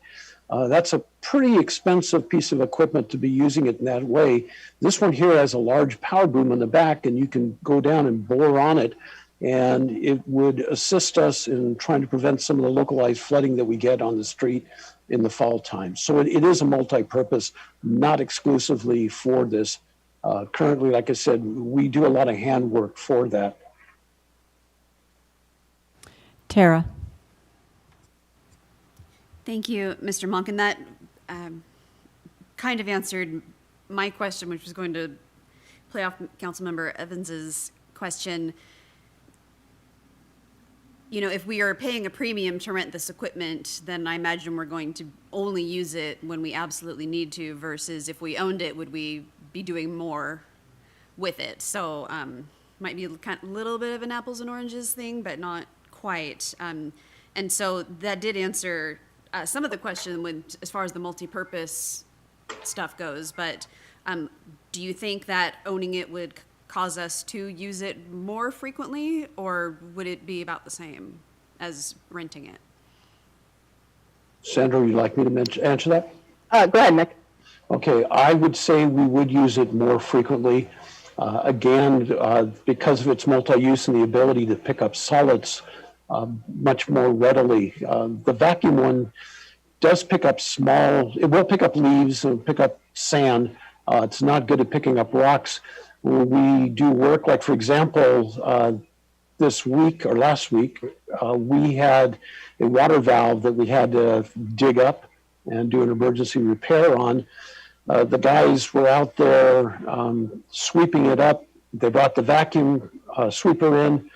That's a pretty expensive piece of equipment to be using it in that way. This one here has a large power boom in the back, and you can go down and bore on it, and it would assist us in trying to prevent some of the localized flooding that we get on the street in the fall time. So it is a multi-purpose, not exclusively for this. Currently, like I said, we do a lot of handwork for that. Tara. Thank you, Mr. Monken. That kind of answered my question, which was going to play off Councilmember Evans's question. You know, if we are paying a premium to rent this equipment, then I imagine we're going to only use it when we absolutely need to, versus if we owned it, would we be doing more with it? So might be a little bit of an apples and oranges thing, but not quite. And so that did answer some of the question as far as the multi-purpose stuff goes. But do you think that owning it would cause us to use it more frequently, or would it be about the same as renting it? Sandra, would you like me to answer that? Go ahead, Nick. Okay, I would say we would use it more frequently. Again, because of its multi-use and the ability to pick up solids much more readily. The vacuum one, does pick up it will pick up leaves, it'll pick up sand. It's not good at picking up rocks. We do work, like for example, this week or last week, we had a water valve that we had to dig up and do an emergency repair on. The guys were out there sweeping it up. They brought the vacuum sweeper in,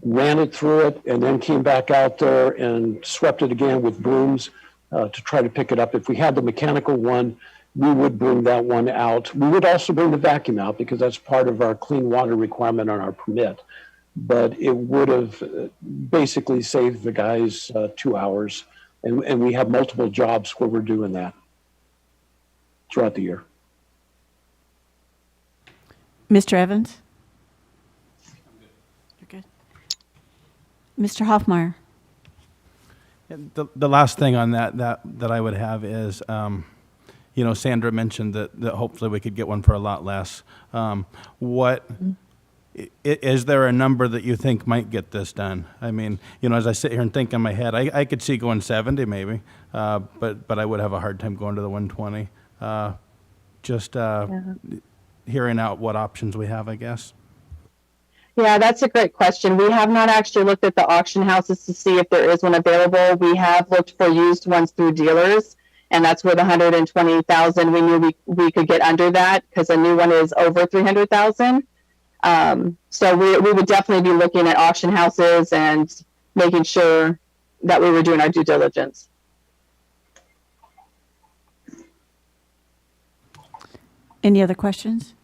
ran it through it, and then came back out there and swept it again with brooms to try to pick it up. If we had the mechanical one, we would bring that one out. We would also bring the vacuum out because that's part of our clean water requirement on our permit. But it would have basically saved the guys 2 hours. And we have multiple jobs where we're doing that throughout the year. Mr. Evans? You're good. Mr. Hoffmeyer? The last thing on that I would have is, Sandra mentioned that hopefully we could get one for a lot less. Is there a number that you think might get this done? I mean, as I sit here and think in my head, I could see going 70 maybe, but I would have a hard time going to the 120. Hearing out what options we have, I guess. Yeah, that's a great question. We have not actually looked at the auction houses to see if there is one available. We have looked for used ones through dealers, and that's where the 120,000 we knew we could get under that because a new one is over 300,000. So we would definitely be looking at auction houses and making sure that we were doing our due diligence. Any other questions?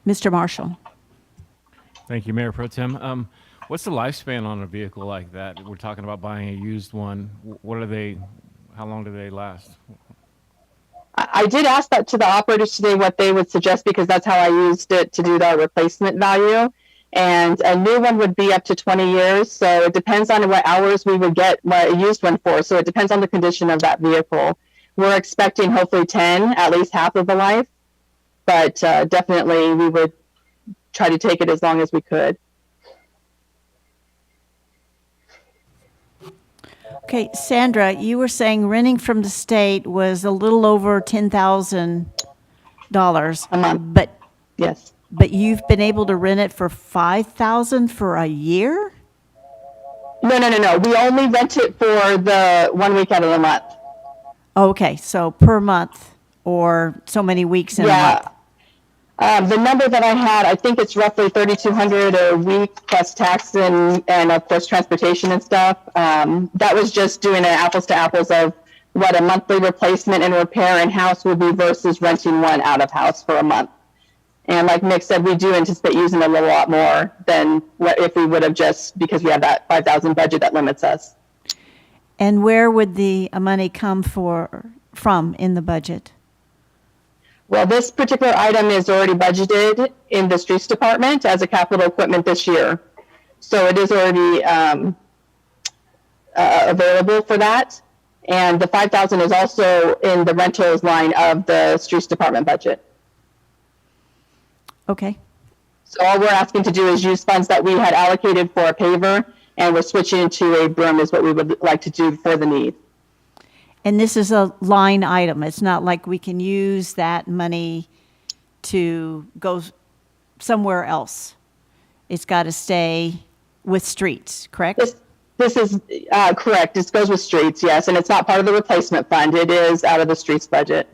Mr. Marshall? Thank you, Mayor Pro Tem. What's the lifespan on a vehicle like that? We're talking about buying a used one. How long do they last? I did ask that to the operators today what they would suggest because that's how I used it to do the replacement value. And a new one would be up to 20 years. So it depends on what hours we would get a used one for. So it depends on the condition of that vehicle. We're expecting hopefully 10, at least half of the life. But definitely we would try to take it as long as we could. Okay, Sandra, you were saying renting from the state was a little over $10,000 a month. But yes, but you've been able to rent it for $5,000 for a year? No. We only rent it for the 1 week out of the month. Okay, so per month or so many weeks in a month. The number that I had, I think it's roughly $3,200 a week plus tax and of course transportation and stuff. That was just doing an apples to apples of what a monthly replacement and repair in house would be versus renting one out of house for a month. And like Nick said, we do anticipate using a little lot more than what if we would have just because we have that 5,000 budget that limits us. And where would the money come from in the budget? Well, this particular item is already budgeted in the streets department as a capital equipment this year. So it is already available for that. And the 5,000 is also in the rentals line of the streets department budget. Okay. So all we're asking to do is use funds that we had allocated for a paver and we're switching to a broom is what we would like to do for the need. And this is a line item. It's not like we can use that money to go somewhere else. It's got to stay with streets, correct? This is correct. This goes with streets, yes. And it's not part of the replacement fund. It is out of the streets budget.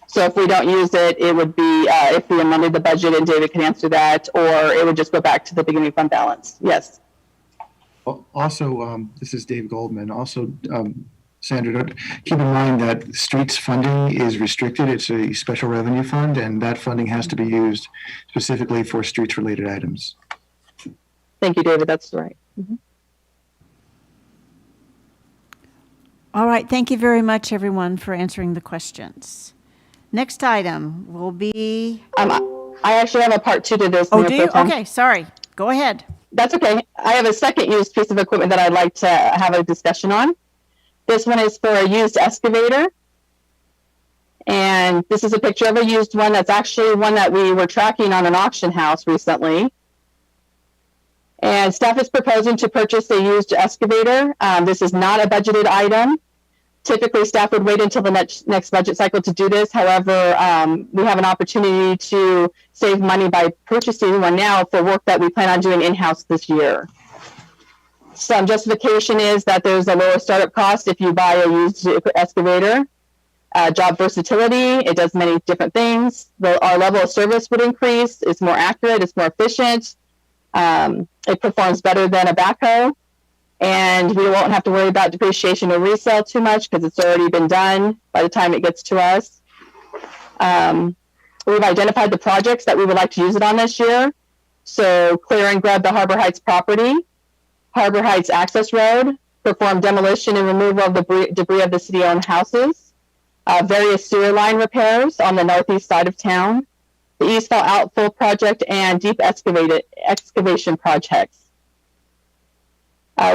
So if we don't use it, it would be if we amended the budget, and David can answer that, or it would just go back to the beginning fund balance. Yes. Also, this is Dave Goldman. Also, Sandra, keep in mind that streets funding is restricted. It's a special revenue fund, and that funding has to be used specifically for streets-related items. Thank you, David. That's right. Mm-hmm. All right. Thank you very much, everyone, for answering the questions. Next item will be... I actually have a part 2 to this. Oh, do you? Okay. Sorry. Go ahead. That's okay. I have a second used piece of equipment that I'd like to have a discussion on. This one is for a used excavator. And this is a picture of a used one that's actually one that we were tracking on an auction house recently. And staff is proposing to purchase a used excavator. This is not a budgeted item. Typically, staff would wait until the next budget cycle to do this. However, we have an opportunity to save money by purchasing one now for work that we plan on doing in-house this year. Some justification is that there's a lower startup cost if you buy a used excavator. Job versatility, it does many different things. Our level of service would increase. It's more accurate. It's more efficient. It performs better than a backhoe. And we won't have to worry about depreciation or resale too much because it's already been done by the time it gets to us. We've identified the projects that we would like to use it on this year. So clear and grub the Harbor Heights property, Harbor Heights Access Road, perform demolition and removal of the debris of the city-owned houses, various sewer line repairs on the northeast side of town, the Eastville Outfall project, and deep excavation projects.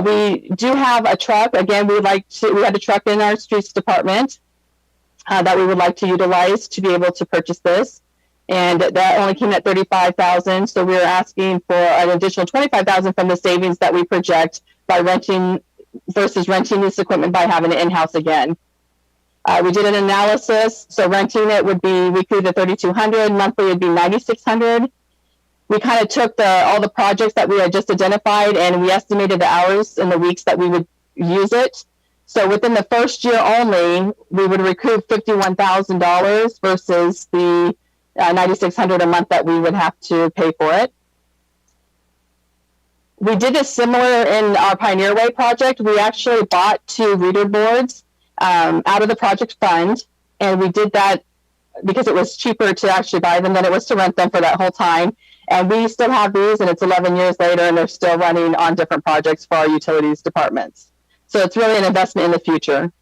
We do have a truck. Again, we had a truck in our streets department that we would like to utilize to be able to purchase this. And that only came at $35,000. So we are asking for an additional $25,000 from the savings that we project by renting versus renting this equipment by having it in-house again. We did an analysis. So renting it would be weekly the $3,200, monthly would be $9,600. We kind of took all the projects that we had just identified and we estimated the hours and the weeks that we would use it. So within the first year only, we would recoup $51,000 versus the $9,600 a month that we would have to pay for it. We did this similar in our Pioneer Way project. We actually bought 2 reader boards out of the project fund, and we did that because it was cheaper to actually buy them than it was to rent them for that whole time. And we still have these, and it's 11 years later, and they're still running on different projects for our utilities departments. So it's really an investment in the future.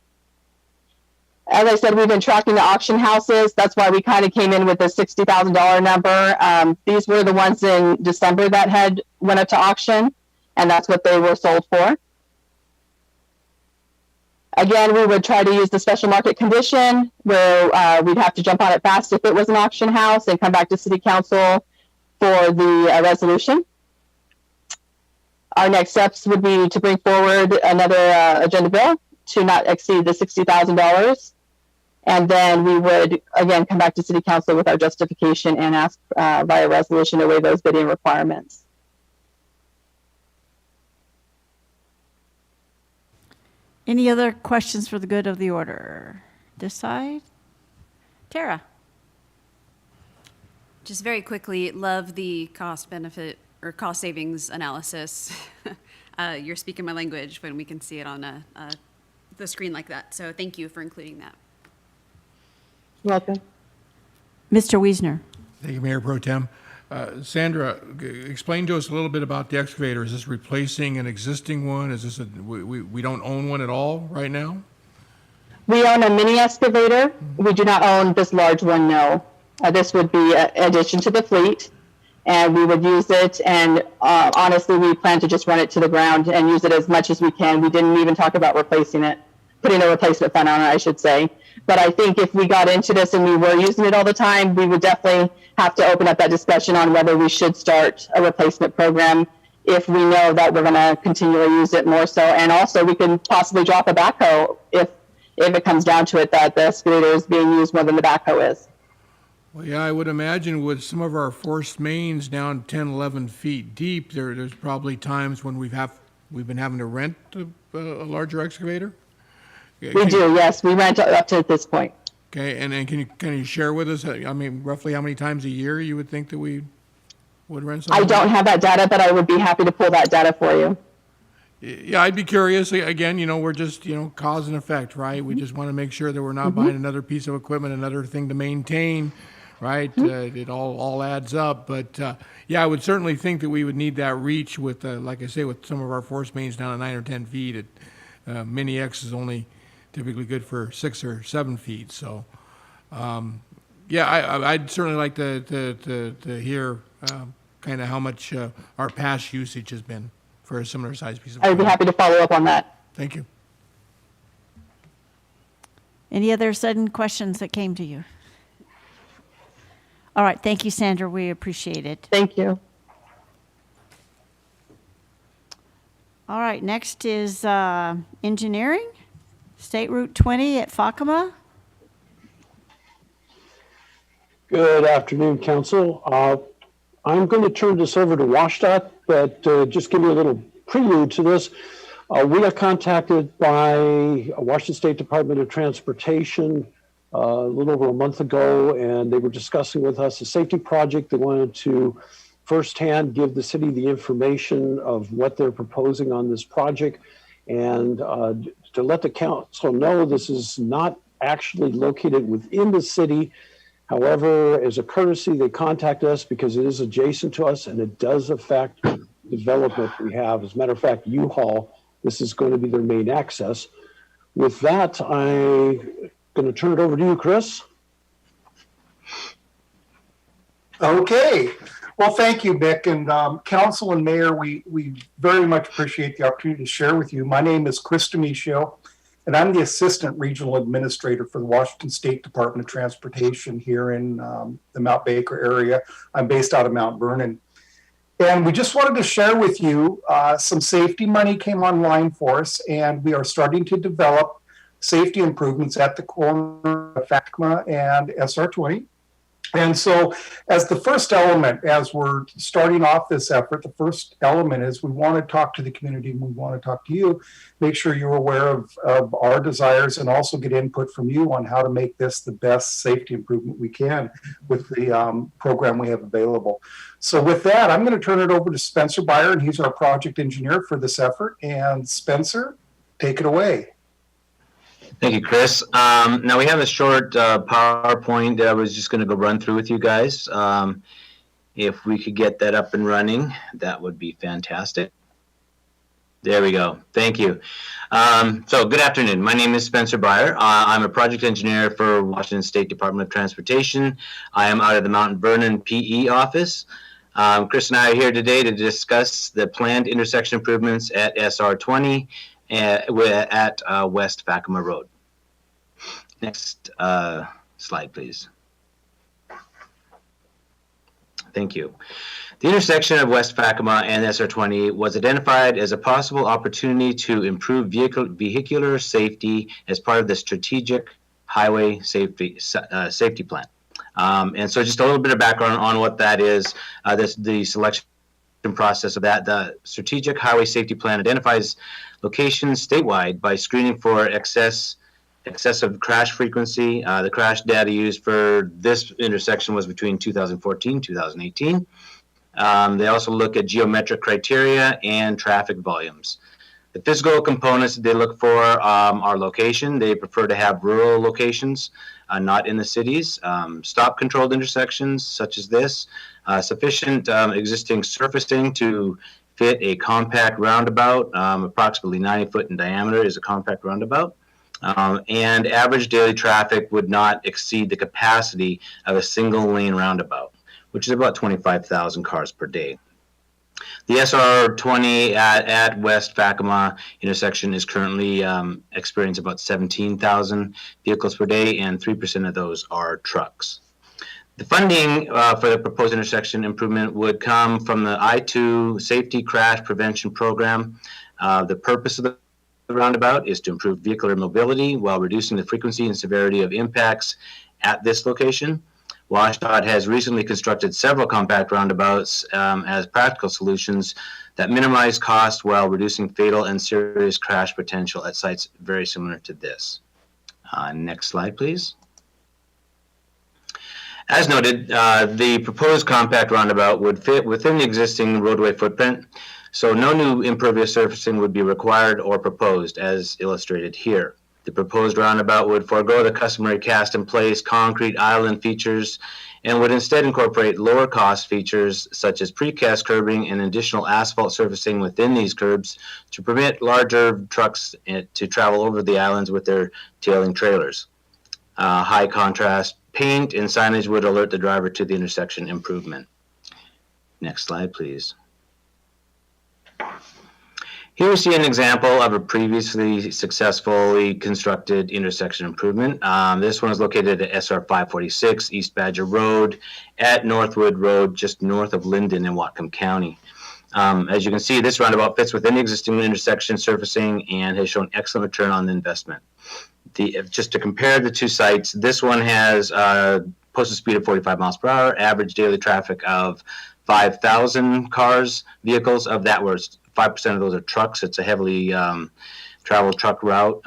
As I said, we've been tracking the auction houses. That's why we kind of came in with the $60,000 number. These were the ones in December that went up to auction, and that's what they were sold for. Again, we would try to use the special market condition where we'd have to jump on it fast if it was an auction house and come back to City Council for the resolution. Our next steps would be to bring forward another agenda bill to not exceed the $60,000. And then we would, again, come back to City Council with our justification and ask via resolution to waive those bidding requirements. Any other questions for the good of the order? This side? Tara? Just very quickly, love the cost benefit or cost savings analysis. You're speaking my language when we can see it on the screen like that. So thank you for including that. Welcome. Mr. Wiesner? Thank you, Mayor Pro Tem. Sandra, explain to us a little bit about the excavator. Is this replacing an existing one? Is this we don't own one at all right now? We own a mini excavator. We do not own this large one, no. This would be an addition to the fleet, and we would use it. And honestly, we plan to just run it to the ground and use it as much as we can. We didn't even talk about replacing it, putting a replacement fund on it, I should say. But I think if we got into this and we were using it all the time, we would definitely have to open up that discussion on whether we should start a replacement program if we know that we're going to continually use it more so. And also, we can possibly drop a backhoe if it comes down to it that the excavator is being used more than the backhoe is. Well, yeah, I would imagine with some of our forced mains down 10, 11 feet deep, there's probably times when we've been having to rent a larger excavator. We do, yes. We rent up to this point. Okay, and can you share with us, I mean, roughly how many times a year you would think that we would rent something? I don't have that data, but I would be happy to pull that data for you. Yeah, I'd be curious. Again, we're just, cause and effect, right? We just want to make sure that we're not buying another piece of equipment, another thing to maintain, right? It all adds up. But yeah, I would certainly think that we would need that reach with, like I say, with some of our force mains down to 9 or 10 feet. Mini X is only typically good for 6 or 7 feet. So, yeah, I'd certainly like to hear kind of how much our past usage has been for a similar size piece of I would be happy to follow up on that. Thank you. Any other sudden questions that came to you? All right. Thank you, Sandra. We appreciate it. Thank you. All right, next is engineering, State Route 20 at Fakima. Good afternoon, Council. I'm going to turn this over to WashDOT, but just give you a little prelude to this. We got contacted by Washington State Department of Transportation a little over a month ago, and they were discussing with us a safety project. They wanted to firsthand give the city the information of what they're proposing on this project, and to let the council know this is not actually located within the city. However, as a courtesy, they contact us because it is adjacent to us and it does affect development we have. As a matter of fact, U-Haul, this is going to be their main access. With that, I'm going to turn it over to you, Chris. Okay. Well, thank you, Mick, and Council and Mayor, we very much appreciate the opportunity to share with you. My name is Chris D'Amicio, and I'm the Assistant Regional Administrator for the Washington State Department of Transportation here in the Mount Baker area. I'm based out of Mount Vernon. And we just wanted to share with you some safety money came online for us, and we are starting to develop safety improvements at the corner of Fakima and SR20. And so as the first element, as we're starting off this effort, the first element is we want to talk to the community and we want to talk to you, make sure you're aware of our desires and also get input from you on how to make this the best safety improvement we can with the program we have available. So with that, I'm going to turn it over to Spencer Byer, and he's our project engineer for this effort. And Spencer, take it away. Thank you, Chris. Now we have a short PowerPoint that I was just going to go run through with you guys. If we could get that up and running, that would be fantastic. There we go. Thank you. So good afternoon. My name is Spencer Byer. I'm a project engineer for Washington State Department of Transportation. I am out of the Mount Vernon PE office. Chris and I are here today to discuss the planned intersection improvements at SR20 at West Fakima Road. Next slide, please. Thank you. The intersection of West Fakima and SR20 was identified as a possible opportunity to improve vehicular safety as part of the strategic highway safety plan. And so just a little bit of background on what that is, the selection process of that. The strategic highway safety plan identifies locations statewide by screening for excessive crash frequency. The crash data used for this intersection was between 2014 and 2018. They also look at geometric criteria and traffic volumes. The physical components they look for are location. They prefer to have rural locations, not in the cities. Stop-controlled intersections such as this. Sufficient existing surfacing to fit a compact roundabout, approximately 90 foot in diameter is a compact roundabout. And average daily traffic would not exceed the capacity of a single lane roundabout, which is about 25,000 cars per day. The SR20 at West Fakima intersection is currently experiencing about 17,000 vehicles per day, and 3% of those are trucks. The funding for the proposed intersection improvement would come from the I-2 Safety Crash Prevention Program. The purpose of the roundabout is to improve vehicular mobility while reducing the frequency and severity of impacts at this location. WashDOT has recently constructed several compact roundabouts as practical solutions that minimize cost while reducing fatal and serious crash potential at sites very similar to this. Next slide, please. As noted, the proposed compact roundabout would fit within the existing roadway footprint, so no new impervious surfacing would be required or proposed, as illustrated here. The proposed roundabout would forego the customary cast-in-place concrete island features and would instead incorporate lower-cost features such as precast curbing and additional asphalt surfacing within these curbs to permit larger trucks to travel over the islands with their tailing trailers. High-contrast paint and signage would alert the driver to the intersection improvement. Next slide, please. Here we see an example of a previously successfully constructed intersection improvement. This one is located at SR 546 East Badger Road at Northwood Road, just north of Linden in Whatcom County. As you can see, this roundabout fits within the existing intersection surfacing and has shown excellent return on the investment. Just to compare the two sites, this one has posted speed of 45 miles per hour, average daily traffic of 5,000 vehicles. Of that, where 5% of those are trucks. It's a heavily traveled truck route.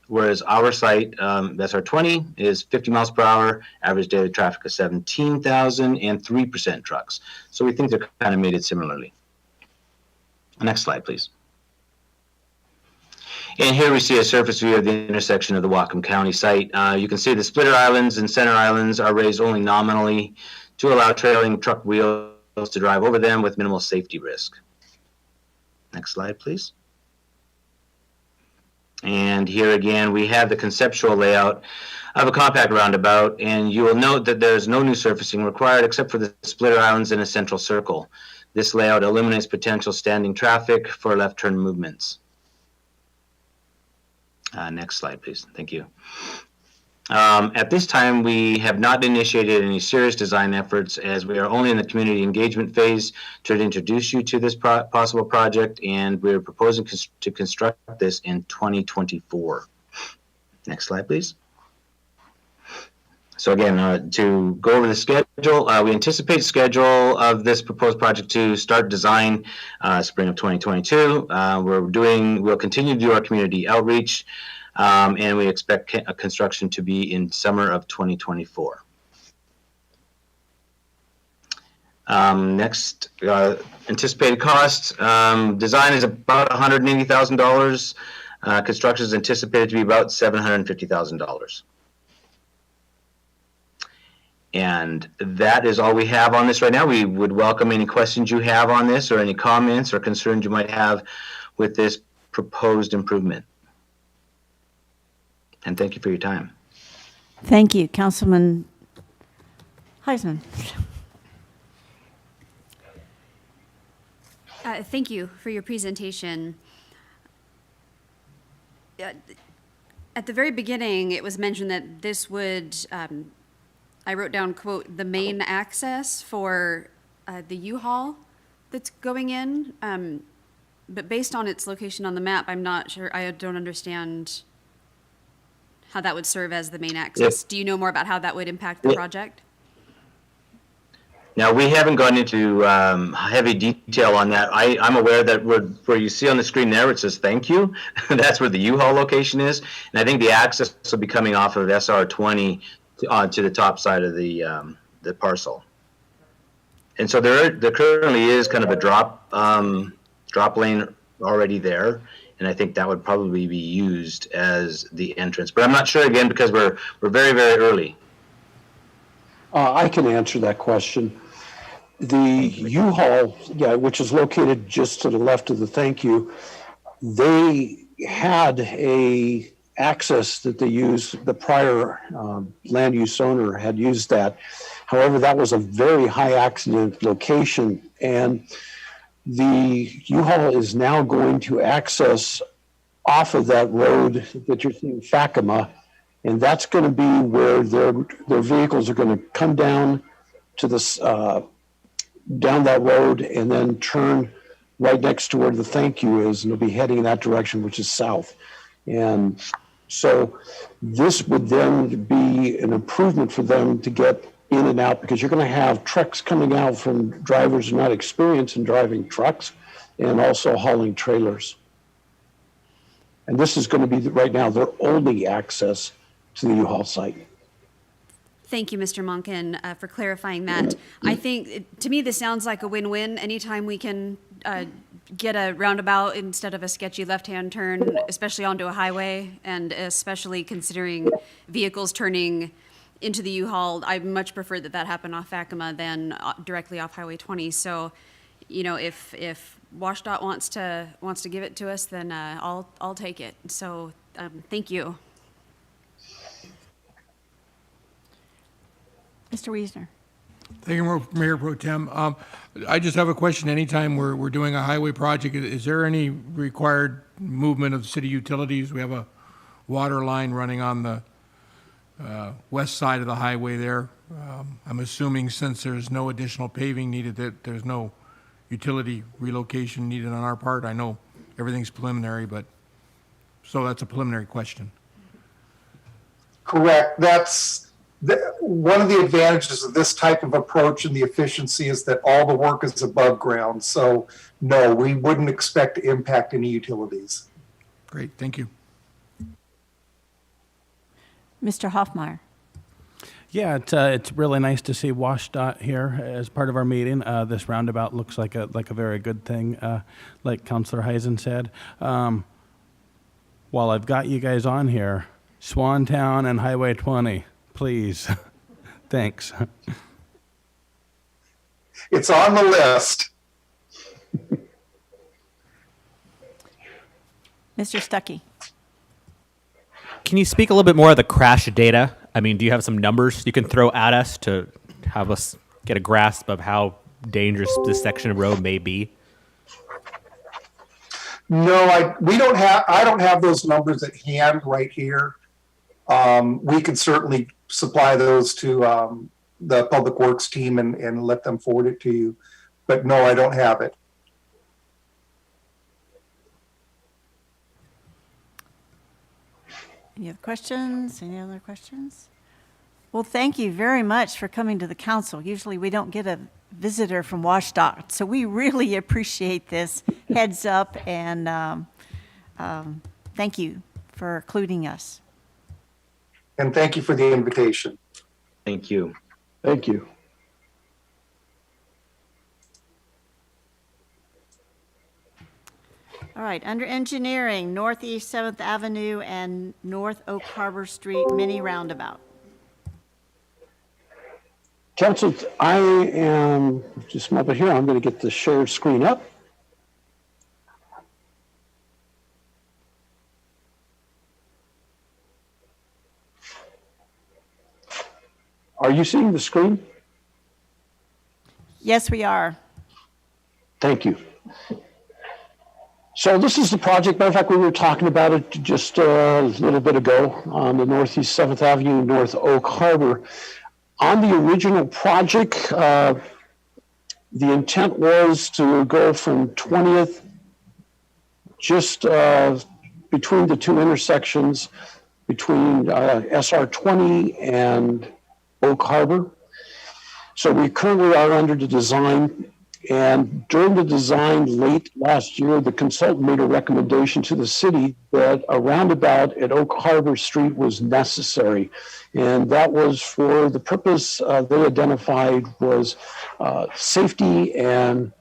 Whereas our site, SR20, is 50 miles per hour, average daily traffic of 17,000, and 3% trucks. So we think they're kind of mated similarly. Next slide, please. And here we see a surface view of the intersection of the Whatcom County site. You can see the splitter islands and center islands are raised only nominally to allow trailing truck wheels to drive over them with minimal safety risk. Next slide, please. And here again, we have the conceptual layout of a compact roundabout, and you will note that there's no new surfacing required except for the splitter islands in a central circle. This layout eliminates potential standing traffic for left turn movements. Next slide, please. Thank you. At this time, we have not initiated any serious design efforts as we are only in the community engagement phase to introduce you to this possible project, and we're proposing to construct this in 2024. Next slide, please. So again, to go over the schedule, we anticipate schedule of this proposed project to start design spring of 2022. We'll continue to do our community outreach, and we expect construction to be in summer of 2024. Next, anticipated costs. Design is about $180,000. Construction is anticipated to be about $750,000. And that is all we have on this right now. We would welcome any questions you have on this or any comments or concerns you might have with this proposed improvement. And thank you for your time. Thank you, Councilman Heisman. Thank you for your presentation. At the very beginning, it was mentioned that this would, I wrote down, quote, the main access for the U-Haul that's going in. But based on its location on the map, I'm not sure, I don't understand how that would serve as the main access. Do you know more about how that would impact the project? Now, we haven't gone into heavy detail on that. I'm aware that where you see on the screen there, it says thank you. That's where the U-Haul location is. And I think the access will be coming off of SR20 to the top side of the parcel. And so there currently is kind of a drop lane already there. And I think that would probably be used as the entrance. But I'm not sure, again, because we're very, very early. I can answer that question. The U-Haul, which is located just to the left of the thank you, they had a access that they used, the prior land use owner had used that. However, that was a very high accident location, and the U-Haul is now going to access off of that road that you're seeing, Fakima, and that's going to be where their vehicles are going to come down to this down that road and then turn right next to where the thank you is, and they'll be heading in that direction, which is south. And so this would then be an improvement for them to get in and out, because you're going to have trucks coming out from drivers who are not experienced in driving trucks and also hauling trailers. And this is going to be right now their only access to the U-Haul site. Thank you, Mr. Monken, for clarifying that. I think, to me, this sounds like a win-win. Anytime we can get a roundabout instead of a sketchy left-hand turn, especially onto a highway, and especially considering vehicles turning into the U-Haul, I much prefer that happen off Fakima than directly off Highway 20. So, you know, if WashDOT wants to give it to us, then I'll take it. So, thank you. Mr. Wiesner. Thank you, Mayor Pro Tem. I just have a question. Anytime we're doing a highway project, is there any required movement of city utilities? We have a water line running on the west side of the highway there. I'm assuming since there's no additional paving needed, that there's no utility relocation needed on our part? I know everything's preliminary, but, so that's a preliminary question. Correct. One of the advantages of this type of approach and the efficiency is that all the work is above ground. So no, we wouldn't expect to impact any utilities. Great, thank you. Mr. Hoffmeyer. Yeah, it's really nice to see WashDOT here as part of our meeting. This roundabout looks like a very good thing, like Councilor Heisen said. While I've got you guys on here, Swantown and Highway 20, please. Thanks. It's on the list. Mr. Stuckey. Can you speak a little bit more of the crash data? I mean, do you have some numbers you can throw at us to have us get a grasp of how dangerous this section of road may be? No, I don't have those numbers at hand right here. We can certainly supply those to the Public Works team and let them forward it to you. But no, I don't have it. Any other questions? Any other questions? Well, thank you very much for coming to the council. Usually we don't get a visitor from WashDOT, so we really appreciate this heads up, and thank you for including us. And thank you for the invitation. Thank you. Thank you. All right, under engineering, Northeast 7th Avenue and North Oak Harbor Street mini roundabout. Council, I am just a moment here. I'm going to get the share screen up. Are you seeing the screen? Yes, we are. Thank you. So this is the project. Matter of fact, we were talking about it just a little bit ago on the Northeast 7th Avenue, North Oak Harbor. On the original project, the intent was to go from 20th just between the two intersections between SR 20 and Oak Harbor. So we currently are under the design, and during the design late last year, the consultant made a recommendation to the city that a roundabout at Oak Harbor Street was necessary. And that was for the purpose they identified was safety and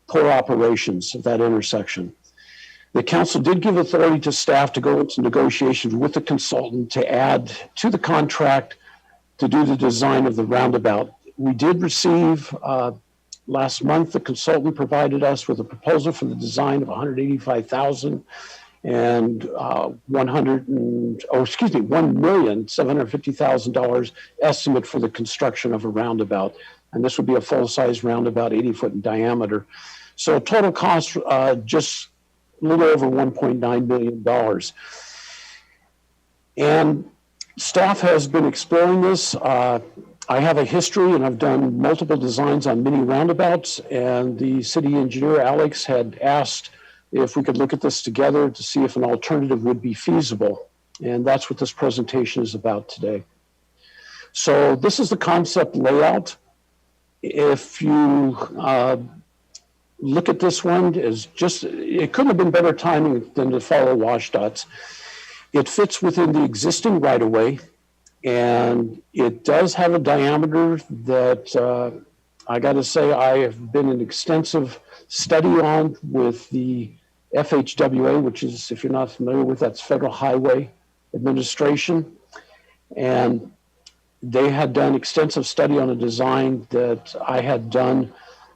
poor operations of that intersection. The council did give authority to staff to go into negotiations with the consultant to add to the contract to do the design of the roundabout. We did receive last month, the consultant provided us with a proposal for the design of $185,000 and $1,750,000 estimate for the construction of a roundabout. And this would be a full-size roundabout, 80 foot in diameter. So total cost just a little over $1.9 million. And staff has been exploring this. I have a history, and I've done multiple designs on mini roundabouts, and the city engineer, Alex, had asked if we could look at this together to see if an alternative would be feasible. And that's what this presentation is about today. So this is the concept layout. If you look at this one, as just, it couldn't have been better timing than to follow WashDOT's. It fits within the existing right-of-way. And it does have a diameter that I got to say I have been an extensive study on with the FHWA, which is, if you're not familiar with, that's Federal Highway Administration. And they had done extensive study on a design that I had done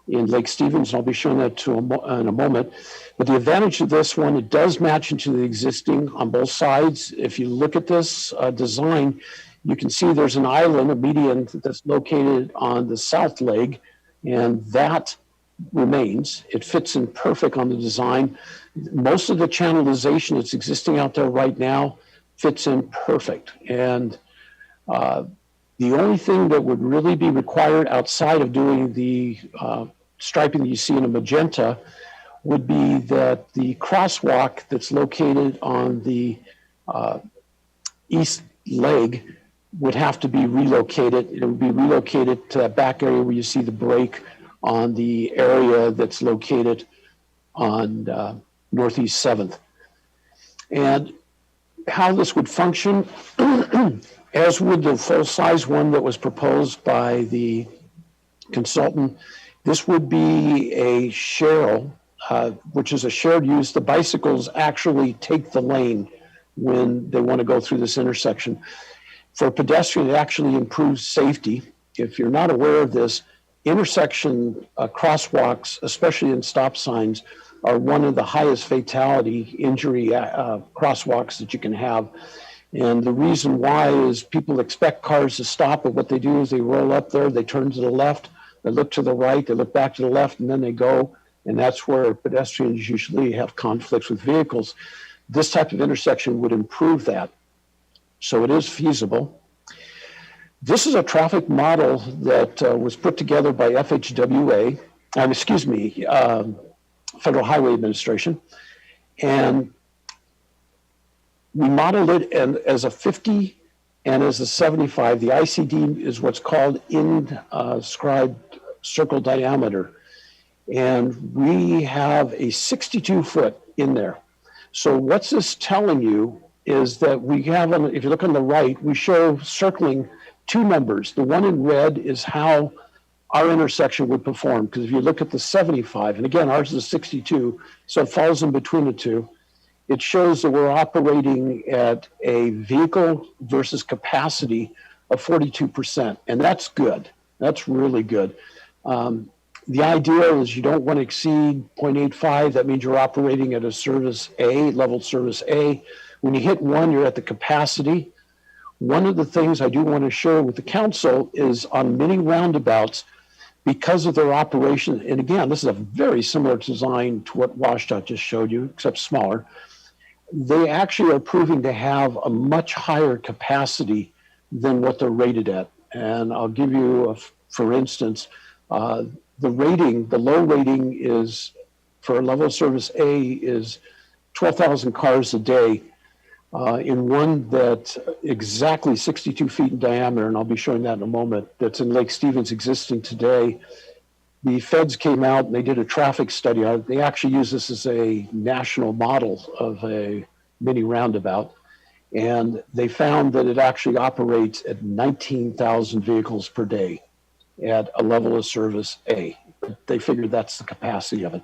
in Lake Stevens, and I'll be showing that to in a moment. But the advantage of this one, it does match into the existing on both sides. If you look at this design, you can see there's an island, a median that's located on the south leg, and that remains. It fits in perfect on the design. Most of the channelization that's existing out there right now fits in perfect. And the only thing that would really be required outside of doing the striping that you see in a magenta would be that the crosswalk that's located on the east leg would have to be relocated. It would be relocated to that back area where you see the break on the area that's located on Northeast 7th. And how this would function, as would the full-size one that was proposed by the consultant, this would be a share, which is a shared use. The bicycles actually take the lane when they want to go through this intersection. For a pedestrian, it actually improves safety. If you're not aware of this, intersection crosswalks, especially in stop signs, are one of the highest fatality injury crosswalks that you can have. And the reason why is people expect cars to stop, but what they do is they roll up there, they turn to the left, they look to the right, they look back to the left, and then they go. And that's where pedestrians usually have conflicts with vehicles. This type of intersection would improve that. So it is feasible. This is a traffic model that was put together by FHWA, Federal Highway Administration. And we modeled it as a 50 and as a 75. The ICD is what's called inscribed circle diameter. And we have a 62-foot in there. So what's this telling you is that we have, if you look on the right, we show circling two numbers. The one in red is how our intersection would perform, because if you look at the 75, and again, ours is 62, so it falls in between the two, it shows that we're operating at a vehicle versus capacity of 42%, and that's good. That's really good. The idea is you don't want to exceed 0.85. That means you're operating at a service A, level service A. When you hit 1, you're at the capacity. One of the things I do want to share with the council is on many roundabouts, because of their operation, and again, this is a very similar design to what WashDOT just showed you, except smaller. They actually are proving to have a much higher capacity than what they're rated at. And I'll give you, for instance, the low rating is, for level service A, is 12,000 cars a day in one that's exactly 62 feet in diameter, and I'll be showing that in a moment, that's in Lake Stevens existing today. The feds came out and they did a traffic study. They actually use this as a national model of a mini roundabout, and they found that it actually operates at 19,000 vehicles per day at a level of service A. They figured that's the capacity of it.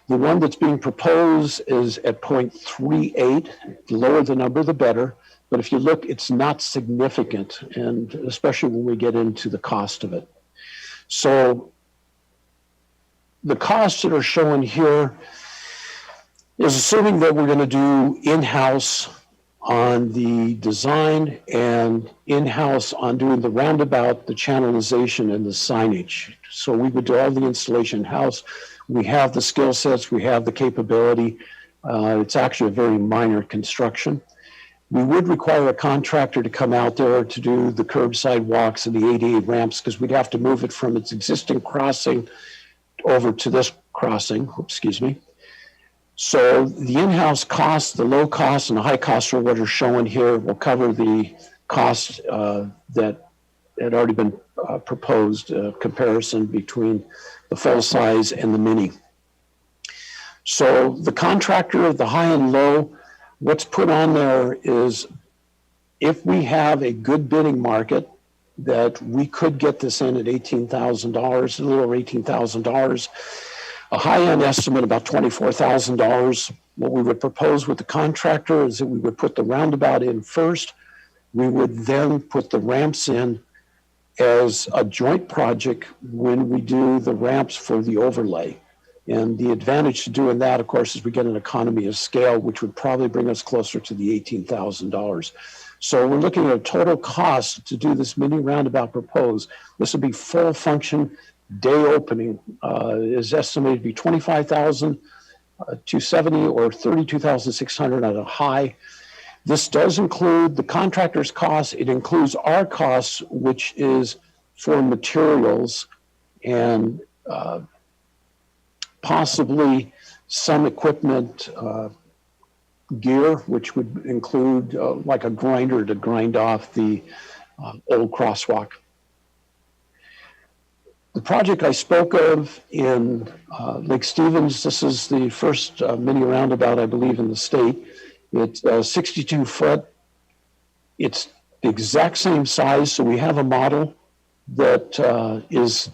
The one that's being proposed is at 0.38. The lower the number, the better. But if you look, it's not significant, and especially when we get into the cost of it. So the costs that are shown here is assuming that we're going to do in-house on the design and in-house on doing the roundabout, the channelization, and the signage. So we would do all the installation in-house. We have the skill sets, we have the capability. It's actually a very minor construction. We would require a contractor to come out there to do the curb sidewalks and the ADA ramps, because we'd have to move it from its existing crossing over to this crossing, excuse me. So the in-house costs, the low cost and the high costs are what are shown here. Will cover the costs that had already been proposed, comparison between the full size and the mini. So the contractor, the high and low, what's put on there is if we have a good bidding market, that we could get this in at $18,000, a little over $18,000. A high-end estimate, about $24,000. What we would propose with the contractor is that we would put the roundabout in first. We would then put the ramps in as a joint project when we do the ramps for the overlay. And the advantage to doing that, of course, is we get an economy of scale, which would probably bring us closer to the $18,000. So we're looking at a total cost to do this mini roundabout proposed. This would be full function, day opening, is estimated to be $25,270 or $32,600 at a high. This does include the contractor's costs. It includes our costs, which is for materials and possibly some equipment, gear, which would include like a grinder to grind off the old crosswalk. The project I spoke of in Lake Stevens, this is the first mini roundabout, I believe, in the state. It's 62 foot. It's the exact same size, so we have a model that is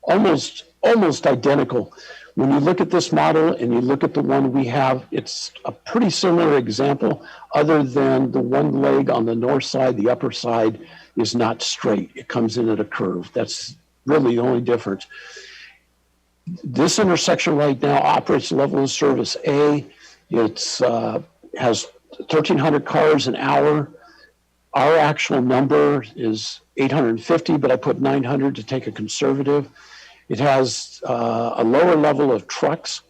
almost identical. When you look at this model and you look at the one we have, it's a pretty similar example, other than the one leg on the north side, the upper side, is not straight. It comes in at a curve. That's really the only difference. This intersection right now operates level of service A. It's has 1,300 cars an hour. Our actual number is 850, but I put 900 to take a conservative. It has a lower level of trucks.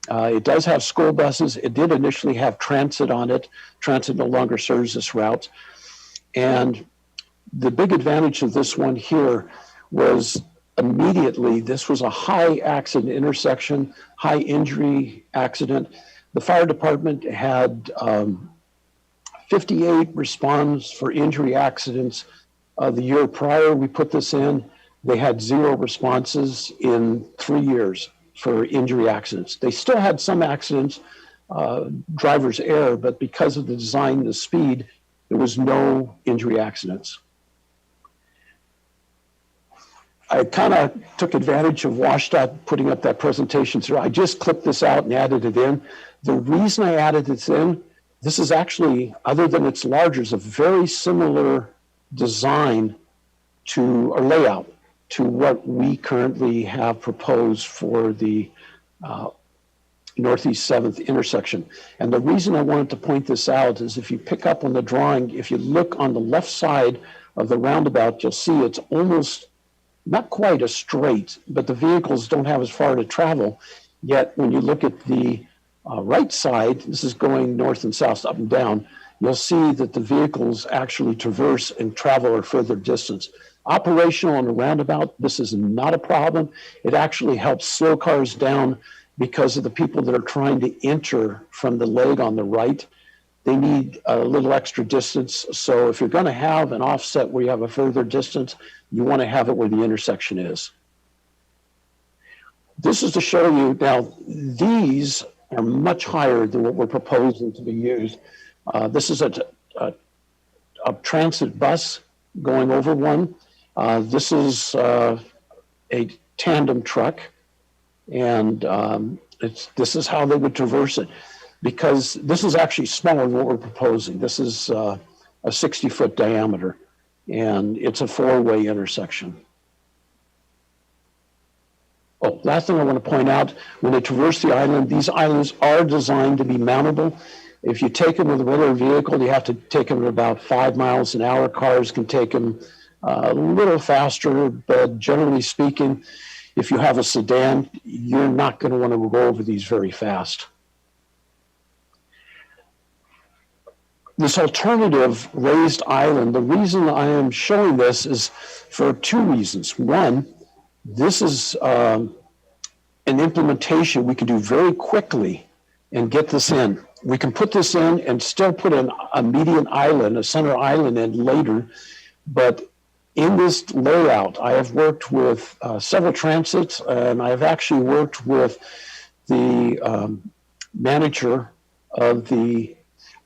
It does have school buses. It did initially have transit on it. Transit no longer serves this route. And the big advantage of this one here was immediately, this was a high accident intersection, high injury accident. The fire department had 58 response for injury accidents. The year prior we put this in, they had 0 responses in 3 years for injury accidents. They still had some accidents, driver's error, but because of the design, the speed, there was no injury accidents. I kind of took advantage of WashDOT putting up that presentation. So I just clipped this out and added it in. The reason I added this in, this is actually, other than it's larger, is a very similar design to, or layout, to what we currently have proposed for the Northeast 7th intersection. And the reason I wanted to point this out is if you pick up on the drawing, if you look on the left side of the roundabout, you'll see it's almost, not quite a straight, but the vehicles don't have as far to travel. Yet when you look at the right side, this is going north and south, up and down, you'll see that the vehicles actually traverse and travel a further distance. Operational on the roundabout, this is not a problem. It actually helps slow cars down because of the people that are trying to enter from the leg on the right. They need a little extra distance. So if you're going to have an offset where you have a further distance, you want to have it where the intersection is. This is to show you, now these are much higher than what we're proposing to be used. This is a transit bus going over one. This is a tandem truck, and this is how they would traverse it, because this is actually smaller than what we're proposing. This is a 60-foot diameter, and it's a 4-way intersection. Oh, last thing I want to point out, when they traverse the island, these islands are designed to be mountable. If you take them with a regular vehicle, you have to take them at about 5 miles an hour. Cars can take them a little faster, but generally speaking, if you have a sedan, you're not going to want to go over these very fast. This alternative raised island, the reason I am showing this is for 2 reasons. One, this is an implementation we can do very quickly and get this in. We can put this in and still put a median island, a center island in later, but in this layout, I have worked with several transits, and I have actually worked with the manager of the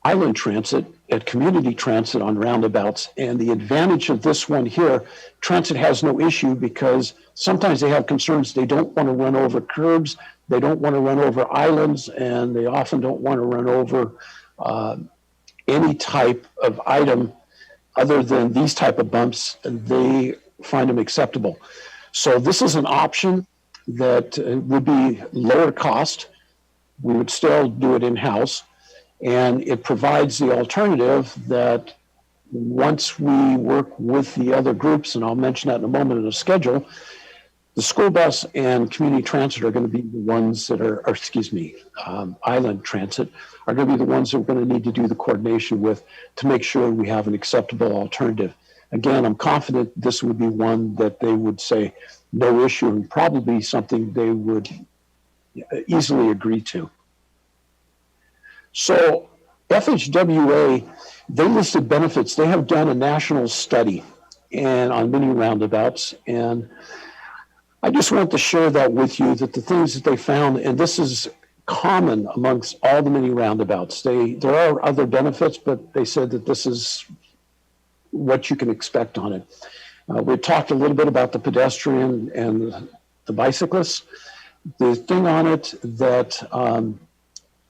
island transit at Community Transit on roundabouts. And the advantage of this one here, transit has no issue because sometimes they have concerns. They don't want to run over curbs, they don't want to run over islands, and they often don't want to run over any type of item other than these type of bumps. They find them acceptable. So this is an option that would be lower cost. We would still do it in-house. And it provides the alternative that once we work with the other groups, and I'll mention that in a moment in a schedule, the school bus and community transit are going to be the ones that are, island transit are going to be the ones that we're going to need to do the coordination with to make sure we have an acceptable alternative. Again, I'm confident this would be one that they would say no issue, and probably something they would easily agree to. So FHWA, they listed benefits. They have done a national study and on many roundabouts, and I just want to share that with you, that the things that they found, and this is common amongst all the many roundabouts. There are other benefits, but they said that this is what you can expect on it. We talked a little bit about the pedestrian and the bicyclists. The thing on it that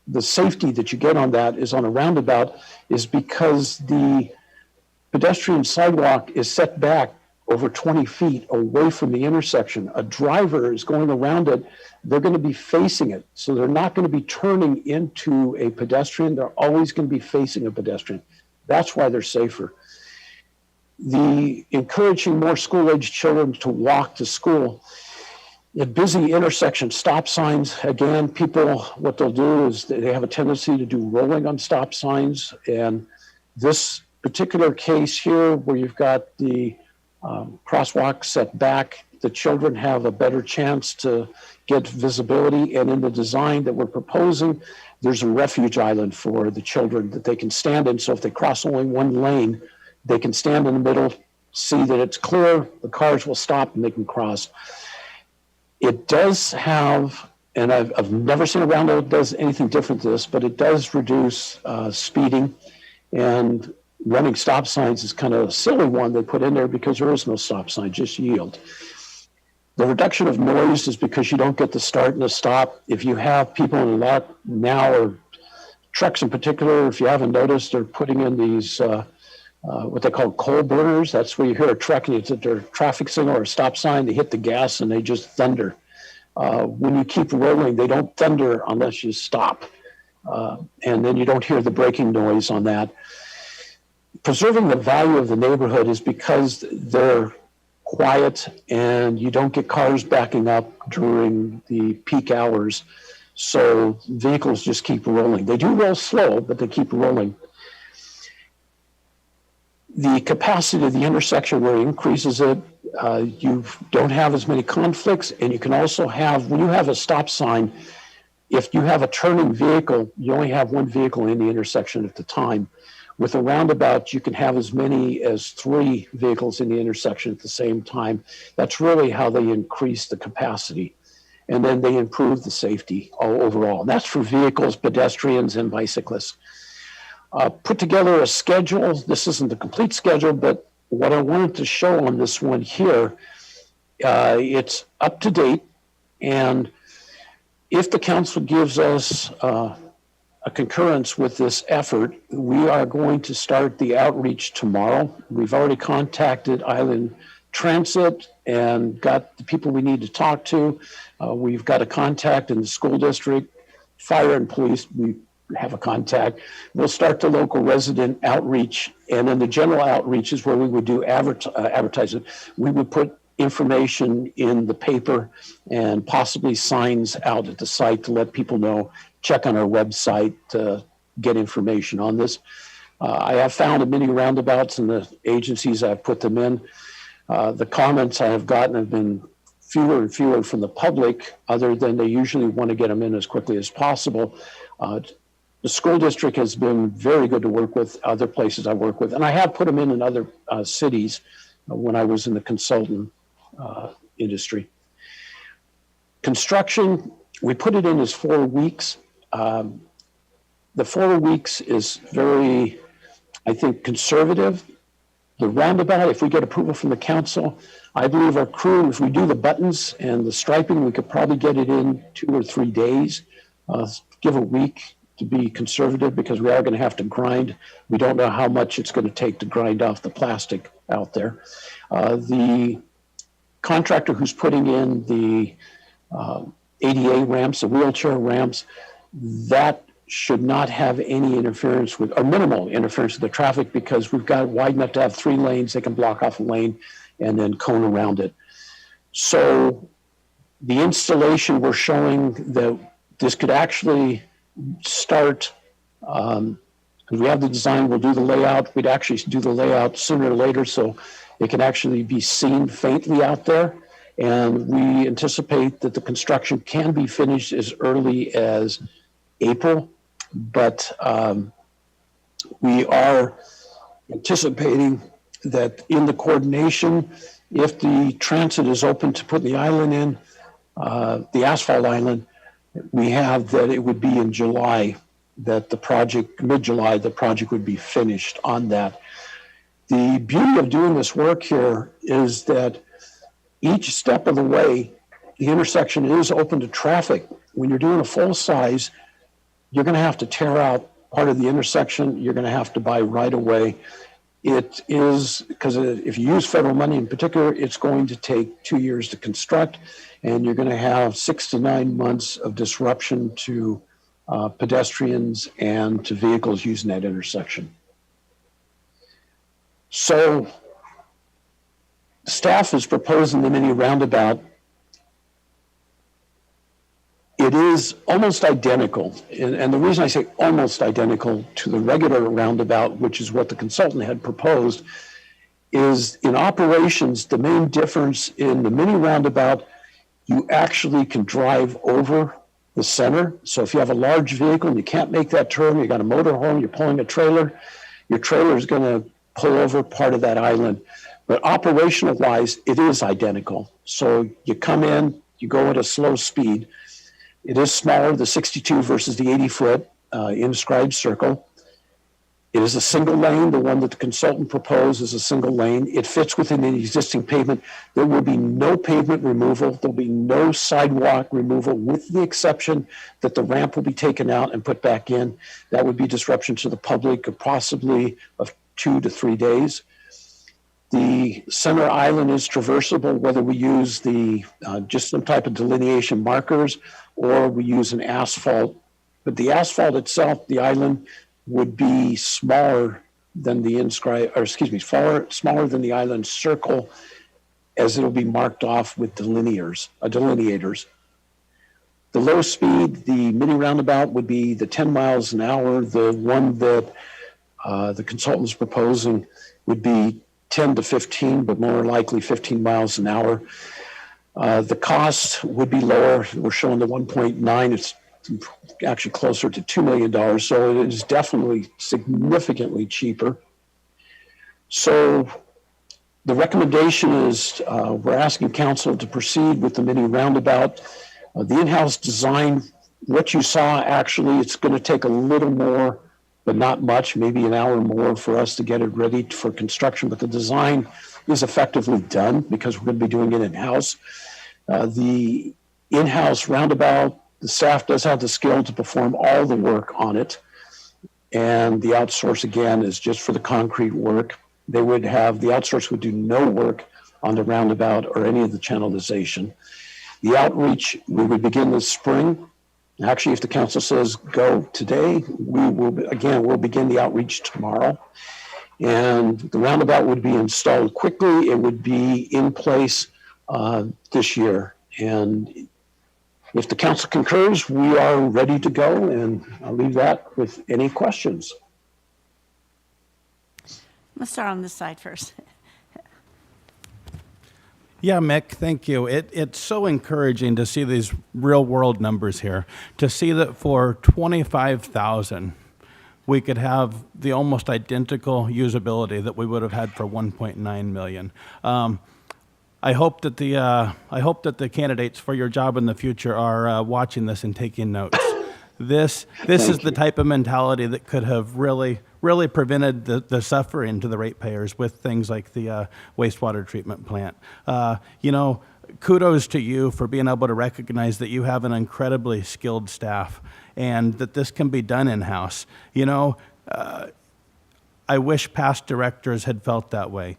the safety that you get on that is on a roundabout is because the pedestrian sidewalk is set back over 20 feet away from the intersection. A driver is going around it, they're going to be facing it. So they're not going to be turning into a pedestrian. They're always going to be facing a pedestrian. That's why they're safer. The encouraging more school-aged children to walk to school. At busy intersection stop signs, again, people, what they'll do is they have a tendency to do rolling on stop signs. And this particular case here, where you've got the crosswalk set back, the children have a better chance to get visibility. And in the design that we're proposing, there's a refuge island for the children that they can stand in. So if they cross only one lane, they can stand in the middle, see that it's clear, the cars will stop and they can cross. It does have, and I've never seen a roundabout that does anything different to this, but it does reduce speeding, and running stop signs is kind of a silly one they put in there because there is no stop sign, just yield. The reduction of noise is because you don't get the start and the stop. If you have people in a lot now, or trucks in particular, if you haven't noticed, they're putting in these what they call coal burners. That's where you hear a truck and it's at their traffic signal or a stop sign, they hit the gas and they just thunder. When you keep rolling, they don't thunder unless you stop. And then you don't hear the braking noise on that. Preserving the value of the neighborhood is because they're quiet and you don't get cars backing up during the peak hours. So vehicles just keep rolling. They do roll slow, but they keep rolling. The capacity of the intersection where it increases it, you don't have as many conflicts, and you can also have, when you have a stop sign, if you have a turning vehicle, you only have one vehicle in the intersection at the time. With a roundabout, you can have as many as 3 vehicles in the intersection at the same time. That's really how they increase the capacity. And then they improve the safety overall. And that's for vehicles, pedestrians, and bicyclists. Put together a schedule. This isn't the complete schedule, but what I wanted to show on this one here, it's up to date. And if the council gives us a concurrence with this effort, we are going to start the outreach tomorrow. We've already contacted Island Transit and got the people we need to talk to. We've got a contact in the school district, fire and police. We have a contact. We'll start the local resident outreach, and then the general outreach is where we would do advertising. We would put information in the paper and possibly signs out at the site to let people know. Check on our website to get information on this. I have found in many roundabouts and the agencies I've put them in, the comments I have gotten have been fewer and fewer from the public, other than they usually want to get them in as quickly as possible. The school district has been very good to work with, other places I work with, and I have put them in other cities when I was in the consultant industry. Construction, we put it in as 4 weeks. The 4 weeks is very, I think, conservative. The roundabout, if we get approval from the council, I believe our crew, if we do the buttons and the striping, we could probably get it in 2 or 3 days. Give a week to be conservative, because we are going to have to grind. We don't know how much it's going to take to grind off the plastic out there. The contractor who's putting in the ADA ramps, the wheelchair ramps, that should not have any interference with, or minimal interference with the traffic, because we've got it wide enough to have 3 lanes. They can block off a lane and then cone around it. So the installation, we're showing that this could actually start, because we have the design, we'll do the layout. We'd actually do the layout sooner or later so it can actually be seen faintly out there. And we anticipate that the construction can be finished as early as April, but we are anticipating that in the coordination, if the transit is open to put the island in, the asphalt island, we have that it would be in July, that the project, mid-July, the project would be finished on that. The beauty of doing this work here is that each step of the way, the intersection is open to traffic. When you're doing a full size, you're going to have to tear out part of the intersection. You're going to have to buy right away. It is, because if you use federal money in particular, it's going to take 2 years to construct, and you're going to have 6 to 9 months of disruption to pedestrians and to vehicles using that intersection. So staff is proposing the mini roundabout. It is almost identical, and the reason I say almost identical to the regular roundabout, which is what the consultant had proposed, is in operations, the main difference in the mini roundabout, you actually can drive over the center. So if you have a large vehicle and you can't make that turn, you got a motorhome, you're pulling a trailer, your trailer is going to pull over part of that island. But operational wise, it is identical. So you come in, you go at a slow speed. It is smaller, the 62 versus the 80-foot inscribed circle. It is a single lane. The one that the consultant proposed is a single lane. It fits within the existing pavement. There will be no pavement removal. There'll be no sidewalk removal, with the exception that the ramp will be taken out and put back in. That would be disruption to the public of possibly of 2 to 3 days. The center island is traversable, whether we use the just some type of delineation markers or we use an asphalt. But the asphalt itself, the island, would be smaller than the smaller than the island circle, as it'll be marked off with delineators. The low speed, the mini roundabout would be the 10 miles an hour. The one that the consultant's proposing would be 10 to 15, but more likely 15 miles an hour. The cost would be lower. We're showing the 1.9. It's actually closer to $2 million. So it is definitely significantly cheaper. So the recommendation is we're asking council to proceed with the mini roundabout. The in-house design, what you saw, actually, it's going to take a little more, but not much, maybe an hour more for us to get it ready for construction. But the design is effectively done because we're going to be doing it in-house. The in-house roundabout, the staff does have the skill to perform all the work on it. And the outsource, again, is just for the concrete work. The outsource would do no work on the roundabout or any of the channelization. The outreach, we would begin this spring. Actually, if the council says go today, we'll begin the outreach tomorrow. And the roundabout would be installed quickly. It would be in place this year. And if the council concurs, we are ready to go. And I'll leave that with any questions. Let's start on this side first. Yeah, Mick, thank you. It's so encouraging to see these real world numbers here, to see that for $25,000, we could have the almost identical usability that we would have had for $1.9 million. I hope that the candidates for your job in the future are watching this and taking notes. This is the type of mentality that could have really prevented the suffering to the ratepayers with things like the wastewater treatment plant. Kudos to you for being able to recognize that you have an incredibly skilled staff and that this can be done in-house. I wish past directors had felt that way.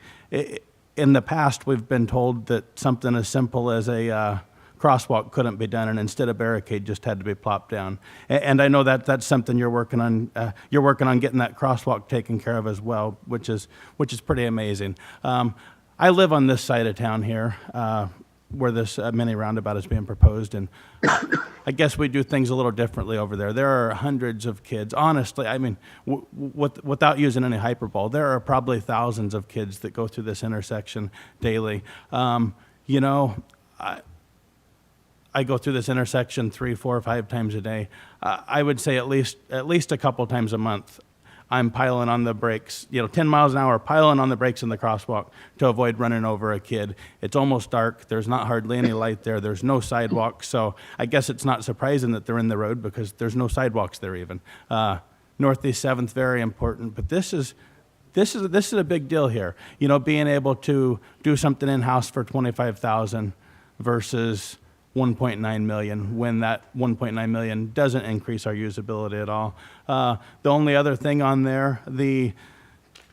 In the past, we've been told that something as simple as a crosswalk couldn't be done, and instead a barricade just had to be plopped down. And I know that that's something you're working on. You're working on getting that crosswalk taken care of as well, which is pretty amazing. I live on this side of town here, where this mini roundabout is being proposed, and I guess we do things a little differently over there. There are hundreds of kids. Honestly, I mean, without using any hyperbole, there are probably thousands of kids that go through this intersection daily. I go through this intersection 3, 4, 5 times a day. I would say at least a couple times a month, I'm piling on the brakes, 10 miles an hour, piling on the brakes in the crosswalk to avoid running over a kid. It's almost dark. There's not hardly any light there. There's no sidewalk. So I guess it's not surprising that they're in the road because there's no sidewalks there even. Northeast 7th, very important. But this is a big deal here. Being able to do something in-house for $25,000 versus 1.9 million when that 1.9 million doesn't increase our usability at all. The only other thing on there, the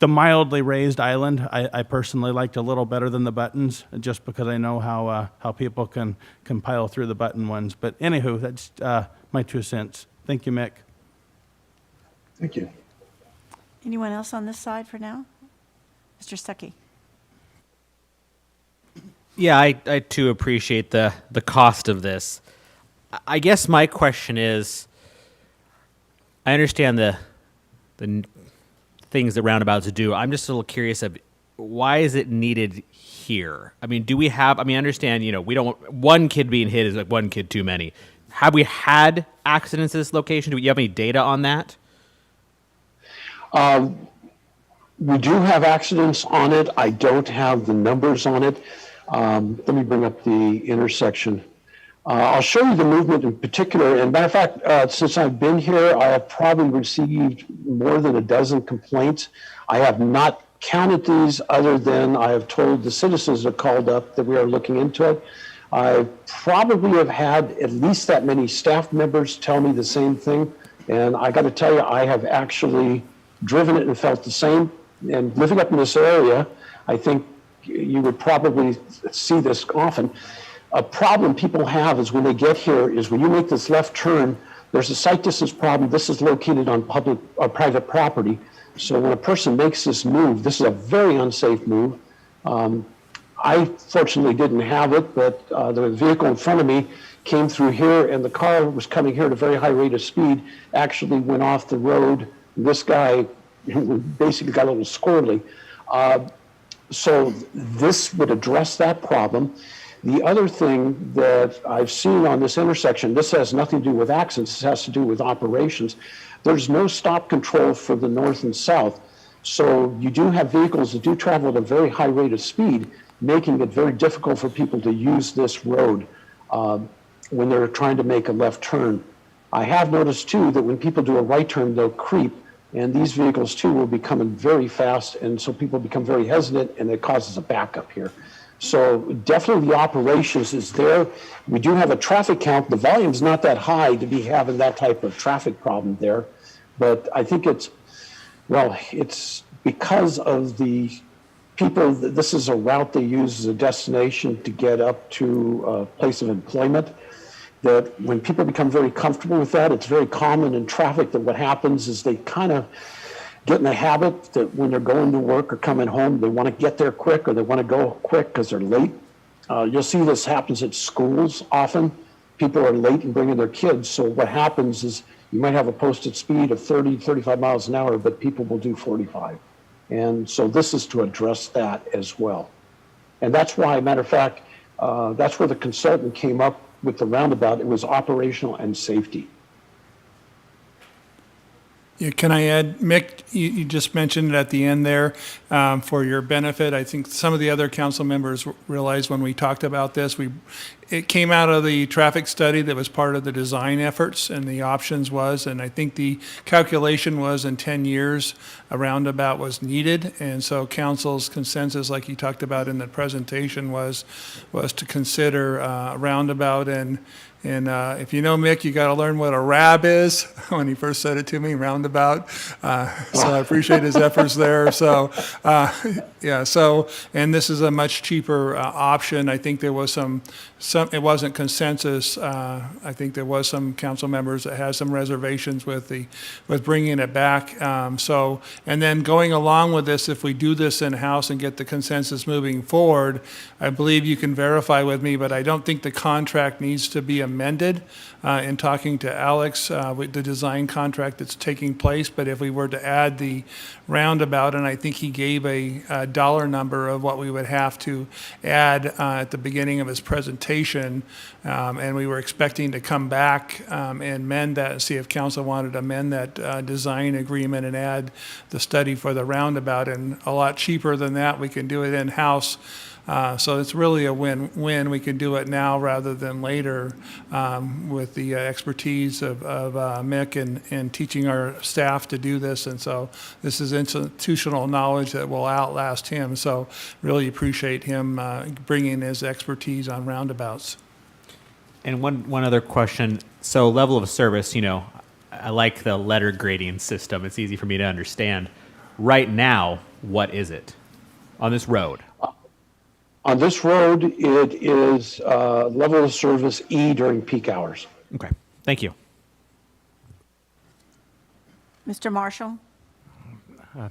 mildly raised island, I personally liked a little better than the buttons, just because I know how people can pile through the button ones. But anywho, that's my 2 cents. Thank you, Mick. Thank you. Anyone else on this side for now? Mr. Stuckey. Yeah, I too appreciate the cost of this. I guess my question is, I understand the things that roundabouts do. I'm just a little curious of why is it needed here? I mean, do we have? I mean, I understand. We don't. One kid being hit is like one kid too many. Have we had accidents at this location? Do you have any data on that? We do have accidents on it. I don't have the numbers on it. Let me bring up the intersection. I'll show you the movement in particular. And matter of fact, since I've been here, I have probably received more than a dozen complaints. I have not counted these other than I have told the citizens that called up that we are looking into it. I probably have had at least that many staff members tell me the same thing. And I got to tell you, I have actually driven it and felt the same. And living up in this area, I think you would probably see this often. A problem people have is when they get here is when you make this left turn, there's a sight distance problem. This is located on public or private property. So when a person makes this move, this is a very unsafe move. I fortunately didn't have it, but the vehicle in front of me came through here and the car was coming here at a very high rate of speed, actually went off the road. This guy basically got a little squirrely. So this would address that problem. The other thing that I've seen on this intersection, this has nothing to do with accidents, this has to do with operations. There's no stop control for the north and south. So you do have vehicles that do travel at a very high rate of speed, making it very difficult for people to use this road when they're trying to make a left turn. I have noticed too that when people do a right turn, they'll creep. And these vehicles too will be coming very fast, and so people become very hesitant, and it causes a backup here. So definitely the operations is there. We do have a traffic count. The volume's not that high to be having that type of traffic problem there, but I think it's because of the people. This is a route they use as a destination to get up to a place of employment. That when people become very comfortable with that, it's very common in traffic that what happens is they kind of get in the habit that when they're going to work or coming home, they want to get there quick or they want to go quick because they're late. You'll see this happens at schools often. People are late in bringing their kids. So what happens is you might have a posted speed of 30, 35 miles an hour, but people will do 45. And so this is to address that as well. And that's why, matter of fact, that's where the consultant came up with the roundabout. It was operational and safety. Yeah, can I add, Mick, you just mentioned it at the end there for your benefit. I think some of the other council members realized when we talked about this, it came out of the traffic study that was part of the design efforts, and the options was, and I think the calculation was in 10 years, a roundabout was needed. And so council's consensus, like you talked about in the presentation, was to consider a roundabout. And if you know Mick, you got to learn what a RAB is. When he first said it to me, roundabout. So I appreciate his efforts there. So yeah. So, and this is a much cheaper option. I think there was some it wasn't consensus. I think there was some council members that had some reservations with bringing it back. And then going along with this, if we do this in-house and get the consensus moving forward, I believe you can verify with me, but I don't think the contract needs to be amended. In talking to Alex, with the design contract that's taking place, but if we were to add the roundabout, and I think he gave a dollar number of what we would have to add at the beginning of his presentation, and we were expecting to come back and amend that and see if council wanted to amend that design agreement and add the study for the roundabout, and a lot cheaper than that, we can do it in-house. So it's really a win-win. We can do it now rather than later with the expertise of Mick and teaching our staff to do this. And so this is institutional knowledge that will outlast him. So really appreciate him bringing his expertise on roundabouts. And one other question. So level of service, I like the letter grading system. It's easy for me to understand. Right now, what is it on this road? On this road, it is level of service E during peak hours. Okay, thank you. Mr. Marshall?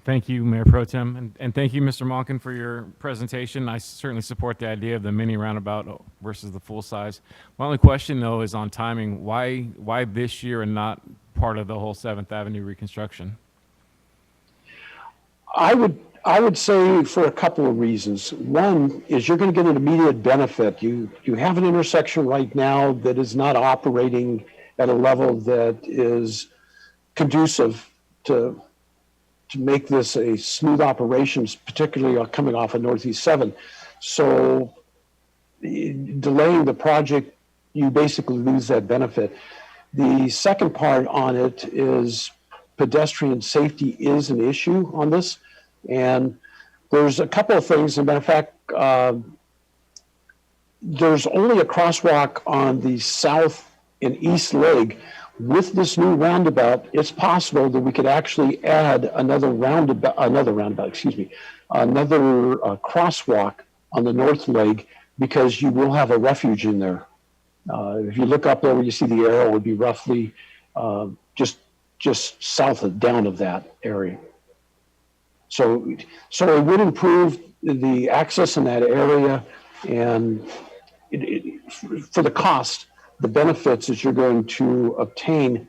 Thank you, Mayor Pro Tem, and thank you, Mr. Malkin, for your presentation. I certainly support the idea of the mini roundabout versus the full size. My only question, though, is on timing. Why this year and not part of the whole 7th Avenue reconstruction? I would say for a couple of reasons. One is you're going to get an immediate benefit. You have an intersection right now that is not operating at a level that is conducive to make this a smooth operation, particularly coming off of Northeast 7. So delaying the project, you basically lose that benefit. The second part on it is pedestrian safety is an issue on this. And there's a couple of things. As a matter of fact, there's only a crosswalk on the south and east leg. With this new roundabout, it's possible that we could actually add another crosswalk on the north leg, because you will have a refuge in there. If you look up there where you see the arrow, it would be roughly just south down of that area. So it would improve the access in that area, and for the cost, the benefits that you're going to obtain,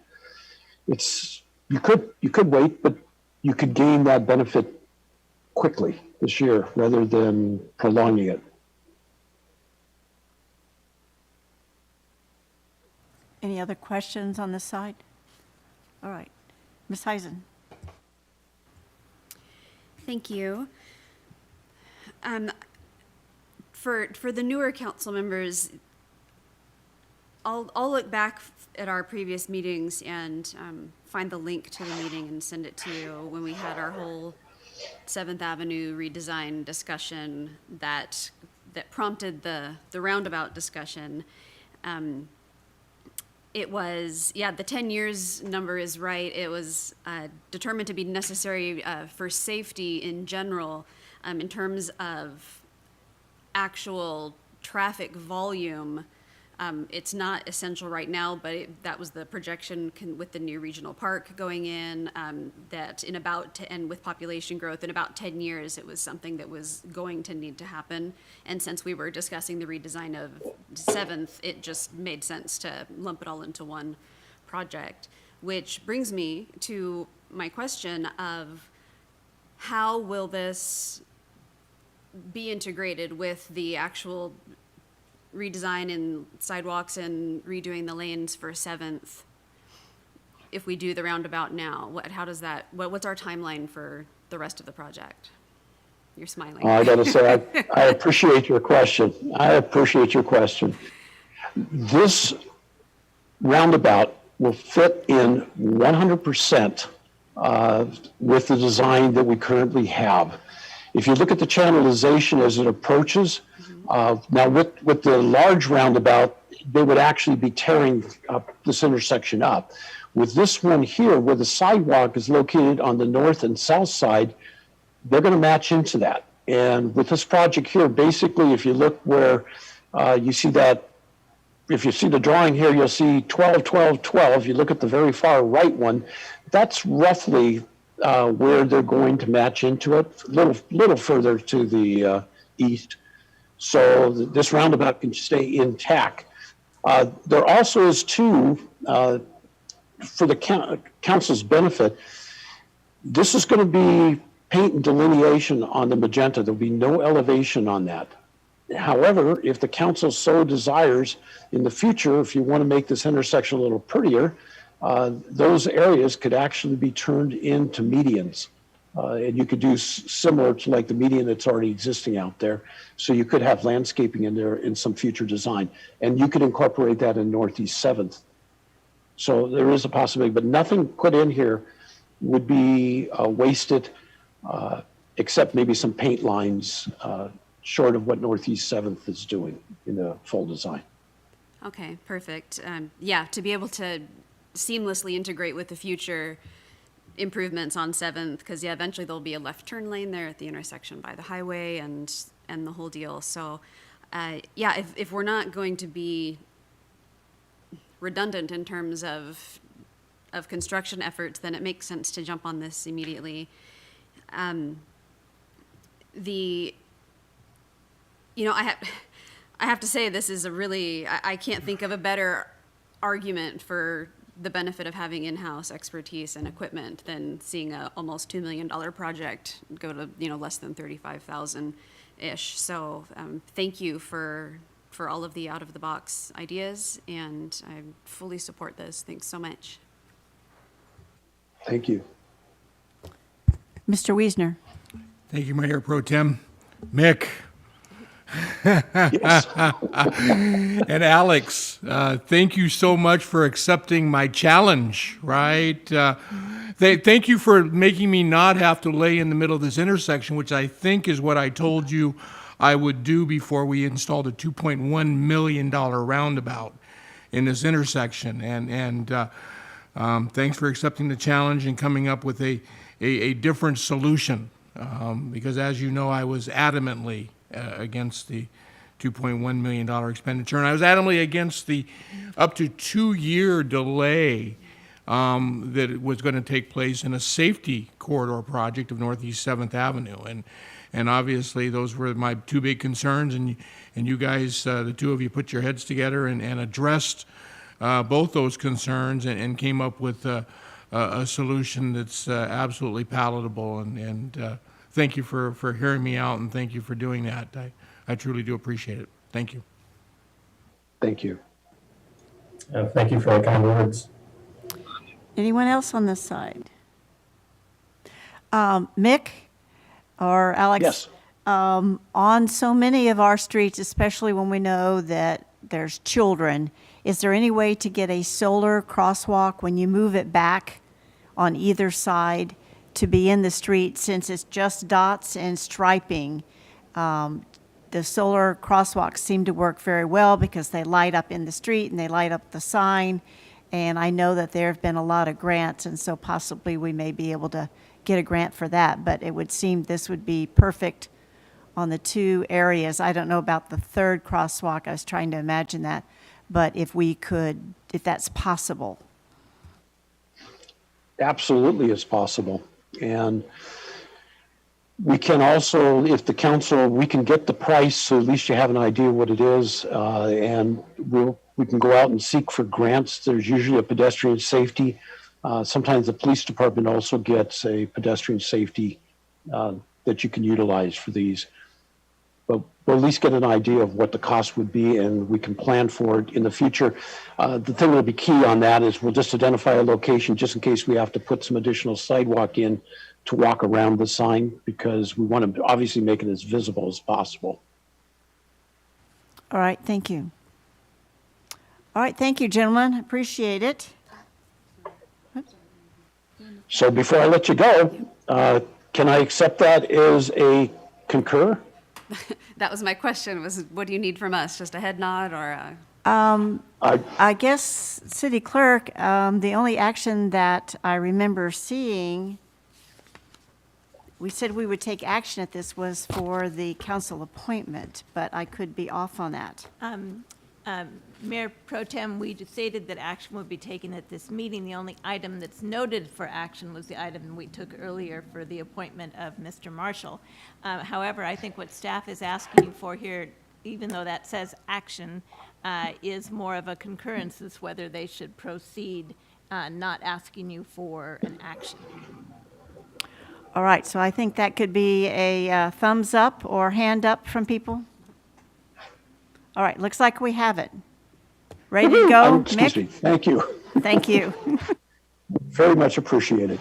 you could wait, but you could gain that benefit quickly this year rather than prolonging it. Any other questions on this side? All right. Ms. Heisen? Thank you. For the newer council members, I'll look back at our previous meetings and find the link to the meeting and send it to you when we had our whole 7th Avenue redesign discussion that prompted the roundabout discussion. It was, the 10 years number is right. It was determined to be necessary for safety in general. In terms of actual traffic volume, it's not essential right now, but that was the projection with the new regional park going in, that and with population growth, in about 10 years, it was something that was going to need to happen. And since we were discussing the redesign of 7th, it just made sense to lump it all into one project, which brings me to my question of how will this be integrated with the actual redesign and sidewalks and redoing the lanes for 7th if we do the roundabout now? What's our timeline for the rest of the project? You're smiling. I got to say, I appreciate your question. This roundabout will fit in 100% with the design that we currently have. If you look at the channelization as it approaches, now with the large roundabout, they would actually be tearing up this intersection up. With this one here, where the sidewalk is located on the north and south side, they're going to match into that. And with this project here, basically, if you look where you see that if you see the drawing here, you'll see 12, 12, 12. You look at the very far right one, that's roughly where they're going to match into it, a little further to the east. So this roundabout can stay intact. There also is too, for the council's benefit, this is going to be paint and delineation on the magenta. There'll be no elevation on that. However, if the council so desires in the future, if you want to make this intersection a little prettier, those areas could actually be turned into medians. And you could do similar to like the median that's already existing out there. So you could have landscaping in there in some future design. And you could incorporate that in Northeast 7th. So there is a possibility, but nothing put in here would be wasted, except maybe some paint lines short of what Northeast 7th is doing in the full design. Okay, perfect. Yeah, to be able to seamlessly integrate with the future improvements on 7th, because yeah, eventually there'll be a left turn lane there at the intersection by the highway and the whole deal. So yeah, if we're not going to be redundant in terms of construction efforts, then it makes sense to jump on this immediately. I have to say, this is a really, I can't think of a better argument for the benefit of having in-house expertise and equipment than seeing a almost $2 million project go to, less than 35,000-ish. So thank you for all of the out-of-the-box ideas, and I fully support this. Thanks so much. Thank you. Mr. Wiesner. Thank you, Mayor Pro Tem. Mick. Yes. And Alex, thank you so much for accepting my challenge, right? Thank you for making me not have to lay in the middle of this intersection, which I think is what I told you I would do before we installed a $2.1 million roundabout in this intersection. And thanks for accepting the challenge and coming up with a different solution. Because as you know, I was adamantly against the $2.1 million expenditure. And I was adamantly against the up to 2-year delay that was going to take place in a safety corridor project of Northeast 7th Avenue. And obviously those were my two big concerns. And you guys, the two of you put your heads together and addressed both those concerns and came up with a solution that's absolutely palatable. And thank you for hearing me out, and thank you for doing that. I truly do appreciate it. Thank you. Thank you. Thank you for the kind words. Anyone else on this side? Mick or Alex? Yes. On so many of our streets, especially when we know that there's children, is there any way to get a solar crosswalk when you move it back on either side to be in the street, since it's just dots and striping? The solar crosswalks seem to work very well because they light up in the street and they light up the sign. And I know that there have been a lot of grants, and so possibly we may be able to get a grant for that. But it would seem this would be perfect on the two areas. I don't know about the third crosswalk. I was trying to imagine that. But if we could, if that's possible. Absolutely, it's possible. And we can also, if the council, we can get the price, so at least you have an idea what it is, and we can go out and seek for grants. There's usually a pedestrian safety. Sometimes the police department also gets a pedestrian safety that you can utilize for these. But we'll at least get an idea of what the cost would be, and we can plan for it in the future. The thing that'll be key on that is we'll just identify a location just in case we have to put some additional sidewalk in to walk around the sign, because we want to obviously make it as visible as possible. All right, thank you. All right, thank you, gentlemen. Appreciate it. So before I let you go, can I accept that as a concur? That was my question, was what do you need from us? Just a head nod or a... I guess, City Clerk, the only action that I remember seeing, we said we would take action at this, was for the council appointment, but I could be off on that. Mayor Pro Tem, we stated that action would be taken at this meeting. The only item that's noted for action was the item we took earlier for the appointment of Mr. Marshall. However, I think what staff is asking you for here, even though that says action, is more of a concurrence as whether they should proceed, not asking you for an action. All right, so I think that could be a thumbs up or hand up from people. All right, looks like we have it. Ready to go, Excuse me. Mick? Thank you. Thank you. Very much appreciated.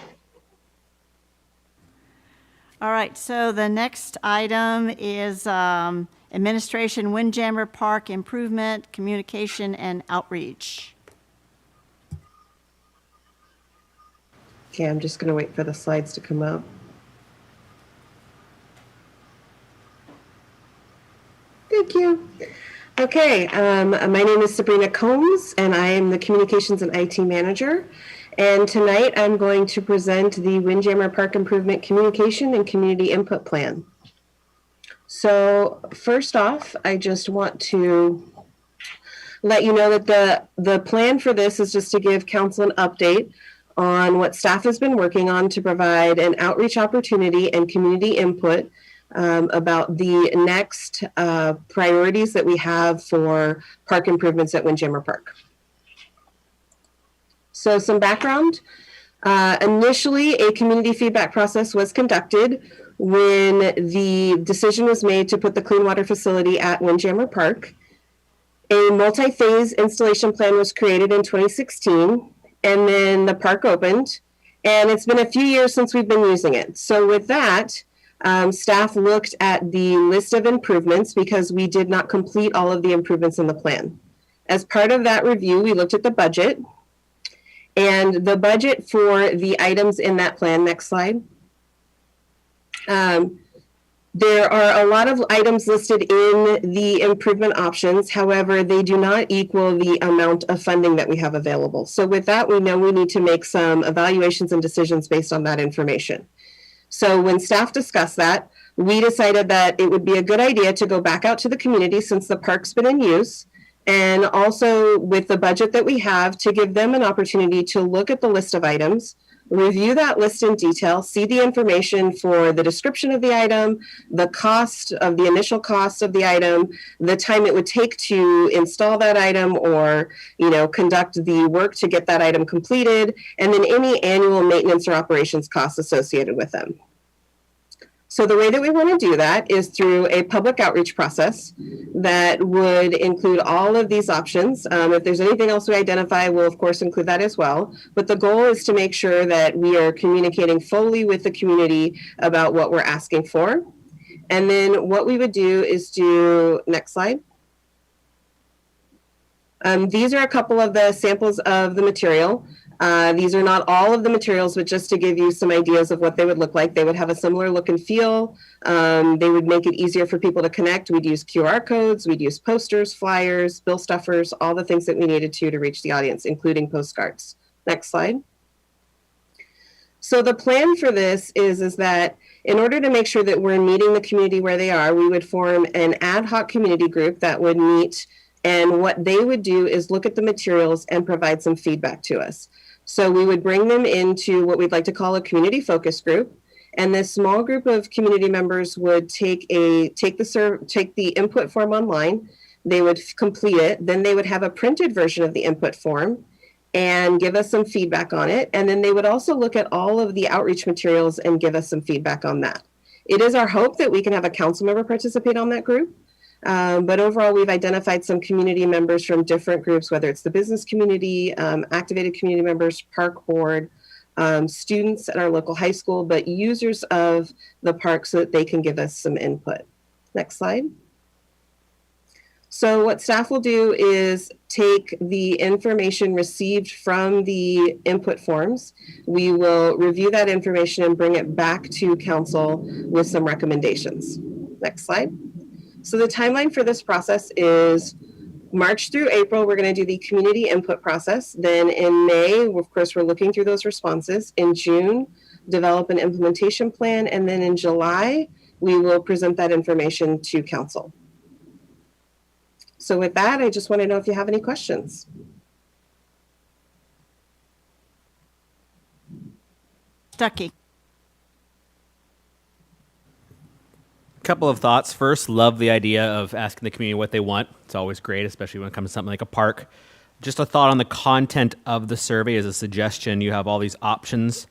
All right, so the next item is Administration Windjammer Park Improvement, Communication, and Outreach. Okay, I'm just going to wait for the slides to come up. Thank you. Okay, my name is Sabrina Combs, and I am the Communications and IT Manager. And tonight I'm going to present the Windjammer Park Improvement Communication and Community Input Plan. So first off, I just want to let you know that the plan for this is just to give council an update on what staff has been working on to provide an outreach opportunity and community input about the next priorities that we have for park improvements at Windjammer Park. So some background. Initially, a community feedback process was conducted when the decision was made to put the clean water facility at Windjammer Park. A multi-phase installation plan was created in 2016, and then the park opened, and it's been a few years since we've been using it. So with that, staff looked at the list of improvements because we did not complete all of the improvements in the plan. As part of that review, we looked at the budget, and the budget for the items in that plan, next slide. There are a lot of items listed in the improvement options. However, they do not equal the amount of funding that we have available. So with that, we know we need to make some evaluations and decisions based on that information. So when staff discussed that, we decided that it would be a good idea to go back out to the community since the park's been in use, and also with the budget that we have, to give them an opportunity to look at the list of items, review that list in detail, see the information for the description of the item, the cost of the initial cost of the item, the time it would take to install that item or, conduct the work to get that item completed, and then any annual maintenance or operations costs associated with them. So the way that we want to do that is through a public outreach process that would include all of these options. If there's anything else we identify, we'll of course include that as well. But the goal is to make sure that we are communicating fully with the community about what we're asking for. And then what we would do is next slide. These are a couple of the samples of the material. These are not all of the materials, but just to give you some ideas of what they would look like. They would have a similar look and feel. They would make it easier for people to connect. We'd use QR codes, we'd use posters, flyers, bill stuffers, all the things that we needed to reach the audience, including postcards. Next slide. So the plan for this is that in order to make sure that we're meeting the community where they are, we would form an ad hoc community group that would meet, and what they would do is look at the materials and provide some feedback to us. So we would bring them into what we'd like to call a community focus group. And this small group of community members would take the input form online. They would complete it. Then they would have a printed version of the input form and give us some feedback on it. And then they would also look at all of the outreach materials and give us some feedback on that. It is our hope that we can have a council member participate on that group. But overall, we've identified some community members from different groups, whether it's the business community, activated community members, park board, students at our local high school, but users of the park so that they can give us some input. Next slide. So what staff will do is take the information received from the input forms. We will review that information and bring it back to council with some recommendations. Next slide. So the timeline for this process is March through April, we're going to do the community input process. Then in May, of course, we're looking through those responses. In June, develop an implementation plan. And then in July, we will present that information to council. So with that, I just want to know if you have any questions. Stuckey. Couple of thoughts. First, love the idea of asking the community what they want. It's always great, especially when it comes to something like a park. Just a thought on the content of the survey as a suggestion. You have all these options.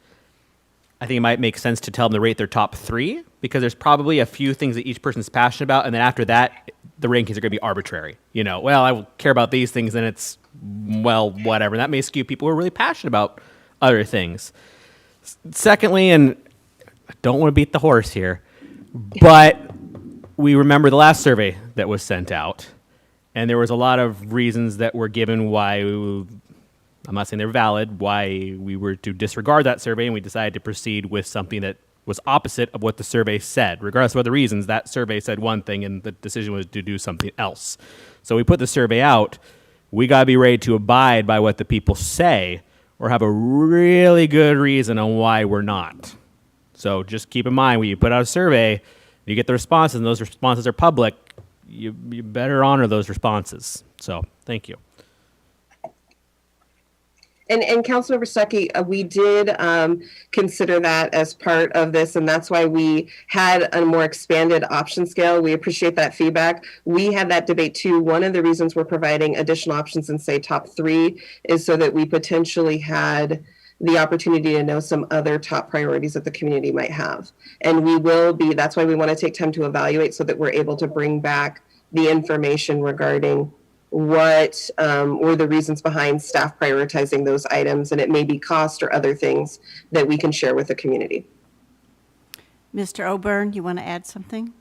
I think it might make sense to tell them to rate their top 3 because there's probably a few things that each person's passionate about, and then after that, the rankings are going to be arbitrary. You know, well, I care about these things, and it's, well, whatever. That may skew people who are really passionate about other things. Secondly, and I don't want to beat the horse here, but we remember the last survey that was sent out, and there was a lot of reasons that were given why, I'm not saying they're valid, why we were to disregard that survey, and we decided to proceed with something that was opposite of what the survey said. Regardless of other reasons, that survey said one thing, and the decision was to do something else. So we put the survey out. We got to be ready to abide by what the people say or have a really good reason on why we're not. So just keep in mind, when you put out a survey, you get the responses, and those responses are public, you better honor those responses. So thank you. And Councilmember Stuckey, we did consider that as part of this, and that's why we had a more expanded option scale. We appreciate that feedback. We had that debate too. One of the reasons we're providing additional options in, say, top 3 is so that we potentially had the opportunity to know some other top priorities that the community might have. And we will be, that's why we want to take time to evaluate so that we're able to bring back the information regarding what were the reasons behind staff prioritizing those items, and it may be cost or other things that we can share with the community. Mr. Oburn, you want to add something?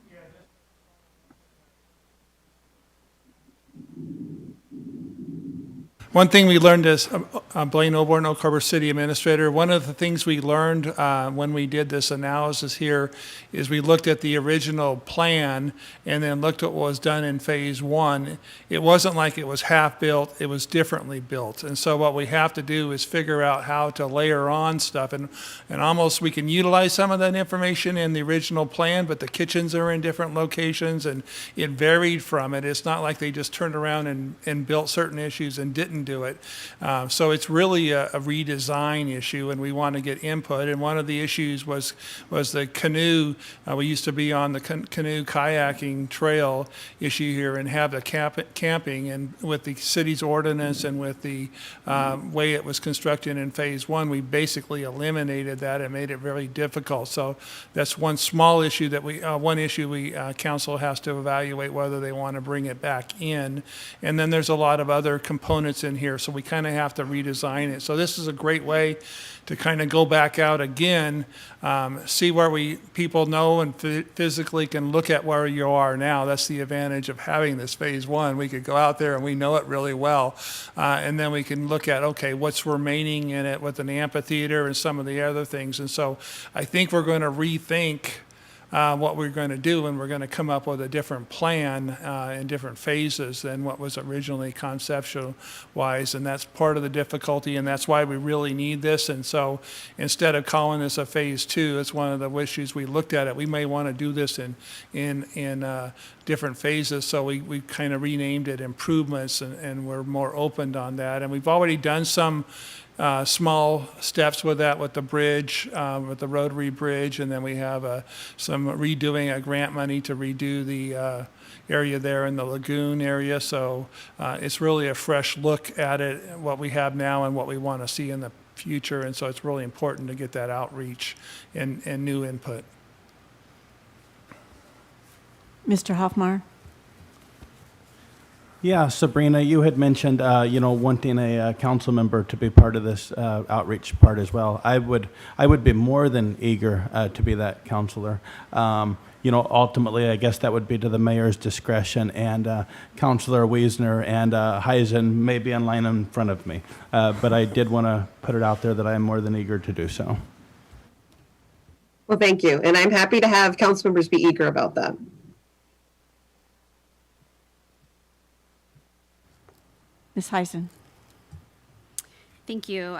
One thing we learned is, Blaine Oborn, Oak Harbor City Administrator, one of the things we learned when we did this analysis here is we looked at the original plan and then looked at what was done in phase 1. It wasn't like it was half built, it was differently built. And so what we have to do is figure out how to layer on stuff. And almost we can utilize some of that information in the original plan, but the kitchens are in different locations and it varied from it. It's not like they just turned around and built certain issues and didn't do it. So it's really a redesign issue, and we want to get input. And one of the issues was the canoe. We used to be on the canoe kayaking trail issue here and have the camping. And with the city's ordinance and with the way it was constructed in phase 1, we basically eliminated that and made it very difficult. So that's one small issue that council has to evaluate whether they want to bring it back in. And then there's a lot of other components in here, so we kind of have to redesign it. So this is a great way to kind of go back out again, see where people know and physically can look at where you are now. That's the advantage of having this phase 1. We could go out there and we know it really well, and then we can look at, okay, what's remaining in it with an amphitheater and some of the other things. And so I think we're going to rethink what we're going to do, and we're going to come up with a different plan in different phases than what was originally conceptual-wise, and that's part of the difficulty, and that's why we really need this. And so instead of calling this a phase 2, it's one of the issues we looked at it. We may want to do this in different phases, so we kind of renamed it improvements, and we're more open on that. And we've already done some small steps with that, with the bridge, with the rotary bridge, and then we have some redoing grant money to redo the area there in the lagoon area. So it's really a fresh look at it, what we have now and what we want to see in the future. And so it's really important to get that outreach and new input. Mr. Hoffmeier? Yeah, Sabrina, you had mentioned, wanting a council member to be part of this outreach part as well. I would be more than eager to be that counselor. Ultimately, I guess that would be to the mayor's discretion, and Councilor Wiesner and Heisen may be in line in front of me. But I did want to put it out there that I am more than eager to do so. Well, thank you. And I'm happy to have council members be eager about that. Ms. Heisen? Thank you.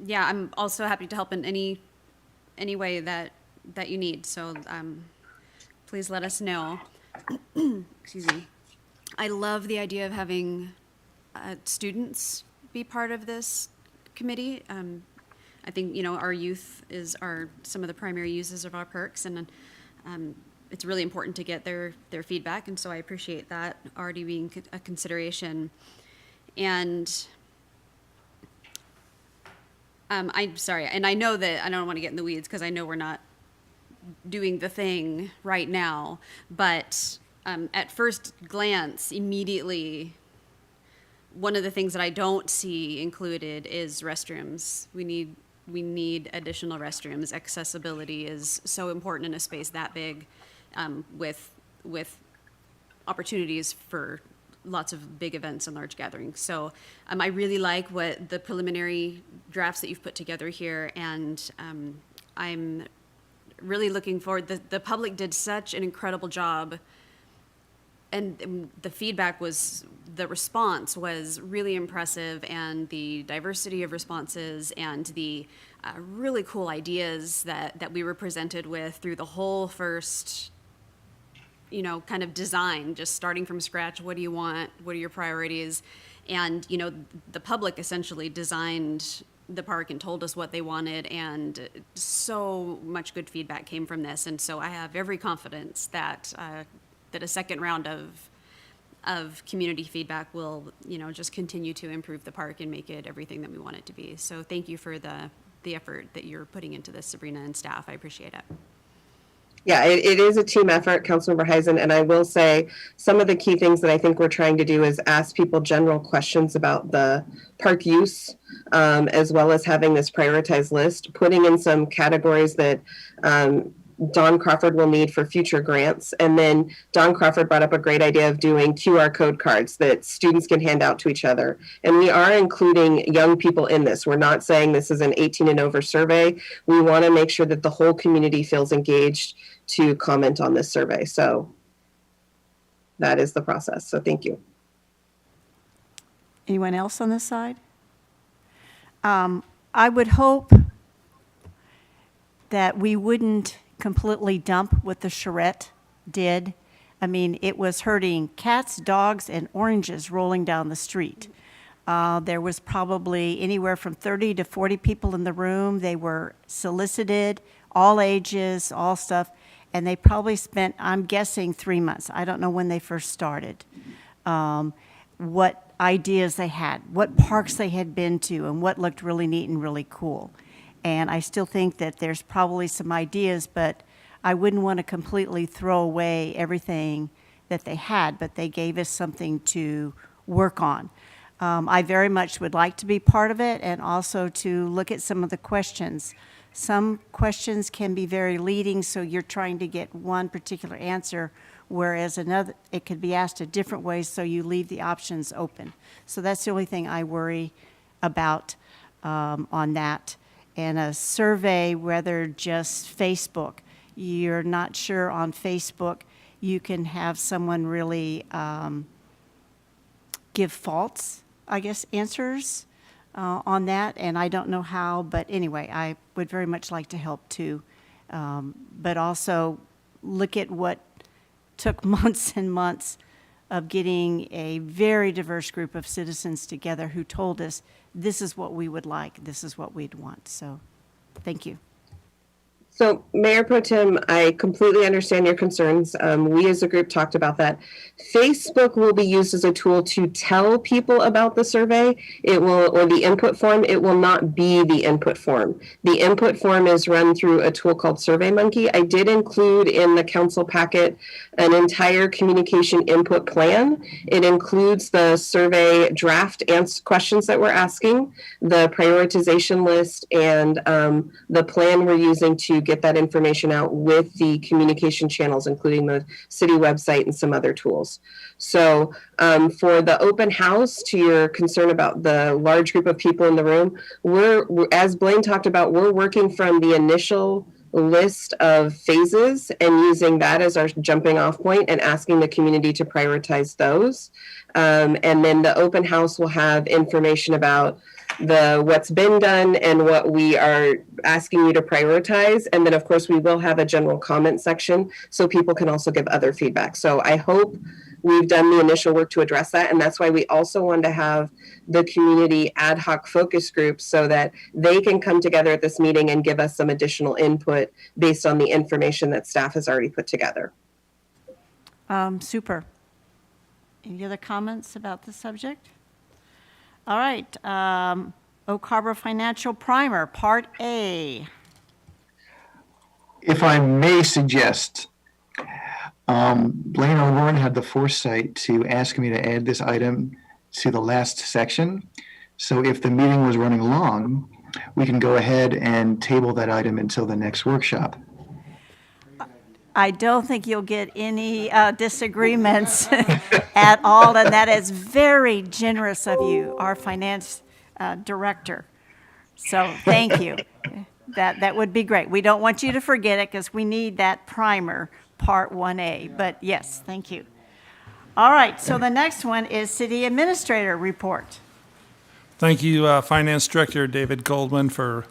Yeah, I'm also happy to help in any way that you need. So please let us know. Excuse me. I love the idea of having students be part of this committee. I think, our youth are some of the primary users of our perks, and it's really important to get their feedback, and so I appreciate that already being a consideration. And I'm sorry, and I know that I don't want to get in the weeds because I know we're not doing the thing right now, but at first glance, immediately, one of the things that I don't see included is restrooms. We need additional restrooms. Accessibility is so important in a space that big, with opportunities for lots of big events and large gatherings. So I really like what the preliminary drafts that you've put together here, and I'm really looking forward. The public did such an incredible job, and the response was really impressive, and the diversity of responses and the really cool ideas that we were presented with through the whole first kind of design, just starting from scratch. What do you want? What are your priorities? And, the public essentially designed the park and told us what they wanted, and so much good feedback came from this. And so I have every confidence that a second round of community feedback will, just continue to improve the park and make it everything that we want it to be. So thank you for the effort that you're putting into this, Sabrina and staff. I appreciate it. Yeah, it is a team effort, Councilmember Heisen, and I will say some of the key things that I think we're trying to do is ask people general questions about the park use, as well as having this prioritized list, putting in some categories that Don Crawford will need for future grants. And then Don Crawford brought up a great idea of doing QR code cards that students can hand out to each other. And we are including young people in this. We're not saying this is an 18 and over survey. We want to make sure that the whole community feels engaged to comment on this survey. So that is the process. So thank you. Anyone else on this side? I would hope that we wouldn't completely dump what the charrette did. I mean, it was herding cats, dogs, and oranges rolling down the street. There was probably anywhere from 30 to 40 people in the room. They were solicited, all ages, all stuff, and they probably spent, I'm guessing, 3 months. I don't know when they first started. What ideas they had, what parks they had been to, and what looked really neat and really cool. And I still think that there's probably some ideas, but I wouldn't want to completely throw away everything that they had, but they gave us something to work on. I very much would like to be part of it, and also to look at some of the questions. Some questions can be very leading, so you're trying to get one particular answer, whereas another, it could be asked a different way, so you leave the options open. So that's the only thing I worry about on that. And a survey, whether just Facebook, you're not sure on Facebook, you can have someone really give false, I guess, answers on that, and I don't know how, but anyway, I would very much like to help too. But also look at what took months and months of getting a very diverse group of citizens together who told us, this is what we would like, this is what we'd want. So, thank you. So, Mayor Pro Tem, I completely understand your concerns. We as a group talked about that. Facebook will be used as a tool to tell people about the survey. It will, or the input form, it will not be the input form. The input form is run through a tool called SurveyMonkey. I did include in the council packet an entire communication input plan. It includes the survey draft questions that we're asking, the prioritization list, and the plan we're using to get that information out with the communication channels, including the city website and some other tools. So for the open house, to your concern about the large group of people in the room, we're as Blaine talked about, we're working from the initial list of phases and using that as our jumping off point and asking the community to prioritize those. And then the open house will have information about what's been done and what we are asking you to prioritize. And then, of course, we will have a general comment section so people can also give other feedback. So I hope we've done the initial work to address that. And that's why we also wanted to have the community ad hoc focus groups so that they can come together at this meeting and give us some additional input based on the information that staff has already put together. Super. Any other comments about the subject? All right, Oak Harbor Financial Primer, Part A. If I may suggest, Blaine O'Rourke had the foresight to ask me to add this item to the last section. So if the meeting was running long, we can go ahead and table that item until the next workshop. I don't think you'll get any disagreements at all, and that is very generous of you, our finance director. So thank you. That would be great. We don't want you to forget it because we need that primer, Part 1A. But yes, thank you. All right, so the next one is City Administrator Report. Thank you, Finance Director David Goldman, for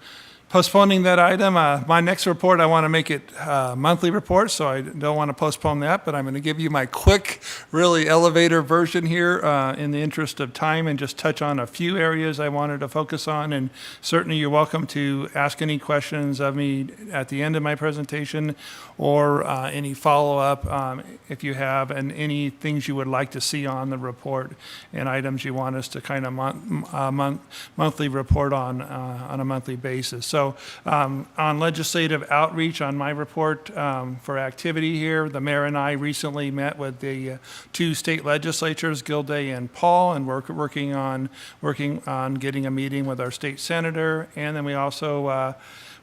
postponing that item. My next report, I want to make it a monthly report, so I don't want to postpone that, but I'm going to give you my quick, really elevator version here in the interest of time and just touch on a few areas I wanted to focus on. And certainly you're welcome to ask any questions of me at the end of my presentation or any follow-up if you have, and any things you would like to see on the report and items you want us to kind of monthly report on a monthly basis. So on legislative outreach, on my report for activity here, the mayor and I recently met with the two state legislatures, Gilday and Paul, and we're working on getting a meeting with our state senator. And then we also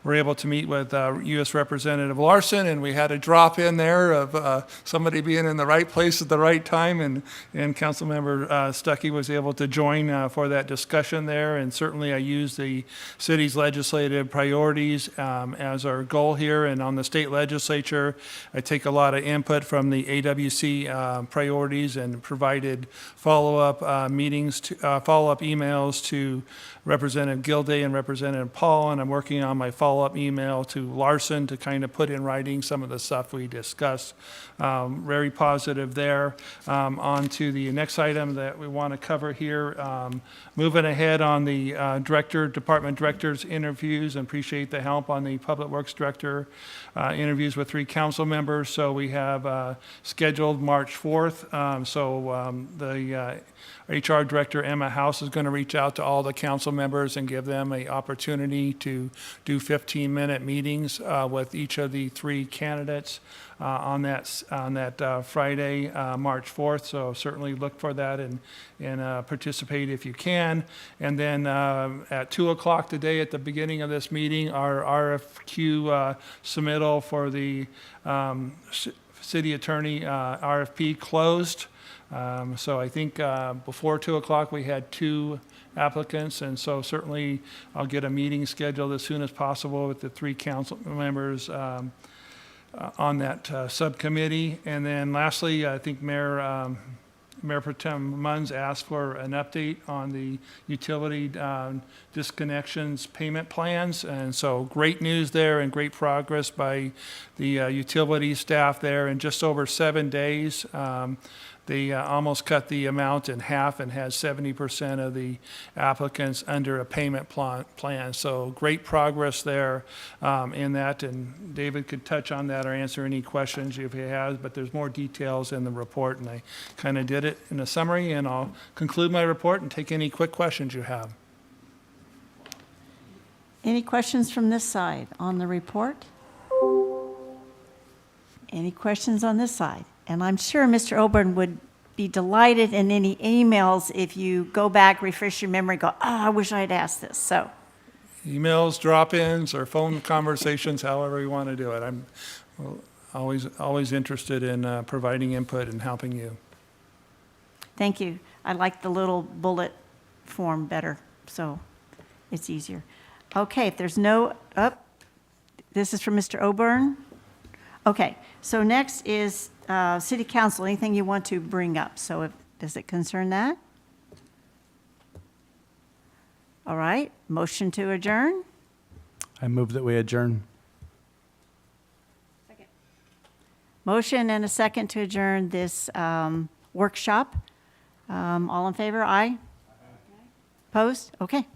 were able to meet with U.S. Representative Larson, and we had a drop in there of somebody being in the right place at the right time, and Councilmember Stuckey was able to join for that discussion there. And certainly I use the city's legislative priorities as our goal here. And on the state legislature, I take a lot of input from the AWC priorities and provided follow-up meetings, follow-up emails to Representative Gilday and Representative Paul, and I'm working on my follow-up email to Larson to kind of put in writing some of the stuff we discussed. Very positive there. On to the next item that we want to cover here. Moving ahead on the department director's interviews, and appreciate the help on the Public Works Director interviews with 3 council members. So we have scheduled March 4th. The HR Director Emma House is going to reach out to all the council members and give them an opportunity to do 15-minute meetings with each of the 3 candidates on that Friday, March 4th. So certainly look for that and participate if you can. And then at 2 o'clock today, at the beginning of this meeting, our RFQ submittal for the city attorney RFP closed. So I think before 2 o'clock we had 2 applicants, and so certainly I'll get a meeting scheduled as soon as possible with the 3 council members on that subcommittee. And then lastly, I think Mayor Pro Tem Munns asked for an update on the utility disconnections payment plans. And so great news there and great progress by the utility staff there. In just over 7 days, they almost cut the amount in half and has 70% of the applicants under a payment plan. So great progress there in that, and David could touch on that or answer any questions if he has, but there's more details in the report, and I kind of did it in a summary, and I'll conclude my report and take any quick questions you have. Any questions from this side on the report? Any questions on this side? And I'm sure Mr. Oborn would be delighted in any emails if you go back, refresh your memory, go, I wish I'd asked this. So, emails, drop-ins, or phone conversations, however you want to do it. I'm always interested in providing input and helping you. Thank you. I like the little bullet form better, so it's easier. Okay, if there's no, this is from Mr. Oborn. Okay, so next is City Council, anything you want to bring up? So does it concern that? All right, motion to adjourn? I move that we adjourn. Motion and a second to adjourn this workshop. All in favor, aye? Opposed? Okay.